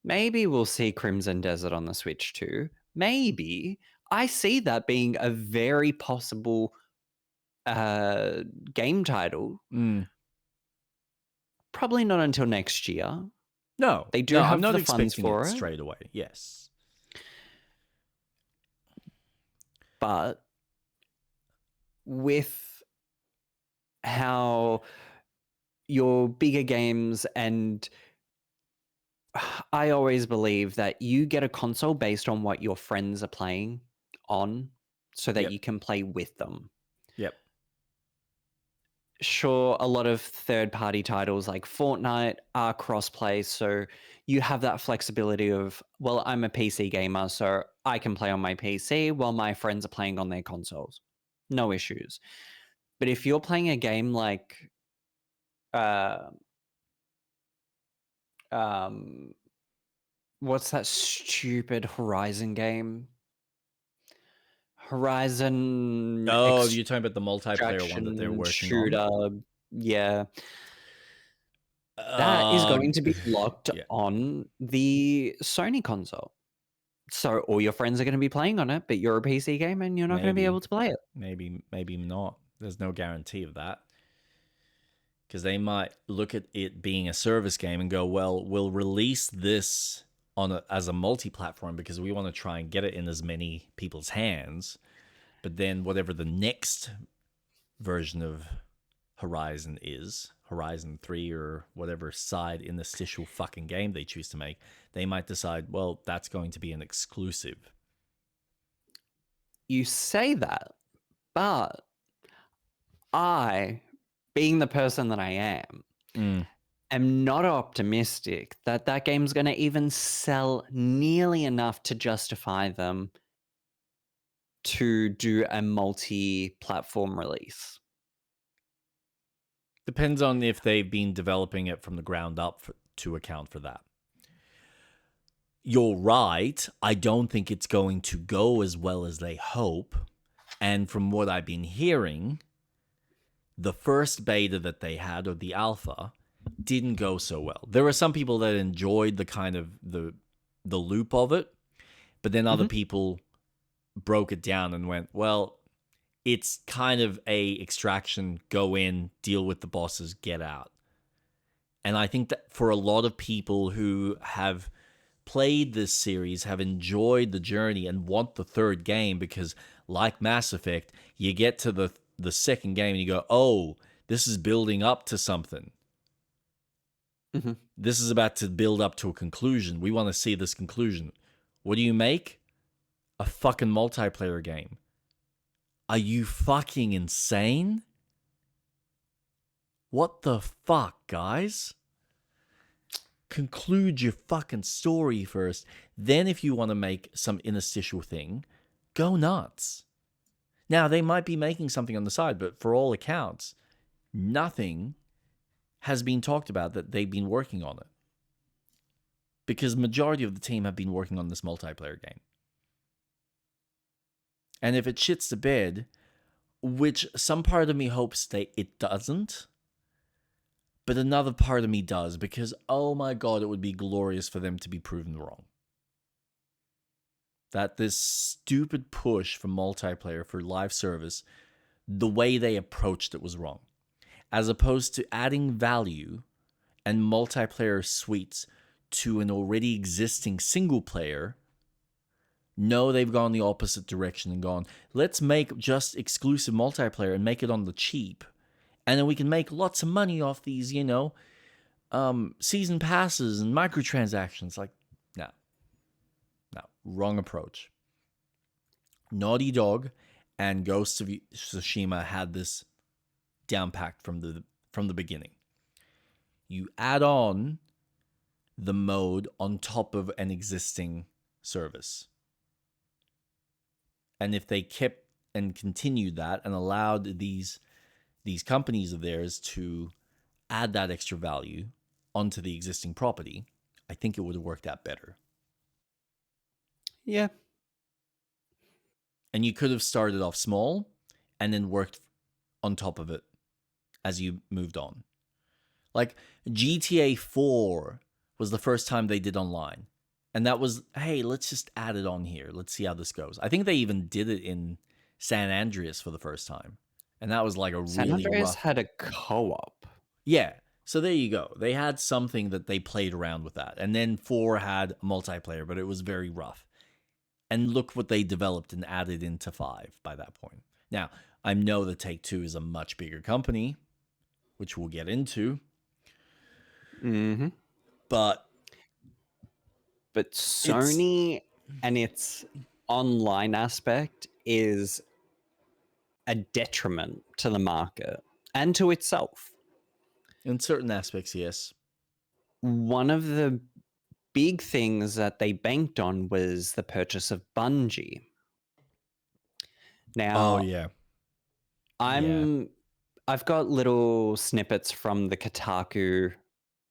we'll see Crimson Desert on the Switch too. Maybe. I see that being a very possible game title. Probably not until next year. No, They do have I'm not the funds expecting for it it. straight away. Yes. But with how your bigger games, and I always believe that you get a console based on what your friends are playing on so that Yep. you can play with them. Yep. sure, a lot of third-party titles like Fortnite are cross-play, so you have that flexibility of, well, I'm a PC gamer, so I can play on my PC while my friends are playing on their consoles. No issues. But if you're playing a game like uh, um, what's that stupid Horizon game? Horizon Oh, you're talking about the multiplayer one that they're Extraction working on? shooter. Yeah. That is going to be locked Yeah, on the Sony console. So all your friends are going to be playing on it, but you're a PC game and you're not going to be maybe, able to play it. maybe not. There's no guarantee of that. Because they might look at it being a service game and go, well, we'll release this as a multi-platform because we want to try and get it in as many people's hands. But then whatever the next version of Horizon is, Horizon 3 or whatever side interstitial fucking game they choose to make, they might decide, well, that's going to be an exclusive. You say that, but I, being the person that I am not optimistic that that game's going to even sell nearly enough to justify them to do a multi-platform release. Depends on if they've been developing it from the ground up to account for that. You're right. I don't think it's going to go as well as they hope. And from what I've been hearing, the first beta that they had, or the alpha, didn't go so well. There were some people that enjoyed the kind of the loop of it, but then other people broke it down and went, well, it's kind of a extraction, go in, deal with the bosses, get out. And I think that for a lot of people who have played this series, have enjoyed the journey and want the third game, because like Mass Effect, you get to the second game and you go, oh, this is building up to something. This is about to build up to a conclusion. We want to see this conclusion. What do you make? A fucking multiplayer game. Are you fucking insane? What the fuck, guys? Conclude your fucking story first. Then if you want to make some interstitial thing, go nuts. Now, they might be making something on the side, but for all accounts, nothing has been talked about that they've been working on it. Because majority of the team have been working on this multiplayer game. And if it shits the bed, which some part of me hopes that it doesn't, but another part of me does, because oh my god, it would be glorious for them to be proven wrong. That this stupid push for multiplayer, for live service, the way they approached it was wrong. As opposed to adding value and multiplayer suites to an already existing single player, no, they've gone the opposite direction and gone, let's make just exclusive multiplayer and make it on the cheap. And then we can make lots of money off these, season passes and microtransactions. Like, no, wrong approach. Naughty Dog and Ghost of Tsushima had this down packed from the beginning. You add on the mode on top of an existing service. And if they kept and continued that and allowed these companies of theirs to add that extra value onto the existing property, I think it would have worked out better. Yeah. And you could have started off small and then worked on top of it as you moved on. Like GTA 4 was the first time they did online. And that was, hey, let's just add it on here. Let's see how this goes. I think they even did it in San Andreas for the first time. And that was like a San really Andreas rough... had a co-op. Yeah. So there you go. They had something that they played around with that. And then 4 had multiplayer, but it was very rough. And look what they developed and added into 5 by that point. Now, I know that Take-Two is a much bigger company, which we'll get into. But Sony and its online aspect is a detriment to the market. and to itself. In certain aspects, yes. One of the big things that they banked on was the purchase of Bungie. Oh Now, yeah. Yeah. I've got little snippets from the Kotaku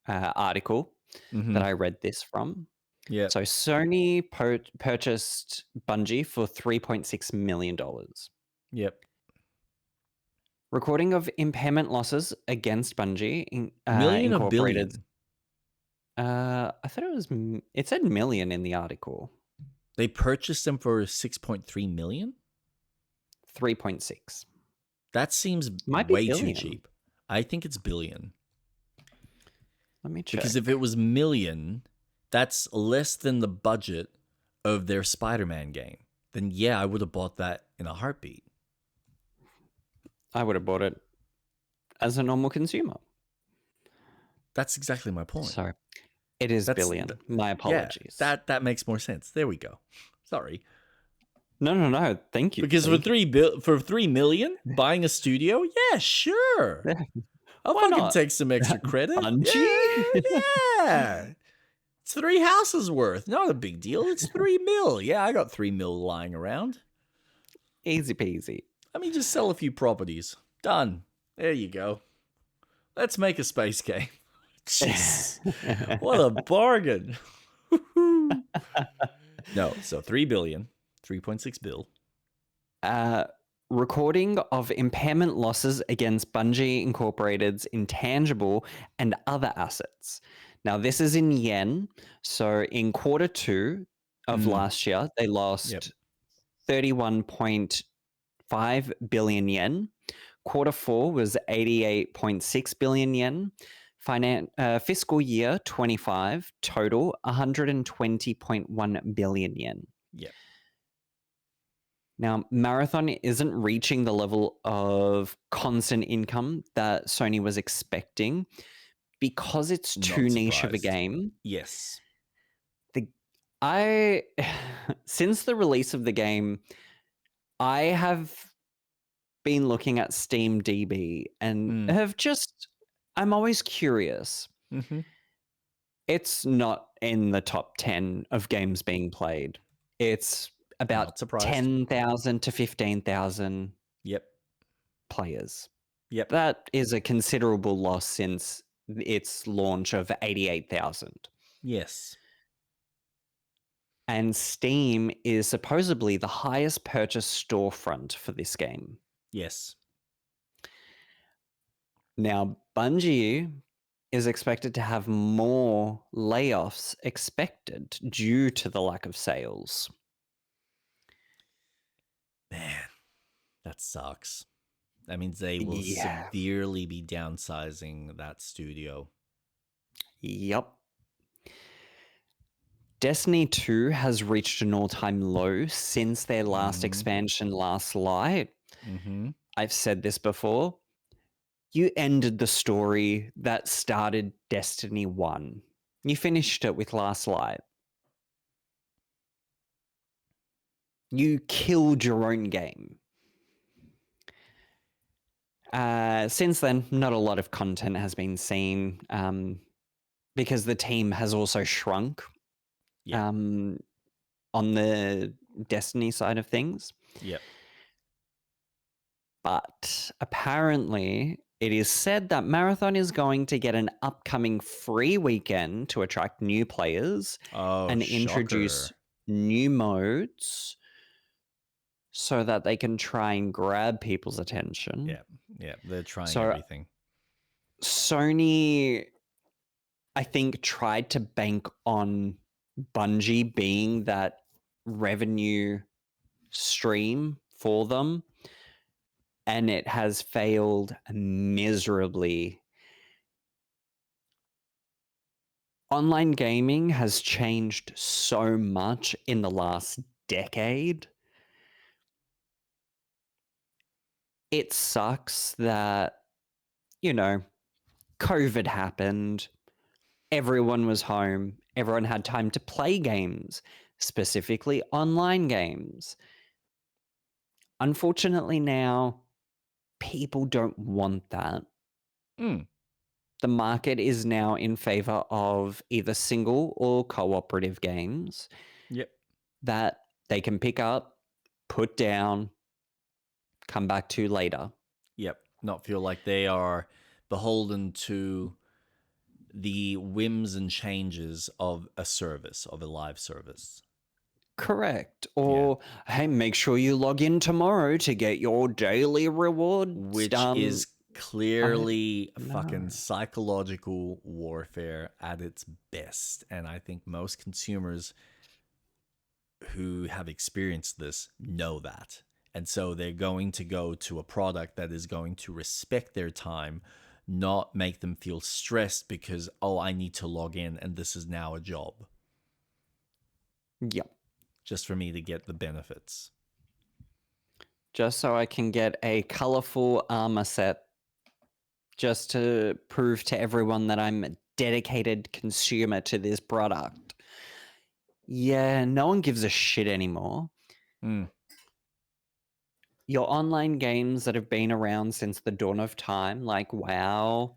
article Mm-hmm. that I read this from. Yep. So Sony purchased Bungie for $3.6 million. Yep. Recording of impairment losses against Bungie Million or incorporated. billion? I thought it said million in the article. They purchased them for 6.3 million? 3.6. That seems Might be way too billion. cheap. I think it's billion. Let me check. Because if it was million, that's less than the budget of their Spider-Man game. Then yeah, I would have bought that in a heartbeat. I would have bought it as a normal consumer. That's exactly my point. So it is billion. My apologies. Yeah, that makes more sense. There we go. Sorry. No. Thank you. Because for 3 million buying a studio, yeah, sure. I'll Why fucking not? take some extra credit. Bungie? Yeah. It's 3 houses worth. Not a big deal. It's 3 mil. Yeah, I got 3 mil lying around. Easy peasy. Let me just sell a few properties. Done. There you go. Let's make a space game. Jeez. What a bargain. No, so 3 billion, 3.6 bill. Recording of impairment losses against Bungie Incorporated's intangible and other assets. Now, this is in yen. So in quarter 2 of last year, they lost 31.5 billion yen. Quarter 4 was 88.6 billion yen. Fiscal year 25 total 120.1 billion yen. Yep. Now, Marathon isn't reaching the level of constant income that Sony was expecting because it's too Not niche of a surprised. game. Yes. Since the release of the game, I have been looking at Steam DB and I'm always curious. Mm-hmm. It's not in the top 10 of games being played. It's about 10,000 to 15,000 players. Yep. That is a considerable loss since its launch of 88,000. Yes. And Steam is supposedly the highest purchase storefront for this game. Yes. Now, Bungie is expected to have more layoffs expected due to the lack of sales. Man, that sucks. That means they will severely be downsizing that studio. Yep. Destiny 2 has reached an all-time low since their last expansion, Last Light. Mm-hmm. I've said this before. You ended the story that started Destiny 1. You finished it with Last Light. You killed your own game. Since then, not a lot of content has been seen because the team has also shrunk on the Destiny side of things. Yep. But apparently, it is said that Marathon is going to get an upcoming free weekend to attract new players and introduce new modes so that they can try and grab people's attention. Yeah, they're trying everything. Sony, I think, tried to bank on Bungie being that revenue stream for them, and it has failed miserably. Online gaming has changed so much in the last decade. It sucks that, COVID happened. Everyone was home. Everyone had time to play games, specifically online games. Unfortunately now, people don't want that. Mm, The market is now in favor of either single or cooperative games yep. that they can pick up, put down, come back to later. Yep. Not feel like they are beholden to the whims and changes of a service, of a live service. Correct. Yeah. Or, hey, make sure you log in tomorrow to get your daily rewards Which done. is clearly fucking No. psychological warfare at its best. And I think most consumers who have experienced this know that. And so they're going to go to a product that is going to respect their time, not make them feel stressed because, oh, I need to log in and this is now a job Yep. just for me to get the benefits. Just so I can get a colorful armor set just to prove to everyone that I'm a dedicated consumer to this product. Yeah, no one gives a shit anymore. Mm. Your online games that have been around since the dawn of time, like WoW,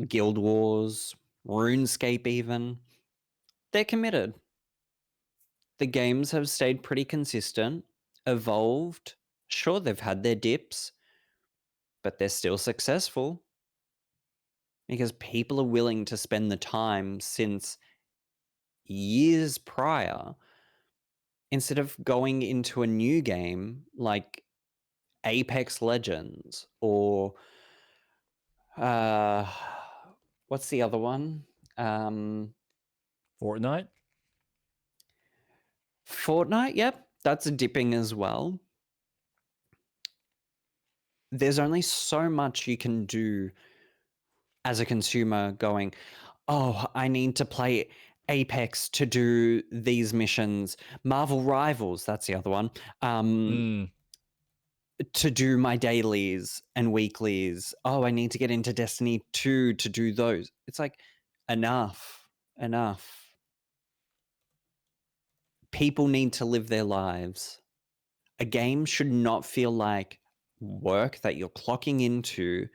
Guild Wars, RuneScape, even, they're committed. The games have stayed pretty consistent, evolved. Sure, they've had their dips, but they're still successful because people are willing to spend the time since years prior instead of going into a new game like Apex Legends or uh what's the other one? Fortnite? Fortnite, yep, that's dipping as well. There's only so much you can do as a consumer going, oh, I need to play Apex to do these missions. Marvel Rivals, that's the other one. Mm. To do my dailies and weeklies. Oh, I need to get into Destiny 2 to do those. It's like, enough, enough. People need to live their lives. A game should not feel like work that you're clocking into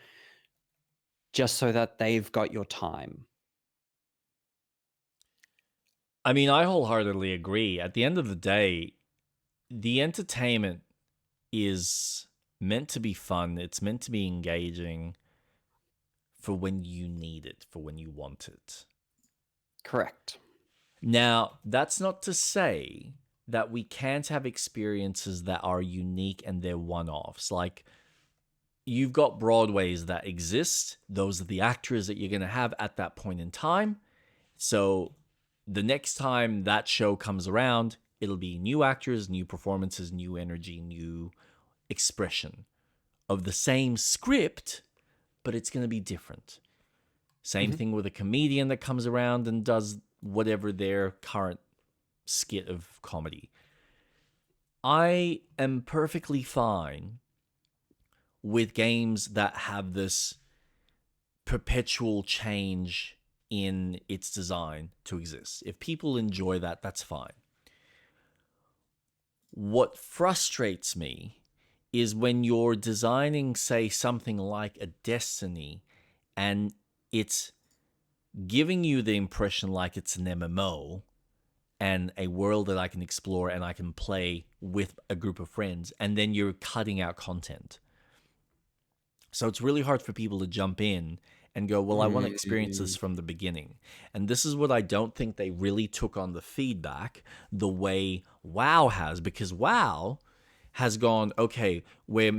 just so that they've got your time. I mean, I wholeheartedly agree. At the end of the day, the entertainment is meant to be fun. It's meant to be engaging for when you need it, for when you want it. Correct. Now, that's not to say that we can't have experiences that are unique and they're one offs. Like, you've got Broadways that exist, those are the actors that you're going to have at that point in time. So, the next time that show comes around, it'll be new actors, new performances, new energy, new expression of the same script, but it's going to be different. Same thing with a comedian that comes around and does whatever their current skit of comedy. I am perfectly fine with games that have this perpetual change in its design to exist. If people enjoy that, that's fine. What frustrates me is when you're designing, say, something like a Destiny and it's giving you the impression like it's an MMO and a world that I can explore and I can play with a group of friends, and then you're cutting out content. So it's really hard for people to jump in and go, well, I want to experience this from the beginning. And this is what I don't think they really took on the feedback the way WoW has, because WoW has gone, okay, we're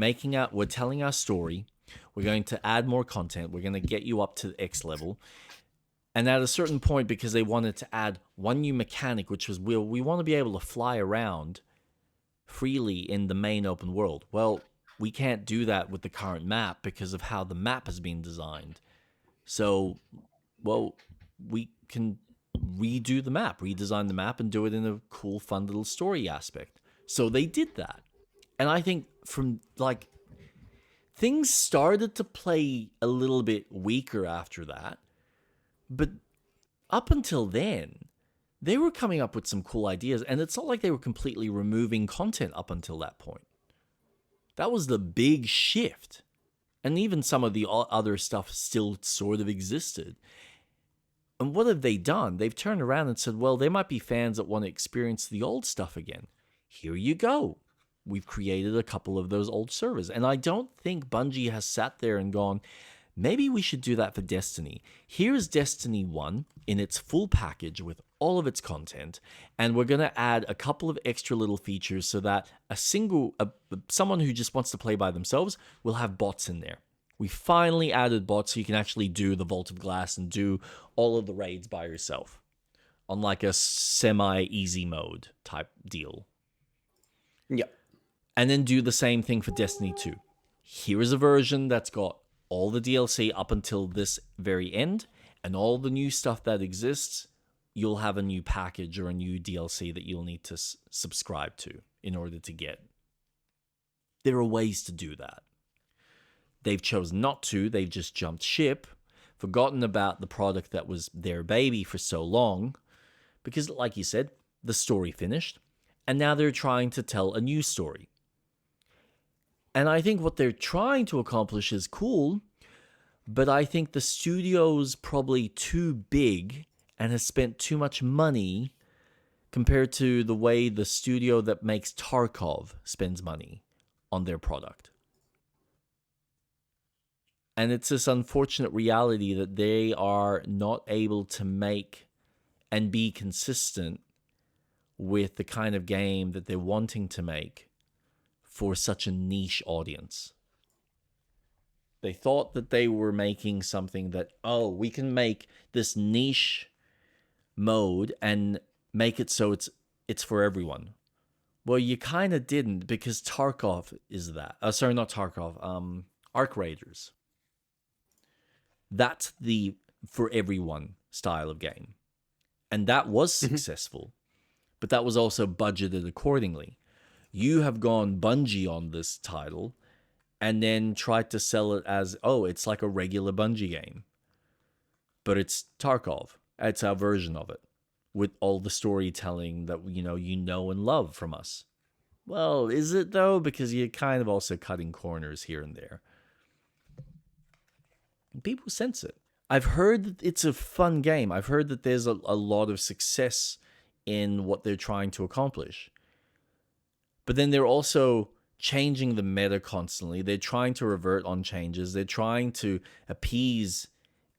telling our story. We're going to add more content. We're going to get you up to X level. And at a certain point, because they wanted to add one new mechanic, which was we want to be able to fly around freely in the main open world. Well, we can't do that with the current map because of how the map has been designed. So, well, we can redo the map, redesign the map, and do it in a cool, fun little story aspect. So they did that. And I think from like things started to play a little bit weaker after that. But up until then, they were coming up with some cool ideas, and it's not like they were completely removing content up until that point. That was the big shift. And even some of the other stuff still sort of existed. And what have they done? They've turned around and said, well, there might be fans that want to experience the old stuff again. Here you go. We've created a couple of those old servers. And I don't think Bungie has sat there and gone, maybe we should do that for Destiny. Here's Destiny 1 in its full package with all of its content, and we're going to add a couple of extra little features so that someone who just wants to play by themselves will have bots in there. We finally added bots so you can actually do the Vault of Glass and do all of the raids by yourself on like a semi-easy mode type deal. Yep. And then do the same thing for Destiny 2. Here is a version that's got all the DLC up until this very end, and all the new stuff that exists, you'll have a new package or a new DLC that you'll need to subscribe to in order to get. There are ways to do that. They've chosen not to. They've just jumped ship, forgotten about the product that was their baby for so long, because, like you said, the story finished, and now they're trying to tell a new story. And I think what they're trying to accomplish is cool, but I think the studio's probably too big and has spent too much money compared to the way the studio that makes Tarkov spends money on their product. And it's this unfortunate reality that they are not able to make and be consistent with the kind of game that they're wanting to make for such a niche audience. They thought that they were making something that, oh, we can make this niche mode and make it so it's for everyone. Well, you kind of didn't, because Tarkov is that. Sorry, not Tarkov. Arc Raiders. That's the for everyone style of game. And that was successful, but that was also budgeted accordingly. You have gone Bungie on this title and then tried to sell it as, oh, it's like a regular Bungie game. But it's Tarkov. It's our version of it, with all the storytelling that you know and love from us. Well, is it though? Because you're kind of also cutting corners here and there. And people sense it. I've heard that it's a fun game. I've heard that there's a lot of success in what they're trying to accomplish. But then they're also changing the meta constantly. They're trying to revert on changes. They're trying to appease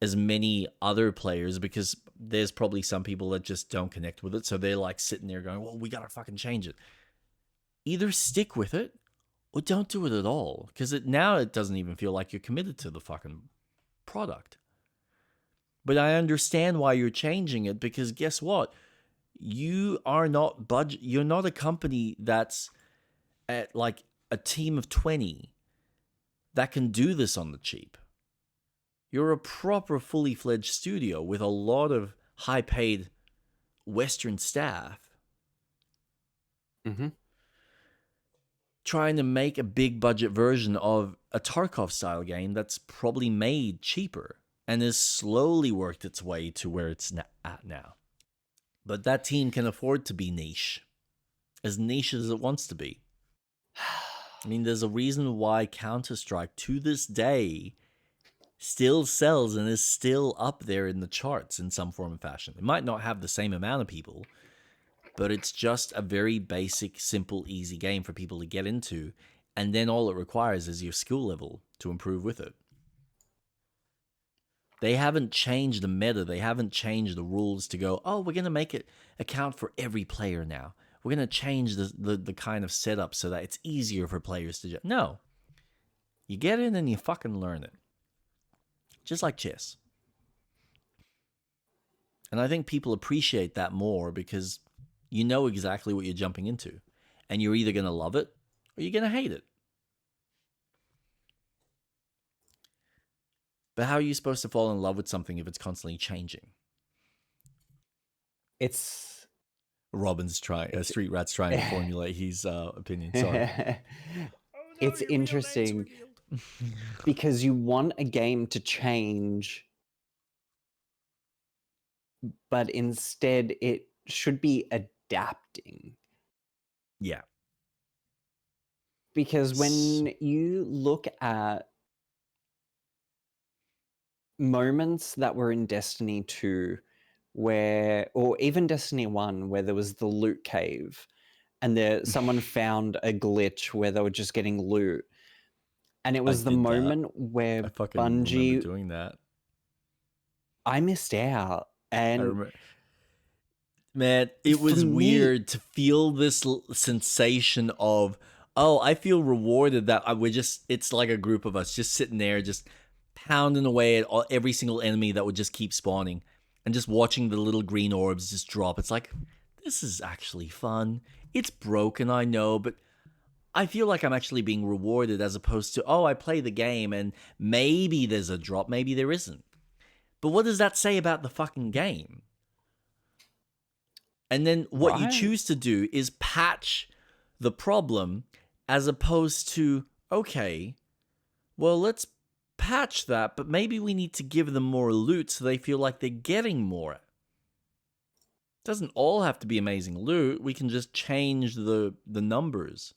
as many other players, because there's probably some people that just don't connect with it. So they're like sitting there going, well, we got to fucking change it. Either stick with it or don't do it at all. Because now it doesn't even feel like you're committed to the fucking product. But I understand why you're changing it, because guess what? You are not you're not a company that's at like a team of 20 that can do this on the cheap. You're a proper fully fledged studio with a lot of high paid Western staff. Trying to make a big budget version of a Tarkov style game that's probably made cheaper and has slowly worked its way to where it's at now. But that team can afford to be niche as it wants to be. I mean, there's a reason why Counter-Strike to this day still sells and is still up there in the charts in some form and fashion. It might not have the same amount of people, but it's just a very basic, simple, easy game for people to get into. And then all it requires is your skill level to improve with it. They haven't changed the meta. They haven't changed the rules to go, oh, we're going to make it account for every player now. We're going to change the kind of setup so that it's easier for players to... No. You get in and you fucking learn it. Just like chess. And I think people appreciate that more because you know exactly what you're jumping into. And you're either going to love it or you're going to hate it. But how are you supposed to fall in love with something if it's constantly changing? It's... Robin's trying, Street Rat's trying to formulate his opinion. Sorry. It's interesting because you want a game to change, but instead it should be adapting. Yeah. Because when you look at moments that were in Destiny 2 where, or even Destiny 1, where there was the loot cave and someone found a glitch where they were just getting loot. And it was the did that. moment where I fucking remember Bungie, doing that. I missed out. I And remember. Man, it for was me, weird to feel this sensation of, oh, I feel rewarded that we're just, it's like a group of us just sitting there, just pounding away at every single enemy that would just keep spawning and just watching the little green orbs just drop. It's like, this is actually fun. It's broken, I know, but I feel like I'm actually being rewarded as opposed to, oh, I play the game and maybe there's a drop, maybe there isn't. But what does that say about the fucking game? And then what you right? choose to do is patch the problem as opposed to, okay, well, let's patch that, but maybe we need to give them more loot so they feel like they're getting more. It doesn't all have to be amazing loot. We can just change the numbers.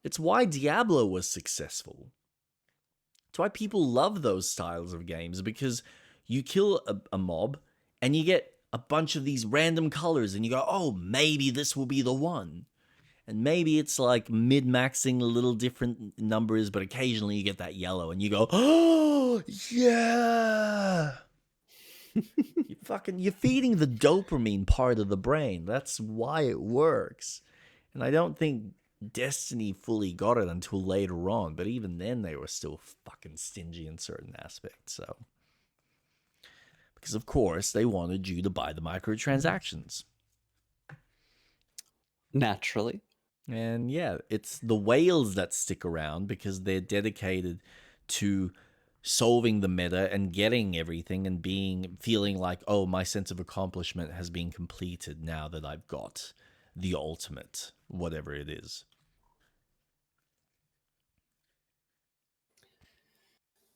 It's why Diablo was successful. It's why people love those styles of games, because you kill a mob and you get a bunch of these random colors and you go, oh, maybe this will be the one. And maybe it's like mid-maxing a little different numbers, but occasionally you get that yellow and you go, oh, yeah. You're feeding the dopamine part of the brain. That's why it works. And I don't think Destiny fully got it until later on, but even then they were still fucking stingy in certain aspects, so. Because of course they wanted you to buy the microtransactions. Naturally. And yeah, it's the whales that stick around because they're dedicated to solving the meta and getting everything and feeling like, oh, my sense of accomplishment has been completed now that I've got the ultimate, whatever it is.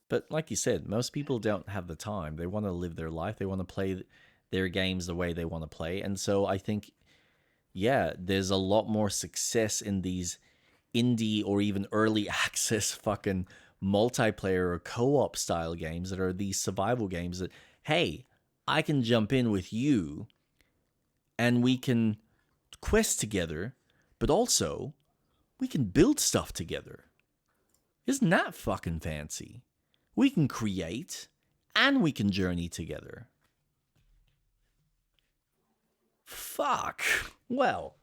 But like you said, most people don't have the time. They want to live their life. They want to play their games the way they want to play. And so I think, yeah, there's a lot more success in these indie or even early access fucking multiplayer or co-op style games that are these survival games that, hey, I can jump in with you and we can quest together, but also we can build stuff together. Isn't that fucking fancy? We can create and we can journey together. Fuck. Well,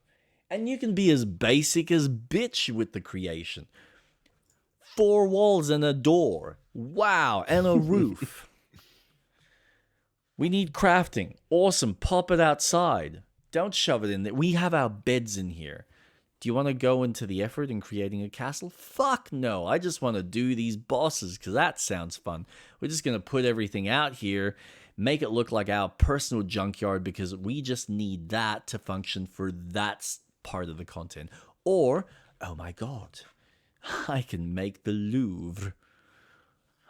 and you can be as basic as bitch with the creation. 4 walls and a door. Wow, and a roof. We need crafting. Awesome, pop it outside. Don't shove it in there. We have our beds in here. Do you want to go into the effort in creating a castle? Fuck no. I just want to do these bosses because that sounds fun. We're just going to put everything out here, make it look like our personal junkyard because we just need that to function for that part of the content. Or, oh my god, I can make the Louvre.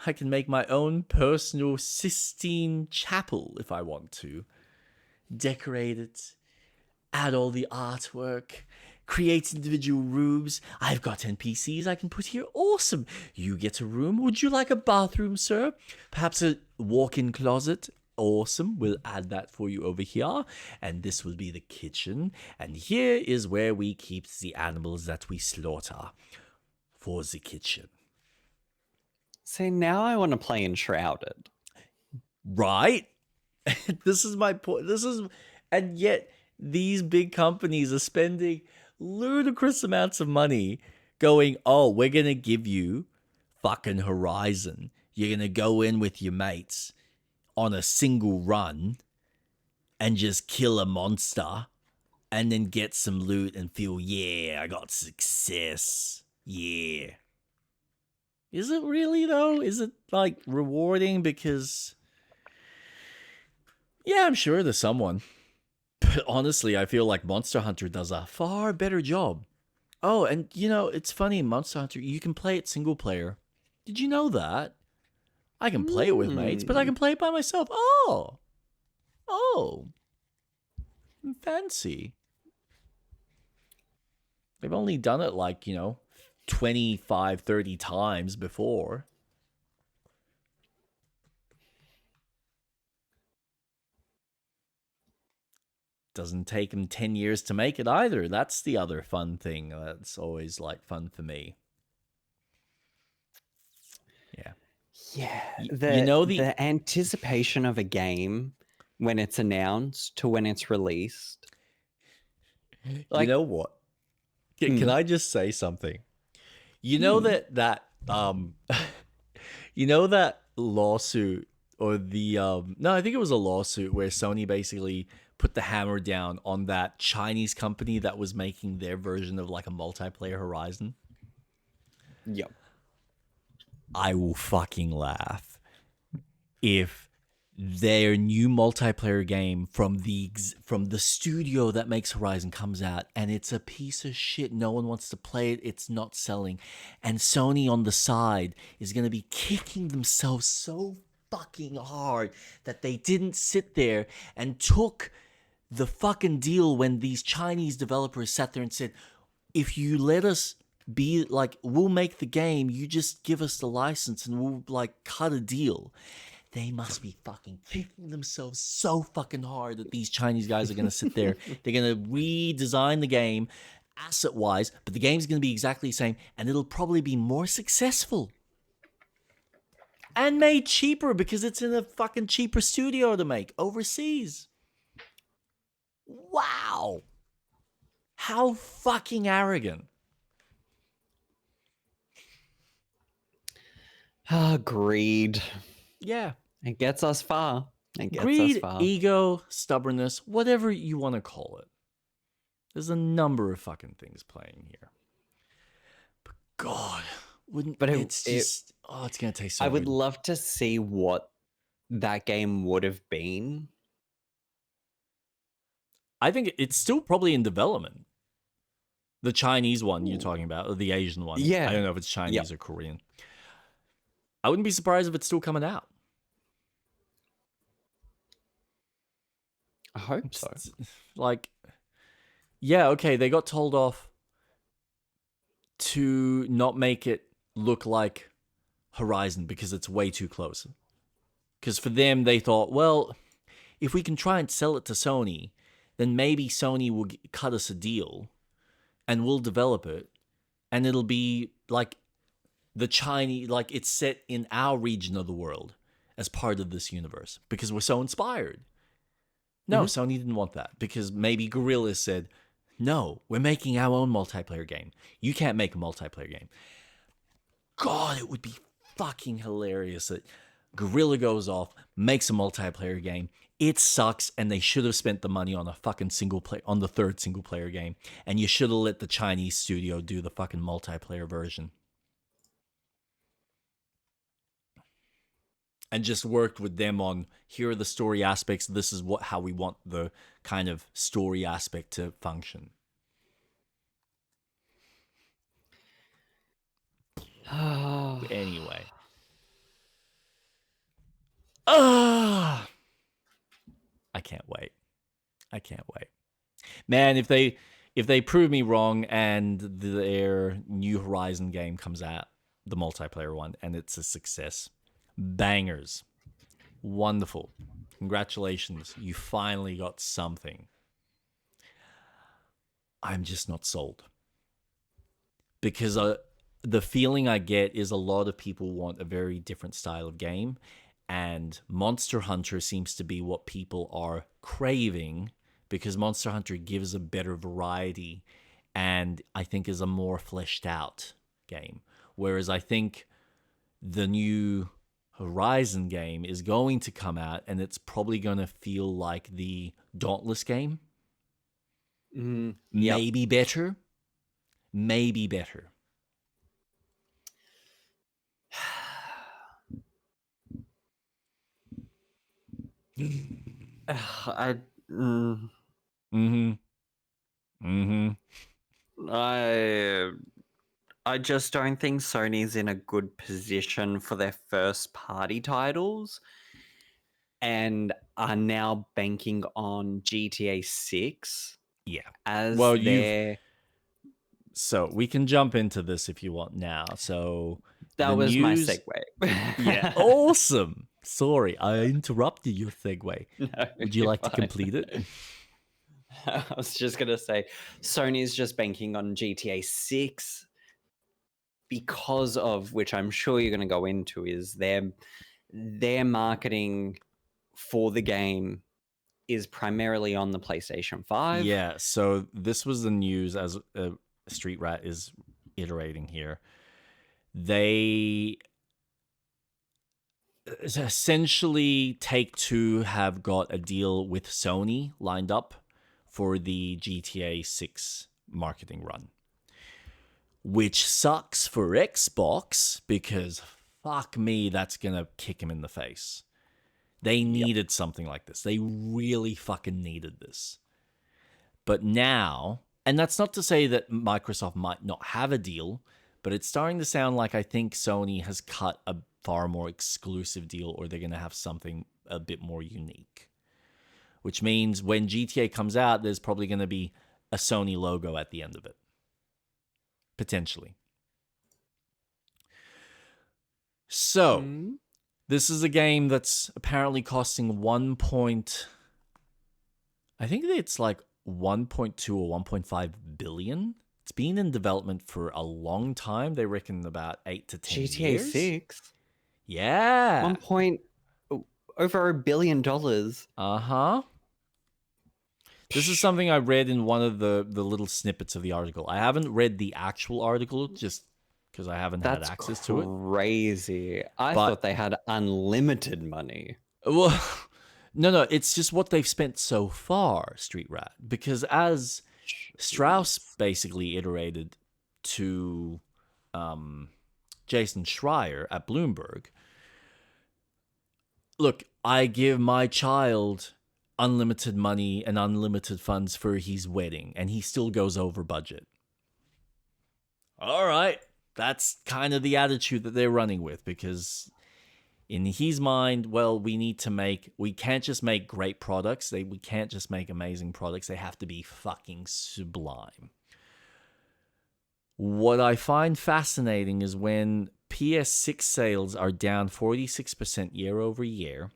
I can make my own personal Sistine Chapel if I want to. Decorate it, add all the artwork, create individual rooms. I've got NPCs I can put here. Awesome. You get a room. Would you like a bathroom, sir? Perhaps a walk-in closet? Awesome. We'll add that for you over here. And this will be the kitchen. And here is where we keep the animals that we slaughter for the kitchen. See, now I want to play Enshrouded. Right? This is my point. And yet these big companies are spending ludicrous amounts of money going, oh, we're going to give you fucking Horizon. You're going to go in with your mates on a single run and just kill a monster and then get some loot and feel, yeah, I got success. Yeah. Is it really though? Is it like rewarding? Because, yeah, I'm sure there's someone. But honestly, I feel like Monster Hunter does a far better job. Oh, and you know, it's funny, Monster Hunter, you can play it single player. Did you know that? I can play it with mates, but I can play it by myself. Oh, fancy. They've only done it like, 25, 30 times before. Doesn't take them 10 years to make it either. That's the other fun thing that's always like fun for me. Yeah. Yeah, You know the anticipation of a game when it's announced to when it's released. you Like, know what? Can mm, I just say something? You know mm, you know that lawsuit or the no, I think it was a lawsuit where Sony basically put the hammer down on that Chinese company that was making their version of like a multiplayer Horizon. yep. I will fucking laugh if their new multiplayer game from the studio that makes Horizon comes out and it's a piece of shit. No one wants to play it. It's not selling. And Sony on the side is going to be kicking themselves so fucking hard that they didn't sit there and took the fucking deal when these Chinese developers sat there and said, if you let us be like, we'll make the game, you just give us the license and we'll like cut a deal. They must be fucking kicking themselves so fucking hard that these Chinese guys are going to sit there. They're going to redesign the game asset wise, but the game's going to be exactly the same and it'll probably be more successful and made cheaper because it's in a fucking cheaper studio to make overseas. Wow. How fucking arrogant. Greed. Yeah. It gets us far. It gets us Greed, far. ego, stubbornness, whatever you want to call it. There's a number of fucking things playing here. But God, wouldn't But it's just it's gonna taste so I would good. love to see what that game would have been. I think it's still probably in development. The Chinese one you're Ooh. talking about, or the Asian one. Yeah. I don't know if it's Chinese Yep. or Korean. I wouldn't be surprised if it's still coming out. I hope so. Like, yeah, okay, they got told off to not make it look like Horizon because it's way too close. Because for them, they thought, well, if we can try and sell it to Sony, then maybe Sony will cut us a deal and we'll develop it. And it'll be like the Chinese, like it's set in our region of the world as part of this universe because we're so inspired. No, Mhm. Sony didn't want that because maybe Guerrilla said, no, we're making our own multiplayer game. You can't make a multiplayer game. God, it would be fucking hilarious that Guerrilla goes off, makes a multiplayer game. It sucks, and they should have spent the money on a fucking on the third single player game. And you should have let the Chinese studio do the fucking multiplayer version. And just worked with them on here are the story aspects. This is how we want the kind of story aspect to function. Anyway. I can't wait. I can't wait. Man, if they prove me wrong and their New Horizon game comes out, the multiplayer one, and it's a success, bangers, wonderful, congratulations, you finally got something. I'm just not sold because the feeling I get is a lot of people want a very different style of game, and Monster Hunter seems to be what people are craving because Monster Hunter gives a better variety and I think is a more fleshed out game. Whereas I think the new Horizon game is going to come out and it's probably going to feel like the Dauntless game. Yep. Maybe better. Maybe better. I mm, Mm-hmm. Mm-hmm. I I just don't think Sony's in a good position for their first party titles and are now banking on GTA 6 Yeah. as Well, their So we can jump into this if you want now. So That the was my news. Yeah, segue. awesome. Sorry, I interrupted your segue. No, Would you you're like to fine. complete it? I was just gonna say, Sony's just banking on GTA 6 because of which I'm sure you're gonna go into is their marketing for the game is primarily on the PlayStation 5. Yeah, so this was the news as Street Rat is iterating here. They essentially Take-Two have got a deal with Sony lined up for the GTA 6 marketing run, which sucks for Xbox because fuck me, that's gonna kick him in the face. They needed something like this. They really fucking needed this. But now, and that's not to say that Microsoft might not have a deal, but it's starting to sound like I think Sony has cut a far more exclusive deal, or they're going to have something a bit more unique. Which means when GTA comes out, there's probably going to be a Sony logo at the end of it. Potentially. So, this is a game that's apparently costing I think it's like 1.2 or 1.5 billion. It's been in development for a long time. They reckon about 8 to 10 GTA years. 6? Yeah. Over $1 billion. Uh-huh. This is something I read in one of the little snippets of the article. I haven't read the actual article just because I haven't had access to it. Crazy. I But- thought they had unlimited money. Well, no, it's just what they've spent so far, Street Rat. Because as Strauss basically iterated to Jason Schreier at Bloomberg, look, I give my child unlimited money and unlimited funds for his wedding, and he still goes over budget. All right, that's kind of the attitude that they're running with, because in his mind, well, we can't just make great products. We can't just make amazing products. They have to be fucking sublime. What I find fascinating is when PS6 sales are down 46% year over year.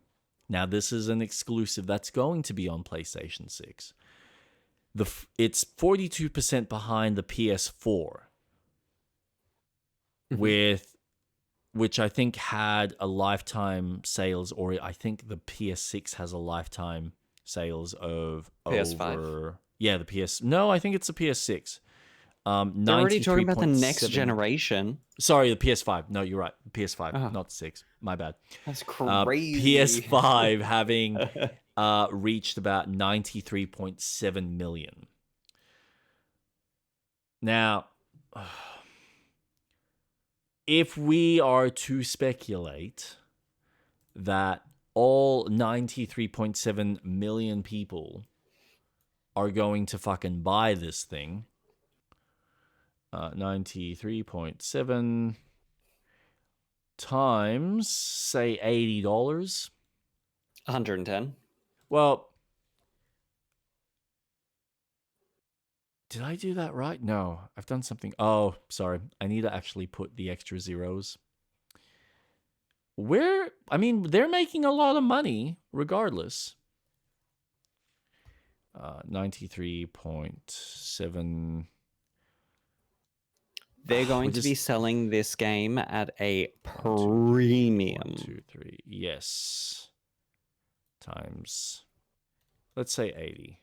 Now, this is an exclusive that's going to be on PlayStation 6. It's 42% behind the PS4, which I think had a lifetime sales, or I think the PS6 has a lifetime sales of PS5. over. Yeah, No, I think it's the PS6. They're already talking about the next 93.7 generation. Sorry, the PS5. No, you're right. PS5, Oh. not 6. My bad. That's crazy. PS5 having reached about 93.7 million. Now, if we are to speculate that all 93.7 million people are going to fucking buy this thing, 93.7 times, say, $80. 110. Well, did I do that right? No, I've done something. Oh, sorry. I need to actually put the extra zeros. They're making a lot of money regardless. 93.7. They're going to be selling this game at a premium. 1, 2, 3. Yes. Times, let's say 80.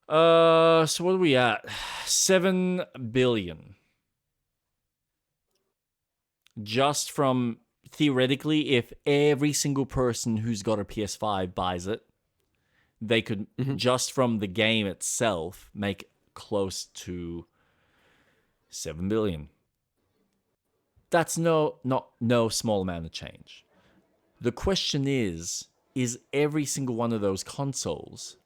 So what are we at? 7 billion. Just from, theoretically, if every single person who's got a PS5 buys it, they could, just from the game itself, make close to 7 billion. That's no small amount of change. The question is every single one of those consoles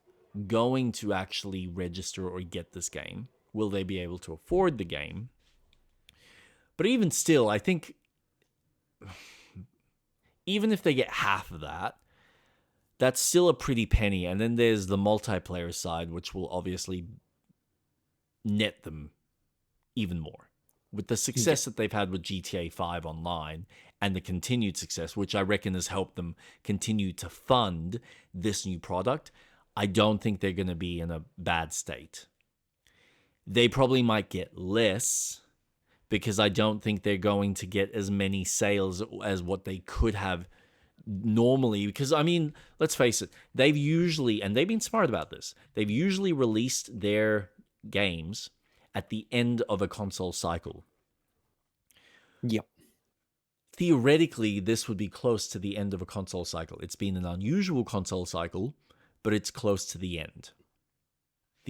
going to actually register or get this game? Will they be able to afford the game? But even still, I think even if they get half of that, that's still a pretty penny. And then there's the multiplayer side, which will obviously net them even more. With the success that they've had with GTA 5 Online and the continued success, which I reckon has helped them continue to fund this new product, I don't think they're going to be in a bad state. They probably might get less because I don't think they're going to get as many sales as what they could have normally. Because, I mean, let's face it, they've usually, and they've been smart about this, they've usually released their games at the end of a console cycle. Yep. Theoretically, this would be close to the end of a console cycle. It's been an unusual console cycle, but it's close to the end.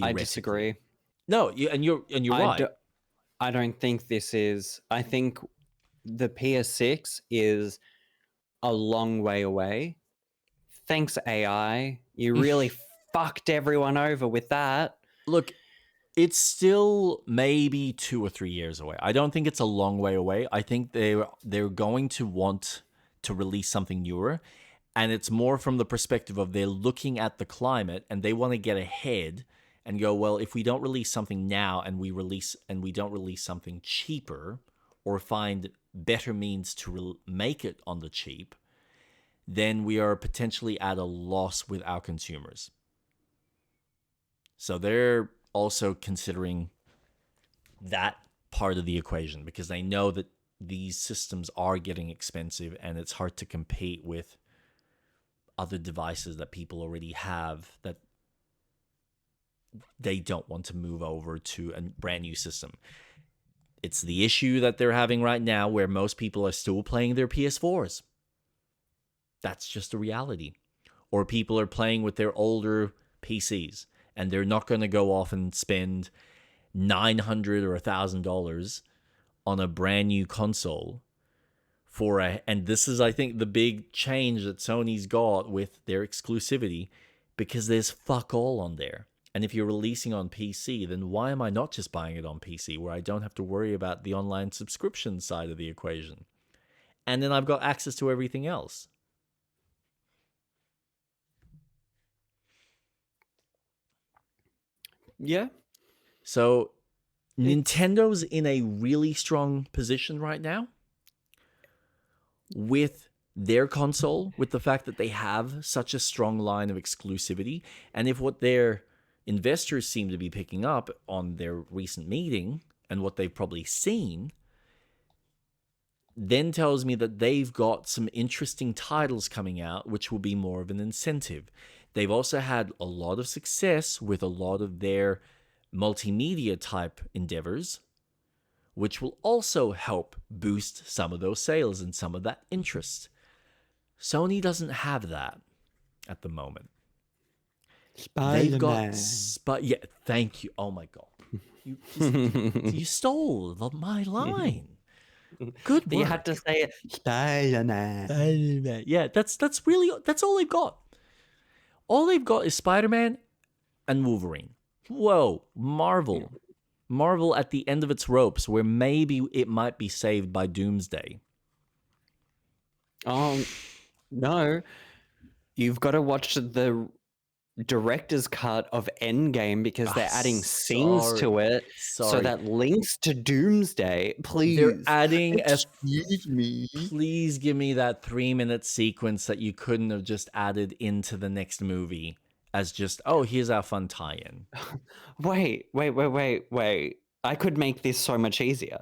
I disagree. No, and you're right. I don't think this is. I think the PS6 is a long way away. Thanks, AI. You really fucked everyone over with that. Look, it's still maybe 2 or 3 years away. I don't think it's a long way away. I think they're going to want to release something newer, and it's more from the perspective of they're looking at the climate and they want to get ahead and go, well, if we don't release something now and we don't release something cheaper or find better means to make it on the cheap, then we are potentially at a loss with our consumers. So they're also considering that part of the equation because they know that these systems are getting expensive and it's hard to compete with other devices that people already have that they don't want to move over to a brand new system. It's the issue that they're having right now where most people are still playing their PS4s. That's just a reality. Or people are playing with their older PCs and they're not going to go off and spend $900 or $1,000 on a brand new console and this is, I think, the big change that Sony's got with their exclusivity, because there's fuck all on there. And if you're releasing on PC, then why am I not just buying it on PC where I don't have to worry about the online subscription side of the equation? And then I've got access to everything else. Yeah. So Nintendo's in a really strong position right now with their console, with the fact that they have such a strong line of exclusivity. And if what their investors seem to be picking up on their recent meeting and what they've probably seen, then tells me that they've got some interesting titles coming out, which will be more of an incentive. They've also had a lot of success with a lot of their multimedia type endeavors, which will also help boost some of those sales and some of that interest. Sony doesn't have that at the moment. They've got yeah, thank you. Oh my god. You stole my line. Good work. You had to say it. Spider-Man. Yeah, that's all they've got. All they've got is Spider-Man and Wolverine. Whoa, Marvel. Marvel at the end of its ropes, where maybe it might be saved by Doomsday. Oh, no. You've got to watch the director's cut of Endgame because they're adding scenes to it. So that links to Doomsday. Please. They're adding Excuse me. Please give me that 3-minute sequence that you couldn't have just added into the next movie as just, oh, here's our fun tie-in. Wait. I could make this so much easier.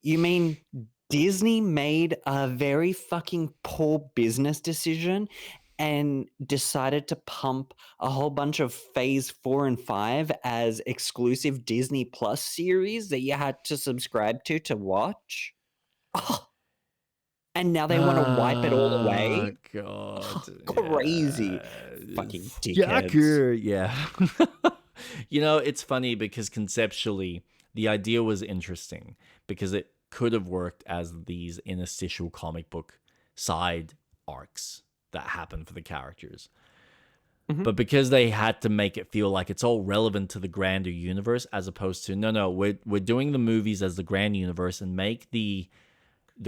You mean Disney made a very fucking poor business decision and decided to pump a whole bunch of Phase 4 and 5 as exclusive Disney Plus series that you had to subscribe to watch? Oh. And now they want to wipe it all away? Oh, God. Crazy. Fucking dickheads. Yeah. You know, it's funny because conceptually, the idea was interesting because it could have worked as these interstitial comic book side arcs that happen for the characters. Mm-hmm. But because they had to make it feel like it's all relevant to the grander universe, as opposed to, no, we're doing the movies as the grand universe and make the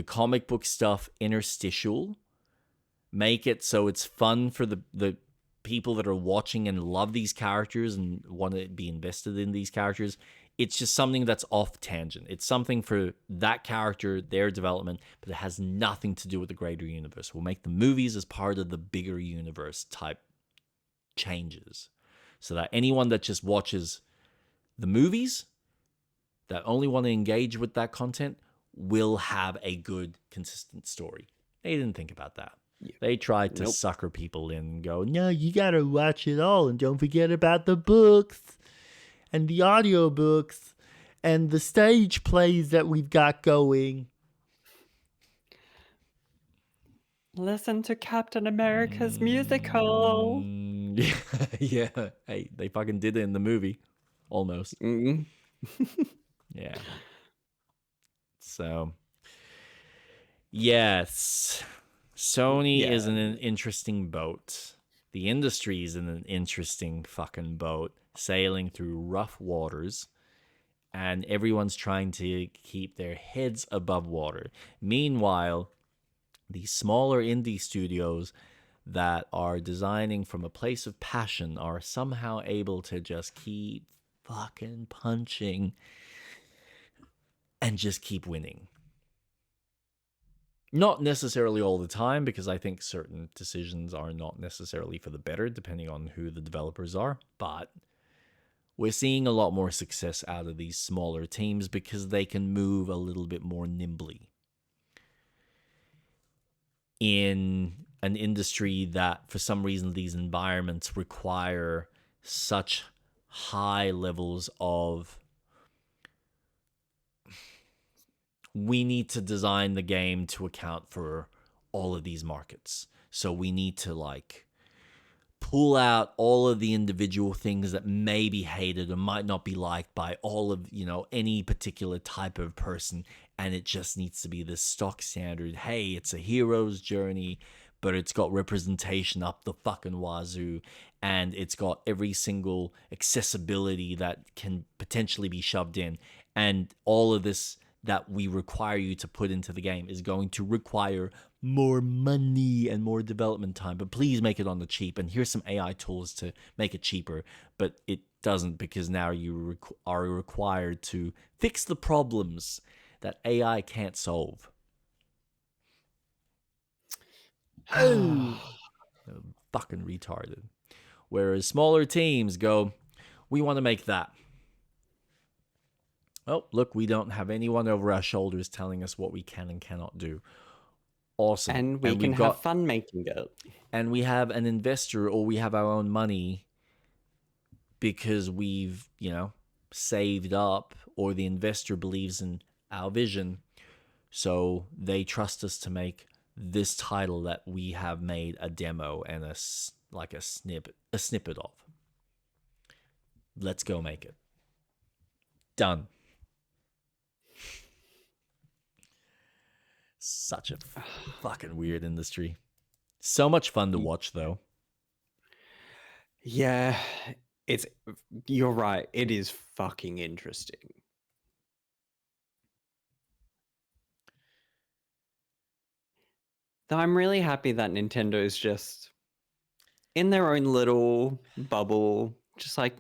comic book stuff interstitial, make it so it's fun for the people that are watching and love these characters and want to be invested in these characters It's just something that's off tangent. It's something for that character, their development, but it has nothing to do with the greater universe. We'll make the movies as part of the bigger universe type changes, so that anyone that just watches the movies, that only want to engage with that content, will have a good, consistent story. They didn't think about that. Yeah. They tried to Nope. sucker people in and go, no, you gotta watch it all, and don't forget about the books and the audiobooks and the stage plays that we've got going. Listen to Captain America's musical. Yeah. Hey, they fucking did it in the movie. Almost. Mm. Yeah. So, yes. Sony is in an interesting boat. The industry is in an interesting fucking boat, sailing through rough waters, and everyone's trying to keep their heads above water. Meanwhile, the smaller indie studios that are designing from a place of passion are somehow able to just keep fucking punching and just keep winning. Not necessarily all the time, because I think certain decisions are not necessarily for the better, depending on who the developers are. But we're seeing a lot more success out of these smaller teams because they can move a little bit more nimbly in an industry that, for some reason, these environments require such high levels of, we need to design the game to account for all of these markets. So we need to pull out all of the individual things that may be hated or might not be liked by all of, any particular type of person. And it just needs to be this stock standard. Hey, it's a hero's journey, but it's got representation up the fucking wazoo. And it's got every single accessibility that can potentially be shoved in. And all of this that we require you to put into the game is going to require more money and more development time, but please make it on the cheap, and here's some AI tools to make it cheaper. But it doesn't, because now you are required to fix the problems that AI can't solve. Oh, fucking retarded. Whereas smaller teams go, we want to make that. Oh, look, we don't have anyone over our shoulders telling us what we can and cannot do. Awesome. And we can have fun making it. And we have an investor, or we have our own money because we've, saved up, or the investor believes in our vision. So they trust us to make this title that we have made a demo and a snippet of. Let's go make it. Done. Such a fucking weird industry. So much fun to watch, though. Yeah, you're right. It is fucking interesting. Though I'm really happy that Nintendo is just in their own little bubble, just like,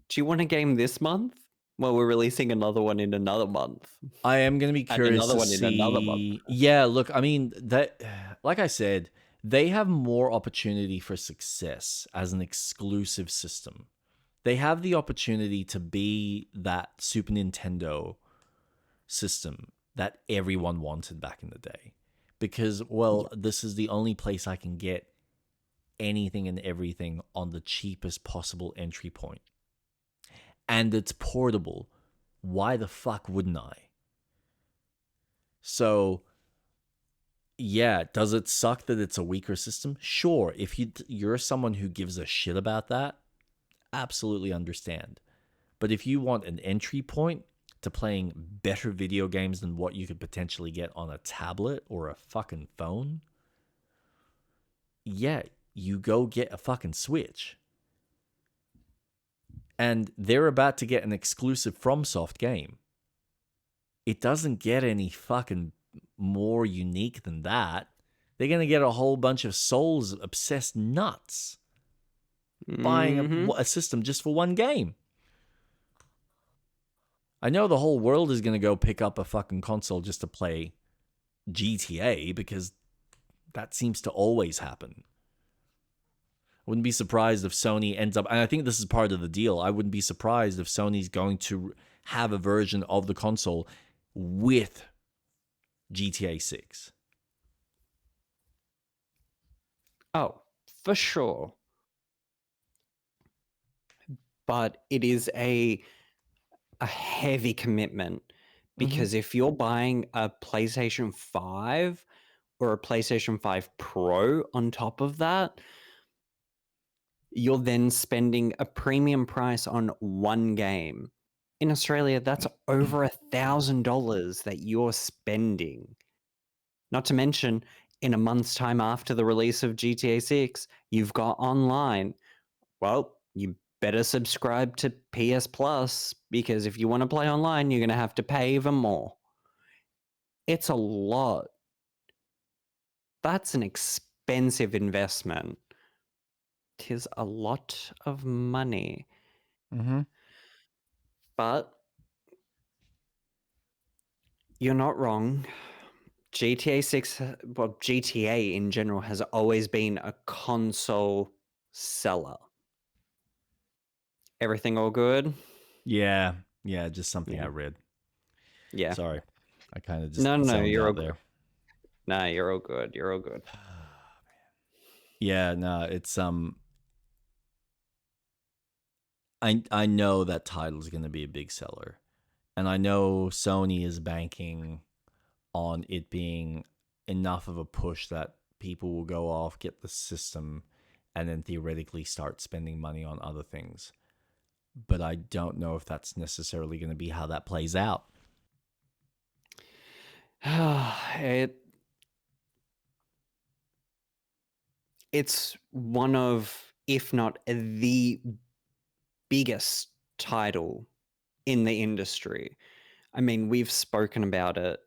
do you want a game this month? Well, we're releasing another one in another month. I am going to be curious another to one see. in another month. Yeah, look, I mean, that, like I said, they have more opportunity for success as an exclusive system. They have the opportunity to be that Super Nintendo system that everyone wanted back in the day. Because, well, this is the only place I can get anything and everything on the cheapest possible entry point. And it's portable. Why the fuck wouldn't I? So, yeah, does it suck that it's a weaker system? Sure. If you're someone who gives a shit about that, absolutely understand. But if you want an entry point to playing better video games than what you could potentially get on a tablet or a fucking phone, yeah, you go get a fucking Switch. And they're about to get an exclusive FromSoft game. It doesn't get any fucking more unique than that. They're going to get a whole bunch of Souls-obsessed nuts buying a system just for one game. I know the whole world is going to go pick up a fucking console just to play GTA because that seems to always happen. I wouldn't be surprised if Sony ends up, and I think this is part of the deal. I wouldn't be surprised if Sony's going to have a version of the console with GTA 6. Oh, for sure. But it is a heavy commitment because if you're buying a PlayStation 5 or a PlayStation 5 Pro on top of that, you're then spending a premium price on one game. In Australia, that's over $1,000 that you're spending. Not to mention, in a month's time after the release of GTA 6, you've got online. Well, you better subscribe to PS Plus because if you want to play online, you're going to have to pay even more. It's a lot. That's an expensive investment. Tis a lot of money. Mm-hmm. But you're not wrong. GTA 6, well, GTA in general has always been a console seller. Everything all good? Yeah, just something I Yeah. read. Yeah. Sorry, I kind of just No, zoned you're all out good. there. Nah, you're all good. You're all good. Yeah, no, it's I know that title is going to be a big seller, and I know Sony is banking on it being enough of a push that people will go off, get the system, and then theoretically start spending money on other things. But I don't know if that's necessarily going to be how that plays out. It's one of, if not the biggest title in the industry. I mean, we've spoken about it.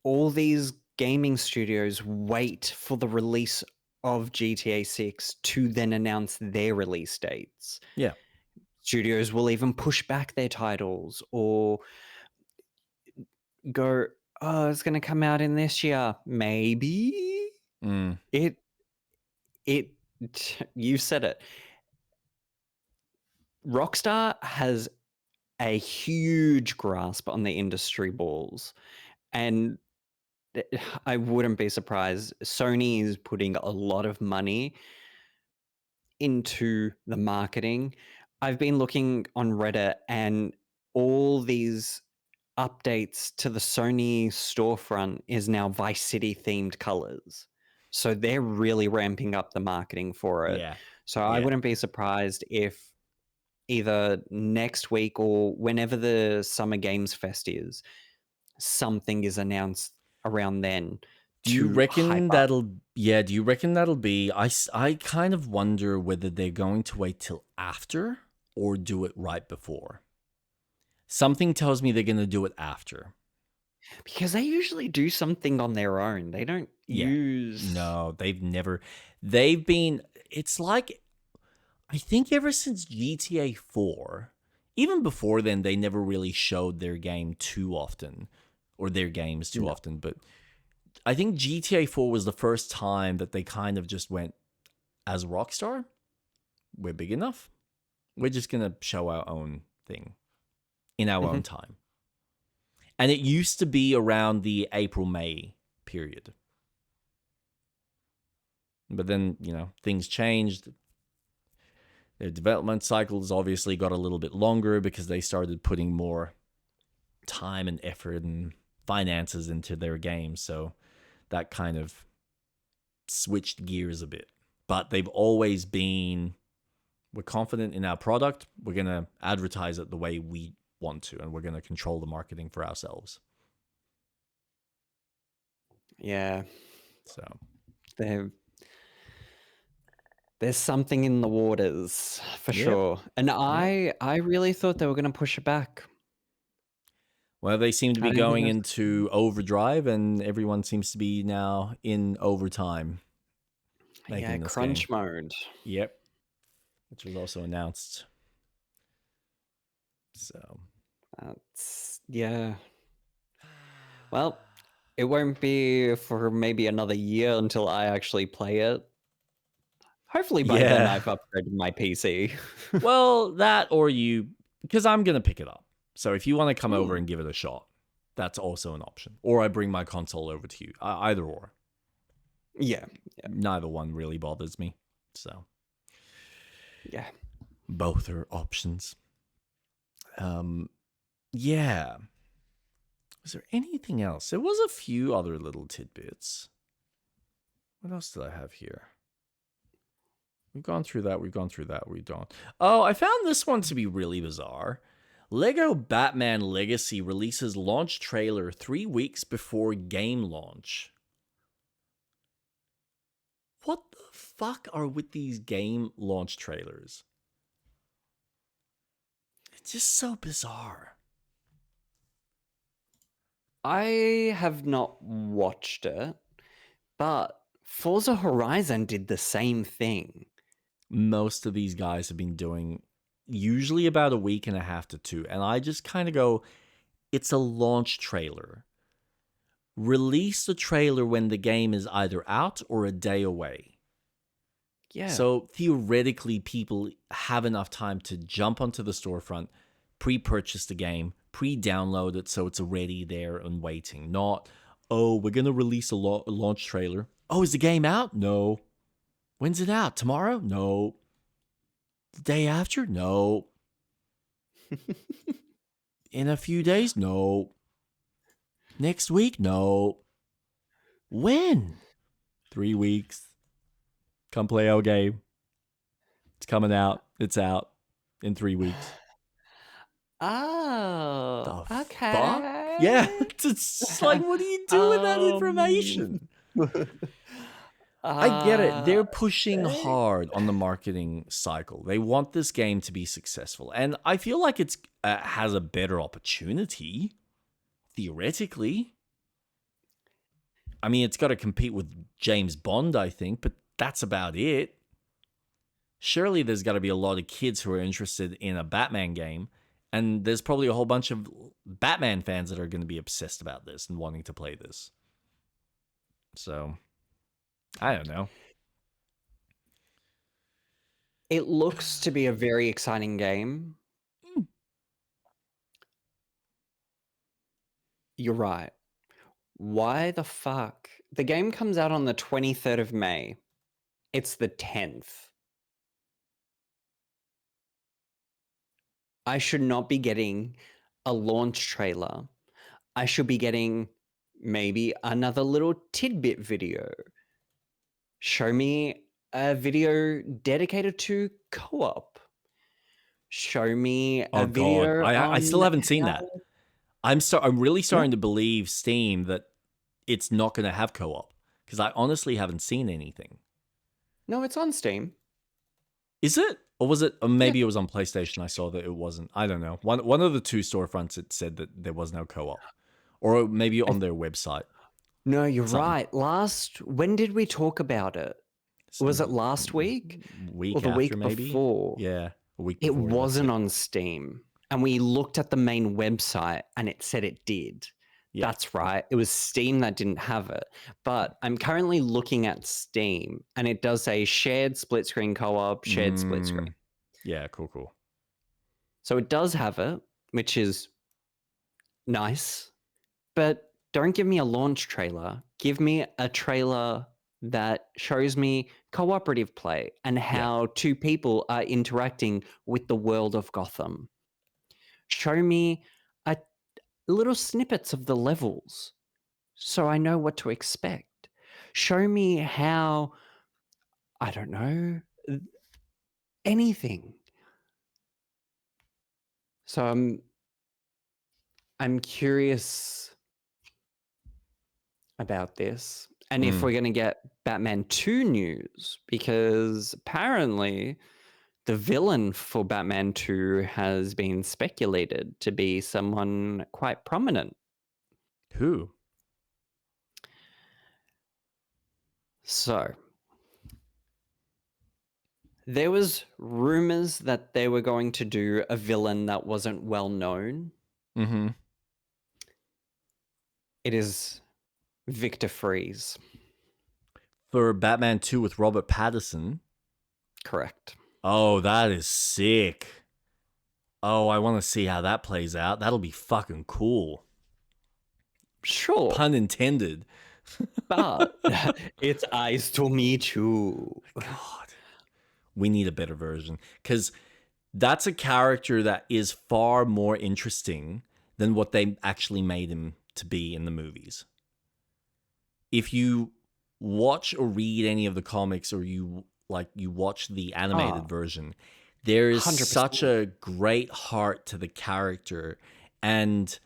All these gaming studios wait for the release of GTA 6 to then announce their release dates. Yeah. Studios will even push back their titles or go, oh, it's going to come out in this year. Maybe. Mm. It, you said it. Rockstar has a huge grasp on the industry balls. And I wouldn't be surprised. Sony is putting a lot of money into the marketing. I've been looking on Reddit and all these updates to the Sony storefront is now Vice City themed colors. So they're really ramping up the marketing for it. Yeah. So I Yeah. wouldn't be surprised if either next week or whenever the Summer Games Fest is, something is announced around then Do you to reckon hype up. that'll yeah, do you reckon that'll be I kind of wonder whether they're going to wait till after or do it right before. Something tells me they're going to do it after. Because they usually do something on their own. They don't Yeah. use. No, they've been it's like I think ever since GTA 4, even before then they never really showed their game too often or their games too No. often, but I think GTA 4 was the first time that they kind of just went as Rockstar, we're big enough. We're just going to show our own thing in our Mhm. own time. And it used to be around the April May period. But then, things changed. Their development cycles obviously got a little bit longer because they started putting more time and effort and finances into their games. So that kind of switched gears a bit. But they've always been, we're confident in our product. We're going to advertise it the way we want to, and we're going to control the marketing for ourselves. Yeah. So, They're, there's something in the waters for yep. sure. And Yep. I really thought they were going to push it back. Well, they seem to I be didn't think going that's. into overdrive, and everyone seems to be now in overtime Yeah, making this game. crunch mode. Yep. Which was also announced. So, Yeah. Well, it won't be for maybe another year until I actually play it. Hopefully by then yeah. I've upgraded my PC. Well, that or because I'm going to pick it up. So if you want to come over Hmm. and give it a shot, that's also an option. Or I bring my console over to you. Either or. Yeah. Neither one really bothers me. So Yeah. both are options. Yeah. Was there anything else? There was a few other little tidbits. What else did I have here? We've gone through that. We've done. Oh, I found this one to be really bizarre. Lego Batman Legacy releases launch trailer 3 weeks before game launch. What the fuck are with these game launch trailers? It's just so bizarre. I have not watched it, but Forza Horizon did the same thing. Most of these guys have been doing usually about a week and a half to 2. And I just kind of go, it's a launch trailer. Release the trailer when the game is either out or a day away. Yeah. So theoretically, people have enough time to jump onto the storefront, pre-purchase the game, pre-download it so it's already there and waiting. Not, oh, we're going to release a launch trailer. Oh, is the game out? No. When's it out? Tomorrow? No. The day after? No. In a few days? No. Next week? No. When? 3 weeks. Come play our game. It's coming out. It's out in 3 weeks. Oh, The fuck? Yeah, okay. it's just like, what do you do with that Um, information? I get it. They're pushing okay. hard on the marketing cycle. They want this game to be successful, and I feel like it's has a better opportunity theoretically. I mean, it's got to compete with James Bond, I think, but that's about it. Surely there's got to be a lot of kids who are interested in a Batman game, and there's probably a whole bunch of Batman fans that are going to be obsessed about this and wanting to play this. So, I don't know. It looks to be a very exciting game. Mm. You're right. Why the fuck? The game comes out on the 23rd of May. It's the 10th. I should not be getting a launch trailer. I should be getting maybe another little tidbit video. Show me a video dedicated to co-op. Show me Oh a god, video I on still haven't seen how. that. I'm really Yeah. starting to believe Steam that it's not going to have co-op because I honestly haven't seen anything. No, it's on Steam. Is it? Or was it? Or Yeah. maybe it was on PlayStation. I saw that it wasn't. I don't know. One of the two storefronts it said that there was no co-op, or maybe on their website. No, you're Something. right. When did we talk about it? Was it last week or Week the after, week maybe. before? Yeah, a week It before. That's wasn't it. on Steam. And we looked at the main website and it said it did. Yeah. That's right. It was Steam that didn't have it. But I'm currently looking at Steam and it does say shared split screen co-op, shared split screen. Yeah, cool. So it does have it, which is nice. But don't give me a launch trailer. Give me a trailer that shows me cooperative play and how two people are interacting with the world of Gotham. Show me a little snippets of the levels so I know what to expect. Show me how, I don't know, anything. So I'm curious about this. And if we're going to get Batman 2 news, because apparently the villain for Batman 2 has been speculated to be someone quite prominent. Who? So, There was rumors that they were going to do a villain that wasn't well known. Mm-hmm. It is Victor Freeze. For Batman 2 with Robert Pattinson. Correct. Oh, that is sick. Oh, I want to see how that plays out. That'll be fucking cool. Sure. Pun intended. But it's eyes to me too. God. We need a better version. Because that's a character that is far more interesting than what they actually made him to be in the movies. If you watch or read any of the comics, or you watch the animated version, there is 100%. such a great heart to the character, and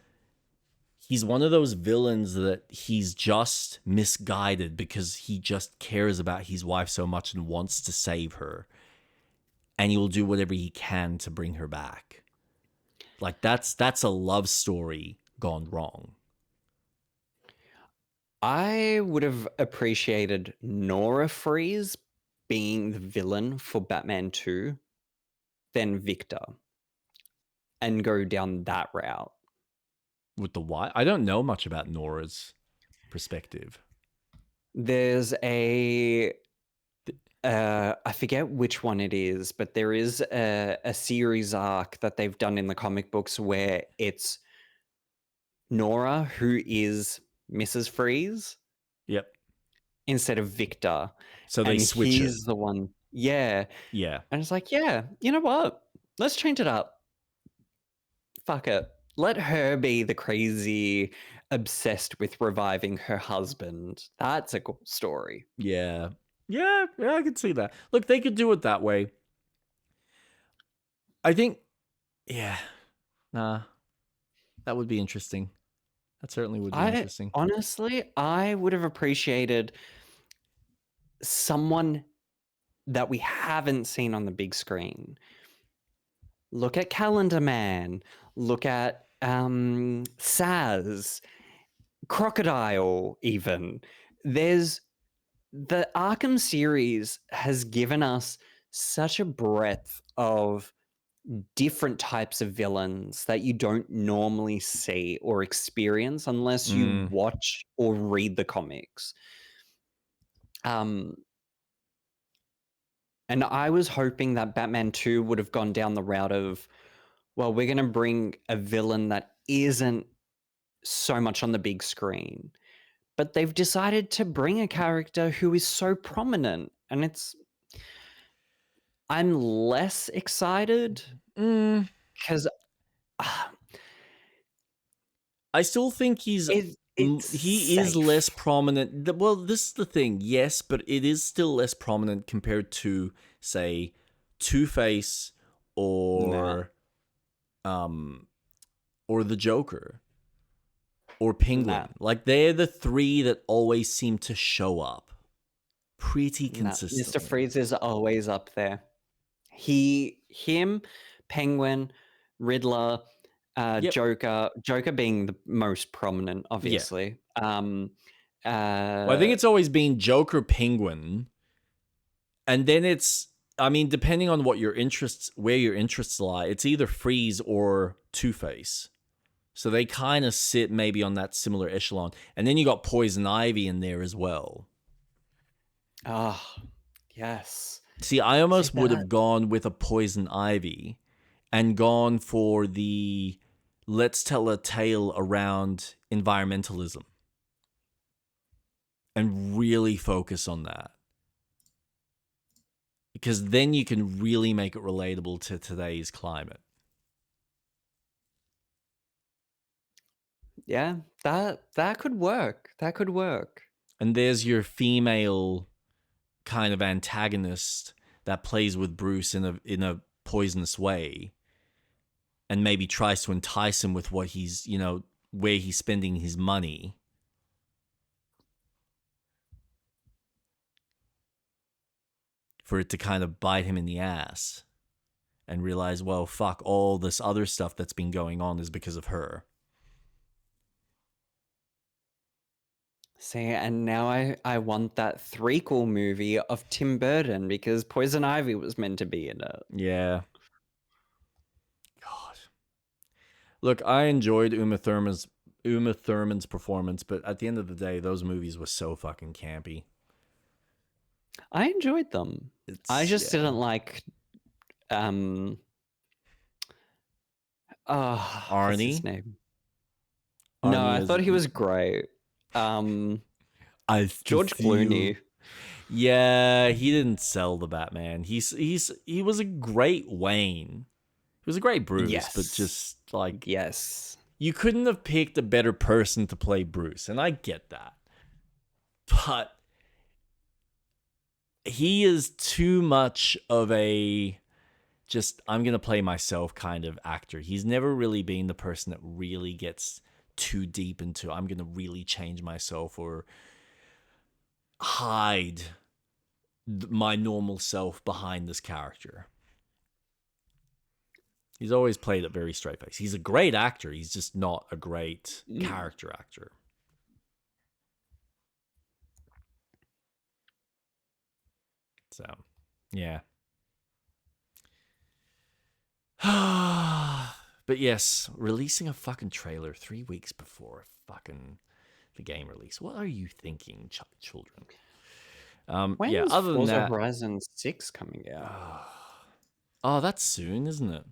he's one of those villains that he's just misguided because he just cares about his wife so much and wants to save her, and he will do whatever he can to bring her back. Like that's a love story gone wrong. I would have appreciated Nora Freeze being the villain for Batman 2 than Victor and go down that route. With the why, I don't know much about Nora's perspective. There's I forget which one it is, but there is a series arc that they've done in the comic books where it's Nora who is Mrs. Freeze Yep. instead of Victor. So they And switch it. he's the one. Yeah. Yeah. And it's like, yeah, you know what? Let's change it up. Fuck it. Let her be the crazy, obsessed with reviving her husband. That's a cool story. Yeah. Yeah, I could see that. Look, they could do it that way. I think, yeah. Nah. That would be interesting. That certainly would be interesting. Honestly, I would have appreciated someone that we haven't seen on the big screen. Look at Calendar Man. Look at Saz. Crocodile, even. There's the Arkham series has given us such a breadth of different types of villains that you don't normally see or experience unless you watch or read the comics. And I was hoping that Batman 2 would have gone down the route of, well, we're going to bring a villain that isn't so much on the big screen. But they've decided to bring a character who is so prominent, and I'm less excited because I still think he is less prominent. Well, this is the thing, yes, but it is still less prominent compared to, say, Two-Face or the Joker or Penguin. Like, they're the three that always seem to show up pretty consistently. Mr. Freeze is always up there. Him, Penguin, Riddler, Joker being the most prominent, obviously. Well, I think it's always been Joker, Penguin, and then it's, I mean, depending on where your interests lie, it's either Freeze or Two-Face. So they kind of sit maybe on that similar echelon. And then you got Poison Ivy in there as well. Yes. See, I almost would have gone with a Poison Ivy and gone for the let's tell a tale around environmentalism and really focus on that. Because then you can really make it relatable to today's climate. Yeah, that could work. That could work. And there's your female kind of antagonist that plays with Bruce in a poisonous way and maybe tries to entice him with what he's, where he's spending his money. For it to kind of bite him in the ass and realize, well, fuck, all this other stuff that's been going on is because of her. See, and now I want that threequel movie of Tim Burton because Poison Ivy was meant to be in it. Yeah. God. Look, I enjoyed Uma Thurman's performance, but at the end of the day, those movies were so fucking campy. I enjoyed them. I just Yeah. didn't like what's his Arnie. name? No, Arnie I as thought he was great. Um I to George see you. Clooney. Yeah, he didn't sell the Batman. He was a great Wayne. He was a great Bruce, but Yes. just like Yes. you couldn't have picked a better person to play Bruce, and I get that. But he is too much of a just I'm going to play myself kind of actor. He's never really been the person that really gets too deep into I'm going to really change myself or hide my normal self behind this character. He's always played it very straight face. He's a great actor. He's just not a great character actor. So, yeah. But yes, releasing a fucking trailer 3 weeks before fucking the game release. What are you thinking, children? Yeah, When's other than Forza that, Horizon 6 coming out? oh, that's soon, isn't it?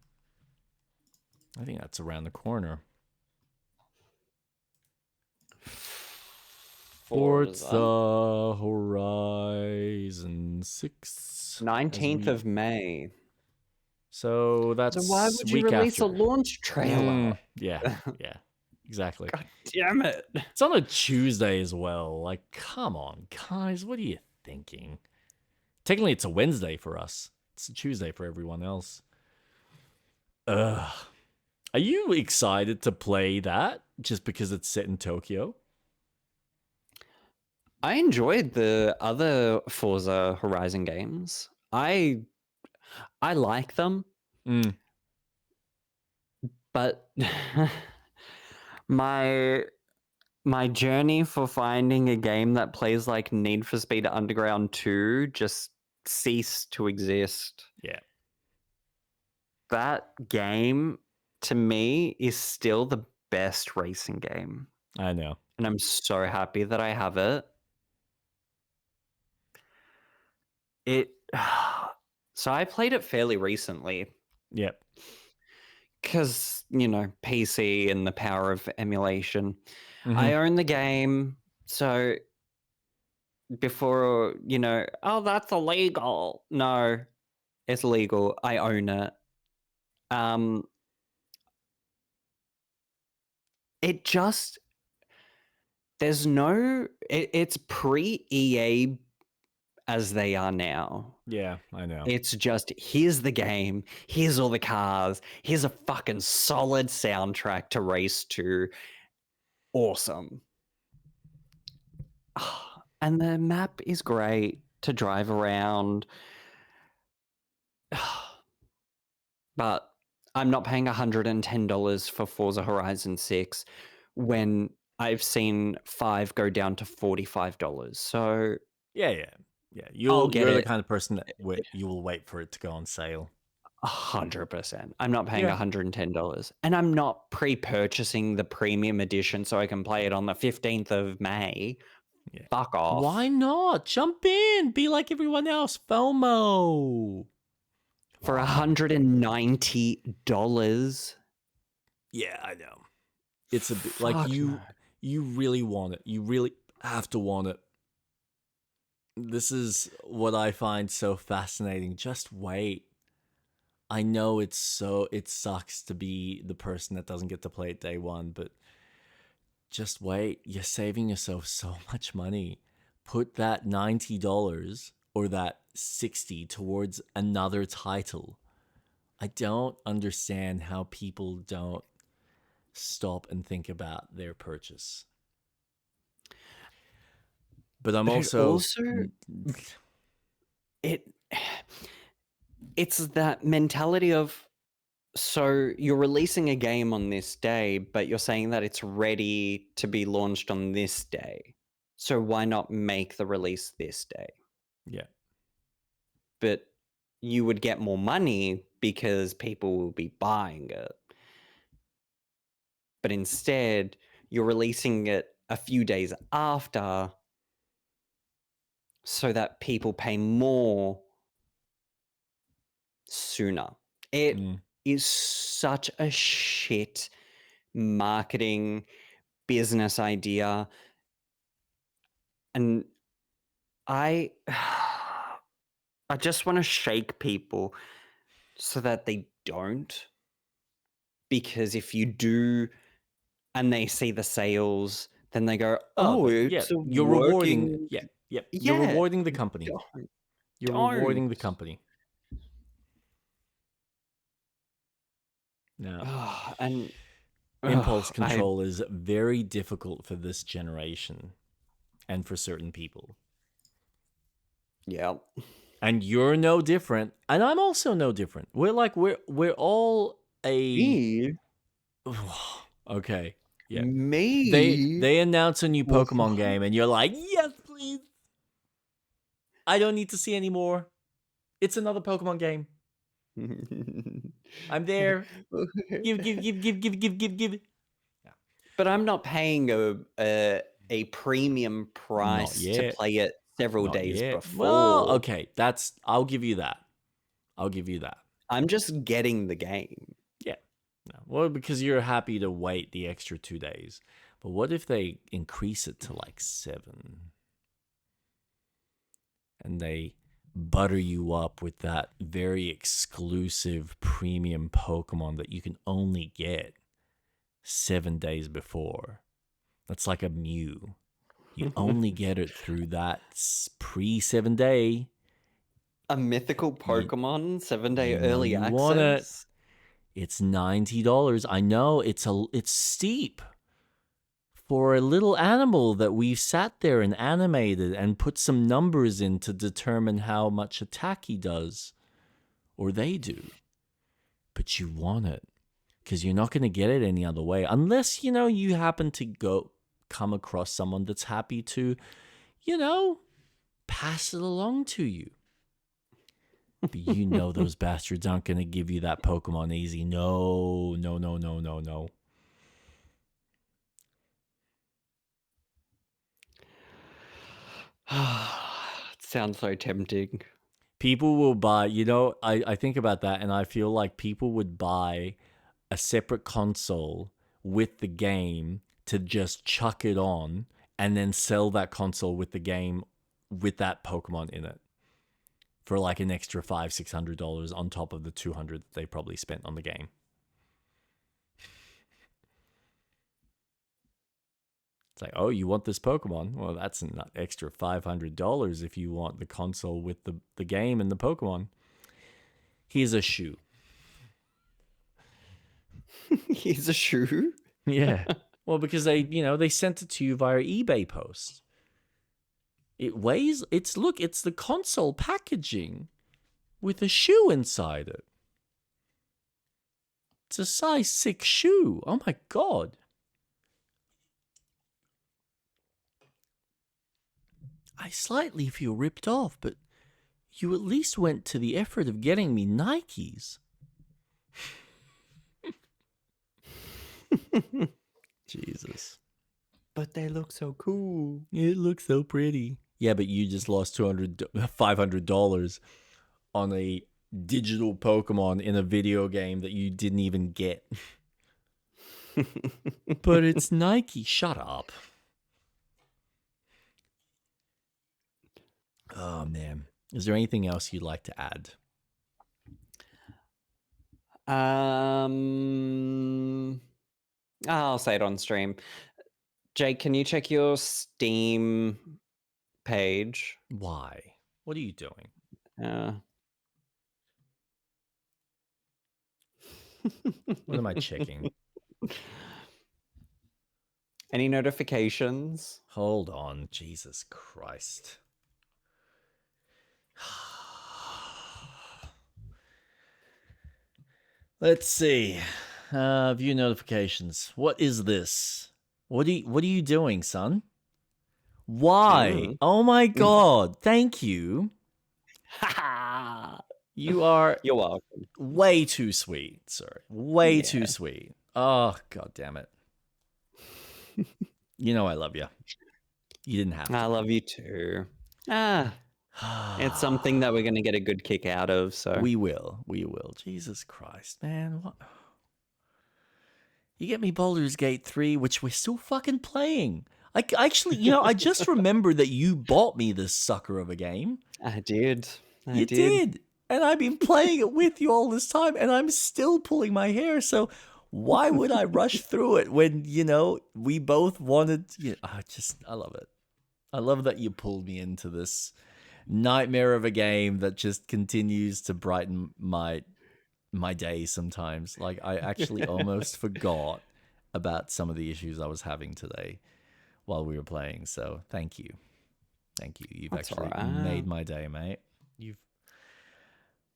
I think that's around the corner. Forza? Forza Horizon 6. 19th of May. So So why that's would you week release a after. launch trailer? Yeah, exactly. God damn it. It's on a Tuesday as well. Like, come on, guys, what are you thinking? Technically, it's a Wednesday for us. It's a Tuesday for everyone else. Ugh. Are you excited to play that just because it's set in Tokyo? I enjoyed the other Forza Horizon games. I like them, Mm, but my my journey for finding a game that plays like Need for Speed Underground 2 just ceased to exist. yeah, That game to me is still the best racing game, I know. and I'm so happy that I have it. It so I played it fairly recently Yep. because, PC and the power of emulation. Mm-hmm. I own the game, so before, oh, that's illegal. No, it's legal. I own it. It just there's no it's pre-EA as they are now. Yeah, I know. It's just here's the game, here's all the cars, here's a fucking solid soundtrack to race to. Awesome. And the map is great to drive around. But I'm not paying $110 for Forza Horizon 6 when I've seen 5 go down to $45. So Yeah. I'll get You're the it kind of person that you will wait for it to go on sale. 100%. I'm not paying Yeah. $110. And I'm not pre-purchasing the premium edition so I can play it on the 15th of May. Yeah. Fuck off. Why not? Jump in. Be like everyone else. FOMO. For $190? Yeah, I know. It's a bit like Fuck no. you really want it. You really have to want it. This is what I find so fascinating. Just wait. I know it sucks to be the person that doesn't get to play it day one, but just wait. You're saving yourself so much money. Put that $90 or that 60 towards another title. I don't understand how people don't stop and think about their purchase. But I'm But also it's that mentality of, so you're releasing a game on this day, but you're saying that it's ready to be launched on this day. So why not make the release this day? Yeah. But you would get more money because people will be buying it. But instead, you're releasing it a few days after so that people pay more sooner. It is such a shit marketing business idea. And I I just want to shake people so that they don't. Because if you do and they see the sales, then they go, "Oh, Yeah, it's a you're rewarding. working." Yeah, yep. You're Yeah, rewarding the company. don't, You're don't. rewarding the company. Now, And impulse I control is very difficult for this generation and for certain people. yeah. And you're no different, and I'm also no different. We're all a Me, okay. Yeah. me. They announce a new Pokemon game and you're like, "Yes, please. I don't need to see anymore. It's another Pokemon game. I'm there. Give, give, give, give, give, give, give, give." Yeah. But I'm not paying a premium Not price to yet. play it several Not days yet. Well, before. okay. I'll give you that. I'll give you that. I'm just getting the game. Yeah. No. Well, because you're happy to wait the extra 2 days. But what if they increase it to like 7? And they butter you up with that very exclusive premium Pokemon that you can only get 7 days before. That's like a Mew. You only get it through that pre 7 day. A mythical You, Pokemon 7-day you know early you want it. access. It's $90. I know it's steep for a little animal that we've sat there and animated and put some numbers in to determine how much attack he does, or they do. But you want it because you're not going to get it any other way unless you happen to come across someone that's happy to pass it along to you. But those bastards aren't going to give you that Pokemon easy. No, no, no, no, no, no. It sounds so tempting. People will buy, I think about that and I feel like people would buy a separate console with the game to just chuck it on and then sell that console with the game with that Pokemon in it for like an extra $500-$600 on top of the $200 that they probably spent on the game. It's like, oh, you want this Pokemon? Well, that's an extra $500 if you want the console with the game and the Pokemon. Here's a shoe. He's a shoe. Yeah. Well, because they sent it to you via eBay post. It weighs, it's the console packaging with a shoe inside it. It's a size 6 shoe. Oh my God. I slightly feel ripped off, but you at least went to the effort of getting me Nikes. Jesus. But they look so cool. It looks so pretty. Yeah, but you just lost $500 on a digital Pokemon in a video game that you didn't even get. But it's Nike. Shut up. Oh, man. Is there anything else you'd like to add? I'll say it on stream. Jake, can you check your Steam page? Why? What are you doing? What am I checking? Any notifications? Hold on. Jesus Christ. Let's see. View notifications. What is this? What are you doing, son? Why? Mm. Oh my god. Thank you. You are You're welcome. way too sweet, sir. Way too Yeah. sweet. Oh, god damn it. You know I love you. You didn't have I to. love you too. Ah, it's something that we're going to get a good kick out of, so. We will. We will. Jesus Christ, man. What? You get me Baldur's Gate 3, which we're still fucking playing. Actually, I just remembered that you bought me this sucker of a game. I did. I You did. did. And I've been playing it with you all this time, and I'm still pulling my hair. So why would I rush through it when, we both wanted. I love it. I love that you pulled me into this nightmare of a game that just continues to brighten my day sometimes. Like, I actually almost forgot about some of the issues I was having today while we were playing. So thank you. Thank you. You've That's actually alright. made my day, mate.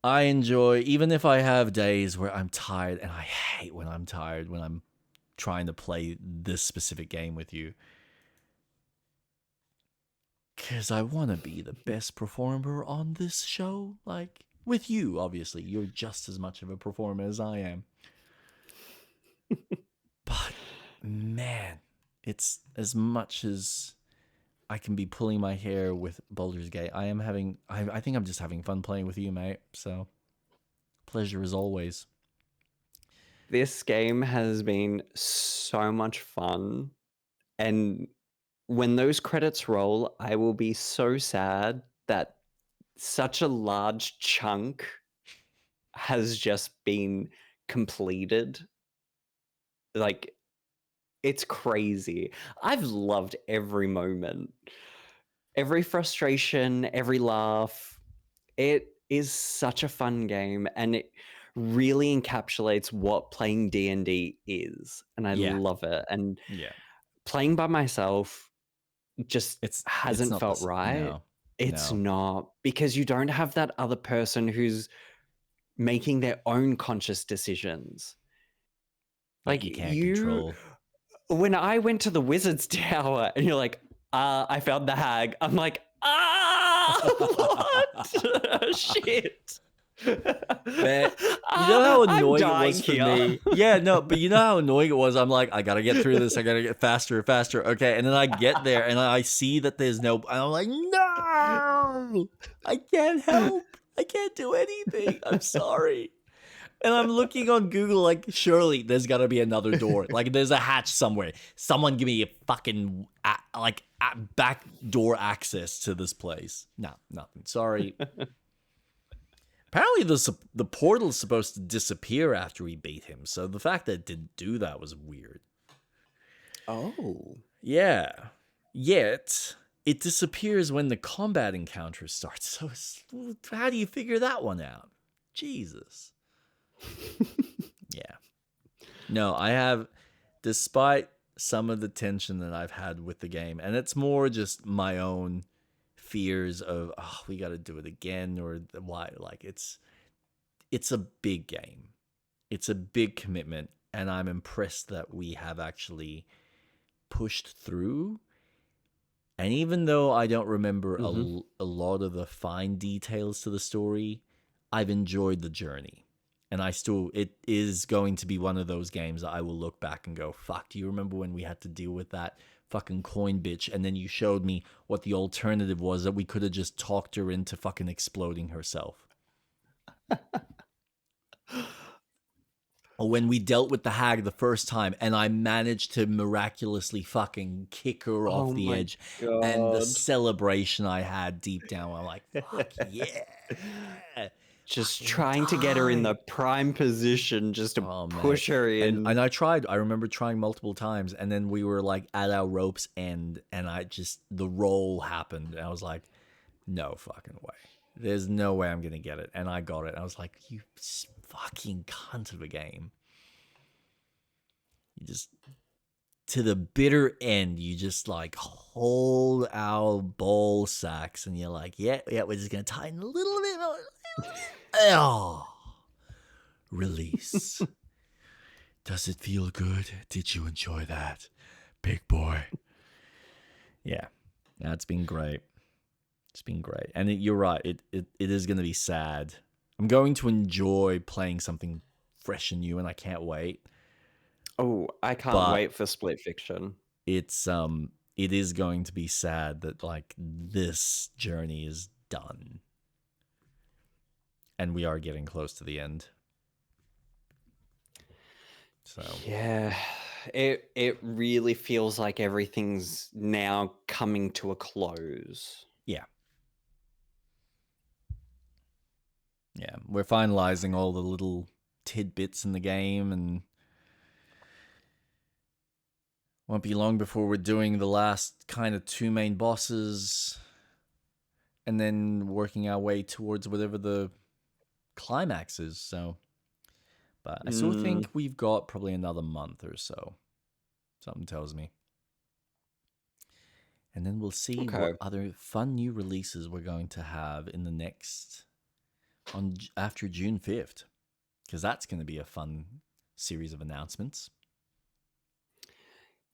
I enjoy, even if I have days where I'm tired, and I hate when I'm tired when I'm trying to play this specific game with you. Because I want to be the best performer on this show. Like, with you, obviously. You're just as much of a performer as I am. But, man, it's as much as I can be pulling my hair with Baldur's Gate. I think I'm just having fun playing with you, mate. So, pleasure as always. This game has been so much fun. And when those credits roll, I will be so sad that such a large chunk has just been completed. Like, it's crazy. I've loved every moment, every frustration, every laugh. It is such a fun game, and it really encapsulates what playing D&D is, and I Yeah. love it. And Yeah. playing by myself just It's hasn't not felt this. right. No. It's No. not, because you don't have that other person who's making their own conscious decisions. That Like, you can't control. when I went to the Wizard's Tower and you're like, I found the hag. I'm like, what? Shit. Man, you know how I'm annoying it dying was for here. me? Yeah, no, but you know how annoying it was? I'm like, I gotta get through this. I gotta get faster, faster. Okay, and then I get there and I see that there's no. And I'm like, no! I can't help. I can't do anything. I'm sorry. And I'm looking on Google like, surely there's gotta be another door. Like, there's a hatch somewhere. Someone give me a fucking, back door access to this place. No, nothing. Sorry. Apparently the portal's supposed to disappear after we beat him, so the fact that it didn't do that was weird. Oh. Yeah. Yet, it disappears when the combat encounter starts, so how do you figure that one out? Jesus. Yeah. No, I have, despite some of the tension that I've had with the game, and it's more just my own fears of, we got to do it again, or why. Like, it's a big game. It's a big commitment, and I'm impressed that we have actually pushed through. And even though I don't remember a lot of the fine details to the story, I've enjoyed the journey. And it is going to be one of those games that I will look back and go, fuck, do you remember when we had to deal with that fucking coin bitch? And then you showed me what the alternative was, that we could have just talked her into fucking exploding herself. Or when we dealt with the hag the first time and I managed to miraculously fucking kick her off the edge. God. And the celebration I had deep down, I'm like, fuck yeah. Just Fucking trying to get her in the die. prime position just to push her in. And I remember trying multiple times, and then we were like at our rope's end, and the roll happened, and I was like, no fucking way. There's no way I'm gonna get it. And I got it. I was like, you fucking cunt of a game. You just, to the bitter end, you just like hold our ball sacks, and you're like, yeah, we're just gonna tighten a little bit more. Oh, release. Does it feel good? Did you enjoy that, big boy? Yeah. That's been great. It's been great. And you're right. It is going to be sad. I'm going to enjoy playing something fresh and new, and I can't wait. Oh, I can't But wait for Split Fiction. it is going to be sad that like this journey is done, and we are getting close to the end. So Yeah, it really feels like everything's now coming to a close. yeah, yeah, we're finalizing all the little tidbits in the game, and won't be long before we're doing the last kind of two main bosses, and then working our way towards whatever the climax is. So, but I still Mm, think we've got probably another month or so. Something tells me. And then we'll see what okay. other fun new releases we're going to have in the next after June 5th, because that's going to be a fun series of announcements.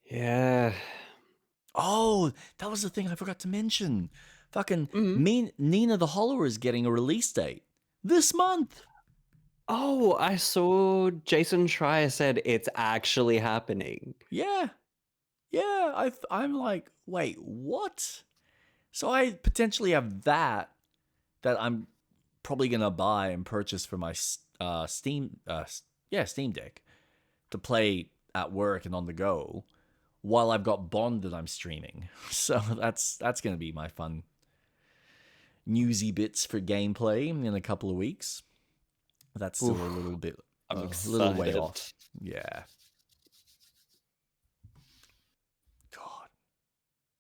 Yeah. Oh, that was the thing I forgot to mention. Fucking Mm. Nina the Hollower is getting a release date this month. Oh, I saw Jason Schreier said it's actually happening. Yeah, yeah. I'm like, wait, what? So I potentially have that I'm probably gonna buy and purchase for my Steam Deck to play at work and on the go, while I've got Bond that I'm streaming. So that's gonna be my fun newsy bits for gameplay in a couple of weeks. That's still a little Oof, bit I'm a little way excited. off. Yeah. God.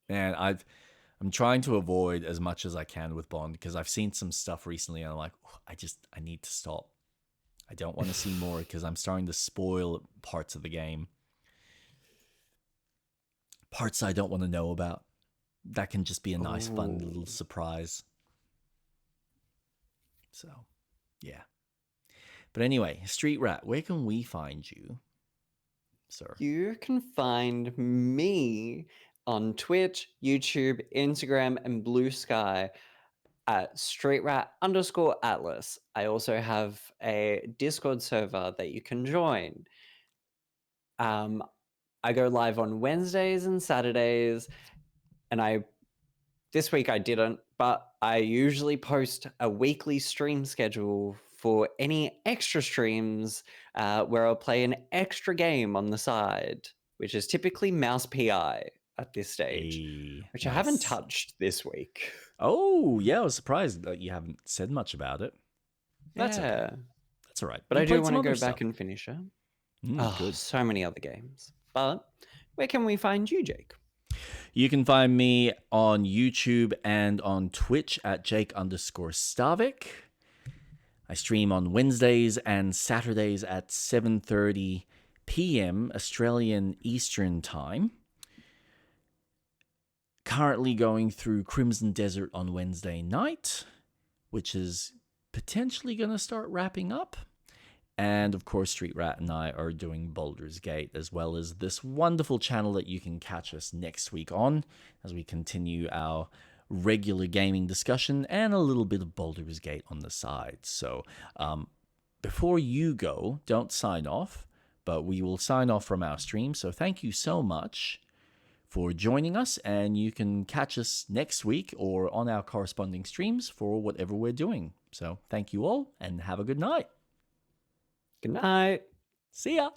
And I'm trying to avoid as much as I can with Bond because I've seen some stuff recently and I'm like, "Oh, I need to stop. I don't want to see more because I'm starting to spoil parts of the game. Parts I don't want to know about. That can just be a nice, fun Oh. little surprise. So, yeah. But anyway, Street Rat, where can we find you, sir? You can find me on Twitch, YouTube, Instagram, and Blue Sky at streetrat_atlas. I also have a Discord server that you can join. Um, I go live on Wednesdays and Saturdays, and this week I didn't, but I usually post a weekly stream schedule for any extra streams where I'll play an extra game on the side, which is typically Mouse PI at this stage, A which I haven't nice. touched this week. Oh, yeah, I was surprised that you haven't said much about it. That's okay. Yeah, That's all right. but You I do played want some to other go stuff. back and finish it. Oh, Good. so many other games. But where can we find you, Jake? You can find me on YouTube and on Twitch at Jake_Stavik. I stream on Wednesdays and Saturdays at 7:30 p.m. Australian Eastern Time. Currently going through Crimson Desert on Wednesday night, which is potentially going to start wrapping up. And of course, Street Rat and I are doing Baldur's Gate, as well as this wonderful channel that you can catch us next week on as we continue our regular gaming discussion and a little bit of Baldur's Gate on the side. So before you go, don't sign off, but we will sign off from our stream. So thank you so much for joining us, and you can catch us next week or on our corresponding streams for whatever we're doing. So thank you all, and have a good night. Good night. See ya.